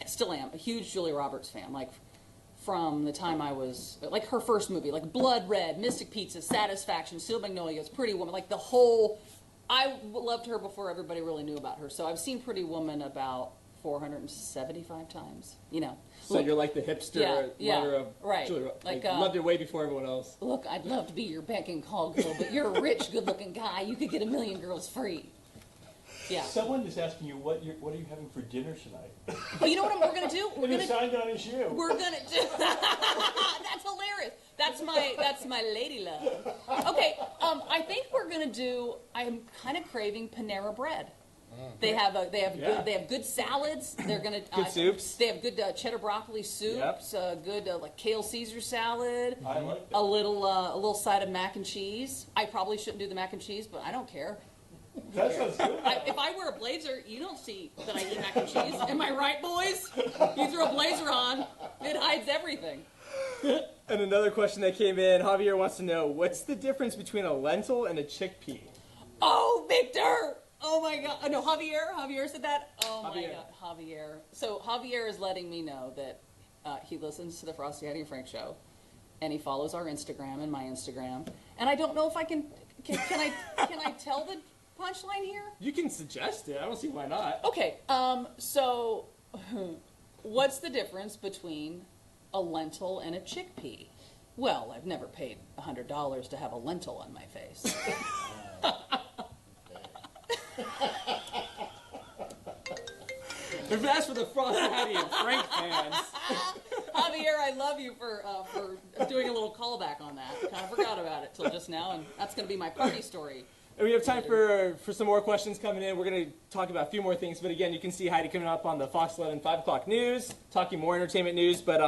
still am a huge Julia Roberts fan. Like from the time I was like her first movie, like Blood Red, Mystic Pizza, Satisfaction, Steel Magnolias, Pretty Woman, like the whole. I loved her before everybody really knew about her. So I've seen Pretty Woman about 475 times. You know. So you're like the hipster lover of right. Julia. Like, loved her way before everyone else. Look, I'd love to be your beck and call girl, but you're a rich, good-looking guy. You could get 1 million girls free. Yeah. Someone is asking you what are you having for dinner tonight? Oh, you know what we're gonna do? We're gonna sign on as you. We're gonna do. That's hilarious. That's my lady love. Okay, I think we're gonna do. I'm kind of craving Panera Bread. They have good salads. They're gonna good soups. They have good cheddar broccoli soups. Good like kale Caesar salad. I like that. A little side of mac and cheese. I probably shouldn't do the mac and cheese, but I don't care. That sounds good. If I wear a blazer, you don't see that I eat mac and cheese. Am I right, boys? You throw a blazer on, it hides everything. And another question that came in, Javier wants to know, what's the difference between a lentil and a chickpea? Oh, Victor! Oh my God! No, Javier said that. Oh my Javier. God, Javier. So Javier is letting me know that he listens to the Frosty, Heidi, and Frank show, and he follows our Instagram and my Instagram. And I don't know if I can I tell the punchline here? You can suggest it. I don't see why not. Okay. So what's the difference between a lentil and a chickpea? Well, I've never paid $100 to have a lentil on my face. If that's for the Frosty, Heidi, and Frank fans. Javier, I love you for doing a little callback on that. Kind of forgot about it till just now, and that's going to be my party story. And we have time for some more questions coming in. We're going to talk about a few more things. But again, you can see Heidi coming up on the Fox 11 5 o'clock news, talking more entertainment news. But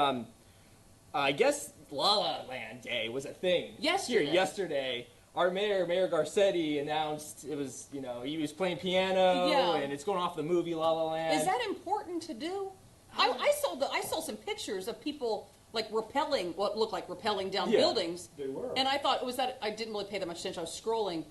I guess La La Land Day was a thing. Yesterday. Our mayor Garcetti, announced it was, he was playing piano, and it's going off the movie La La Land. Is that important to do? I saw some pictures of people like rappelling, what looked like rappelling down buildings. They were. And I thought, I didn't really pay that much attention. I was scrolling.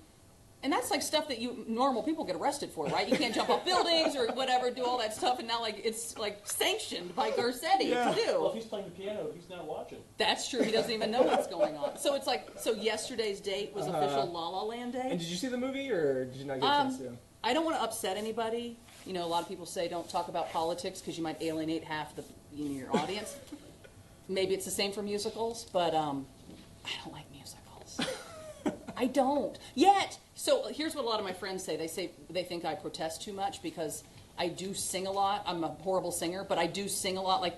And that's like stuff that normal people get arrested for, right? You can't jump off buildings or whatever, do all that stuff, and now it's sanctioned by Garcetti to do. Well, if he's playing the piano, he's not watching. That's true. He doesn't even know what's going on. So it's so yesterday's date was official La La Land Day. And did you see the movie, or did you not get a chance to? I don't want to upset anybody. A lot of people say don't talk about politics because you might alienate half your audience. Maybe it's the same for musicals, but I don't like musicals. I don't yet. So here's what a lot of my friends say. They think I protest too much because I do sing a lot. I'm a horrible singer, but I do sing a lot, like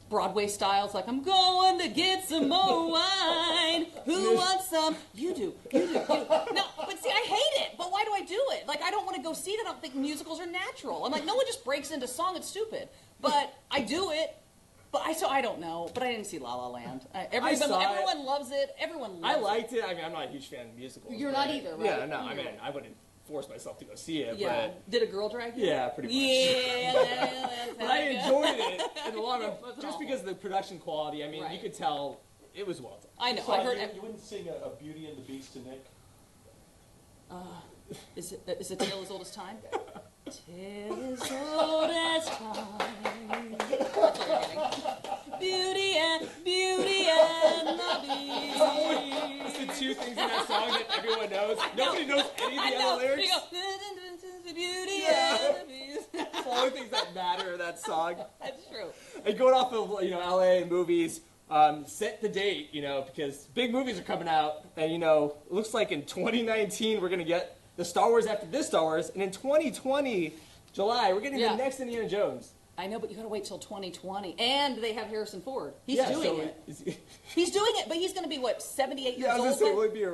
Broadway styles, like I'm going to get some more wine. Who wants some? You do. No, but see, I hate it. But why do I do it? Like I don't want to go see it. I don't think musicals are natural. I'm like, no one just breaks into song. It's stupid. But I do it. But I don't know. But I didn't see La La Land. saw it. Everyone loves it. Everyone loves it. I liked it. I mean, I'm not a huge fan of musicals. You're not either, right? Yeah, no. I mean, I wouldn't force myself to go see it. Yeah. But Did a girl drag you? yeah, pretty much. Yeah. But I enjoyed it, and a lot of just because of the production quality. I mean, you could tell it was well done. I know. So I heard. you wouldn't sing a Beauty and the Beast to Nick? Is it Tale as Old as Time? Tale as old as time. That's what you're getting. Beauty and the Beast. It's the two things in that song that everyone knows. Nobody knows any of the other lyrics. Beauty and the Beast. It's the only things that matter in that song. That's true. And going off of LA movies, set the date, because big movies are coming out, and it looks like in 2019 we're gonna get the Star Wars after this Star Wars, and in 2020 July we're getting the next Indiana Jones. I know, but you gotta wait till 2020, and they have Harrison Ford. He's Yeah, doing so it. He's doing it, but he's gonna be what, 78 years Yeah, I was old? gonna say, will he be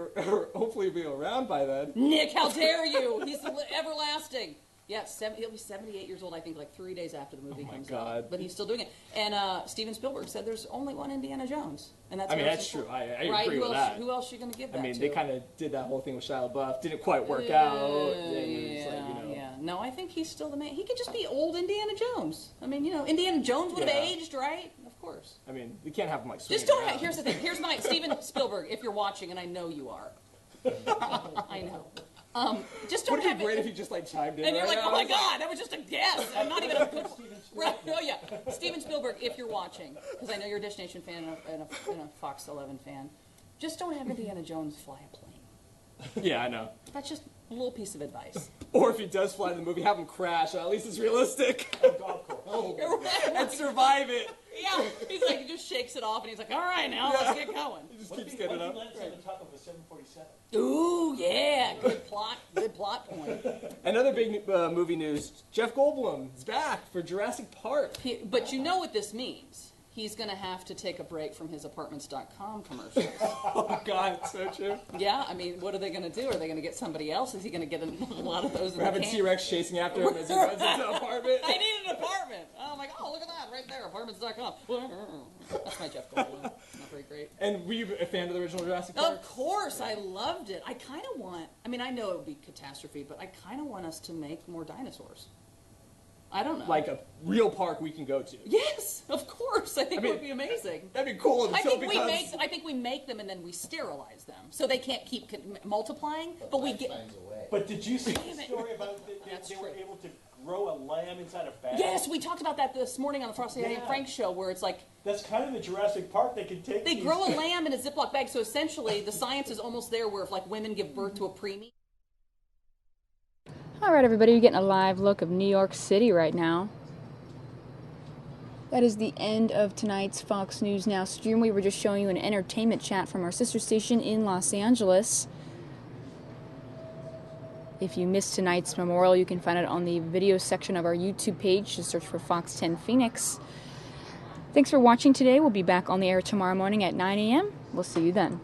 hopefully be around by then? Nick, how dare you? He's everlasting. Yeah, he'll be 78 years old, I think, like 3 days after the movie comes out. But he's still doing it. And Steven Spielberg said there's only one Indiana Jones. And that's that's true. I agree with that. Who else are you going to give that to? I mean, they kind of did that whole thing with Shia LaBeouf. Didn't quite work out. Yeah. No, I think he's still the man. He could just be old Indiana Jones. I mean, Indiana Jones would have aged, right? Of course. I mean, we can't have him like just don't. Here's the thing. Here's my Steven Spielberg. If you're watching, and I know you are. I know. Just don't Would it be great if you just chimed in? And you're like, oh my God, that was just a guess. I'm not even a good. Right? Oh yeah, Steven Spielberg. If you're watching, because I know you're a Dish Nation fan and a Fox 11 fan, just don't have Indiana Jones fly a plane. Yeah, I know. That's just a little piece of advice. Or if he does fly in the movie, have him crash. At least it's realistic. And survive it. Yeah, he's like, he just shakes it off, and he's like, all right, now let's get going. He just keeps getting up. What if he lands on the top of a 747? Ooh, yeah, good plot point. Another big movie news: Jeff Goldblum is back for Jurassic Park. But you know what this means? He's going to have to take a break from his apartments.com commercials. Oh, God, it's so true. Yeah, I mean, what are they going to do? Are they going to get somebody else? Is he going to get a lot of those in We're having T-Rex chasing after him as he runs into an apartment. I need an apartment. Oh, my God, look at that right there, apartments.com. That's my Jeff Goldblum. Not very great. And were you a fan of the original Jurassic Park? Of course, I loved it. I kind of want, I know it would be catastrophe, but I kind of want us to make more dinosaurs. I don't know. Like a real park we can go to. Yes, of course. I think it would be amazing. That'd be cool. I think we make them and then we sterilize them so they can't keep multiplying. But we get. But did you see the story about they were able to grow a lamb inside a bag? Yes, we talked about that this morning on the Frosty and Frank show, where it's like that's kind of the Jurassic Park. They can take. They grow a lamb in a Ziploc bag, so essentially the science is almost there, where if women give birth to a preemie. All right, everybody, you're getting a live look of New York City right now. That is the end of tonight's Fox News Now stream. We were just showing you an entertainment chat from our sister station in Los Angeles. If you missed tonight's memorial, you can find it on the video section of our YouTube page. Just search for Fox 10 Phoenix. Thanks for watching today. We'll be back on the air tomorrow morning at 9 a.m. We'll see you then.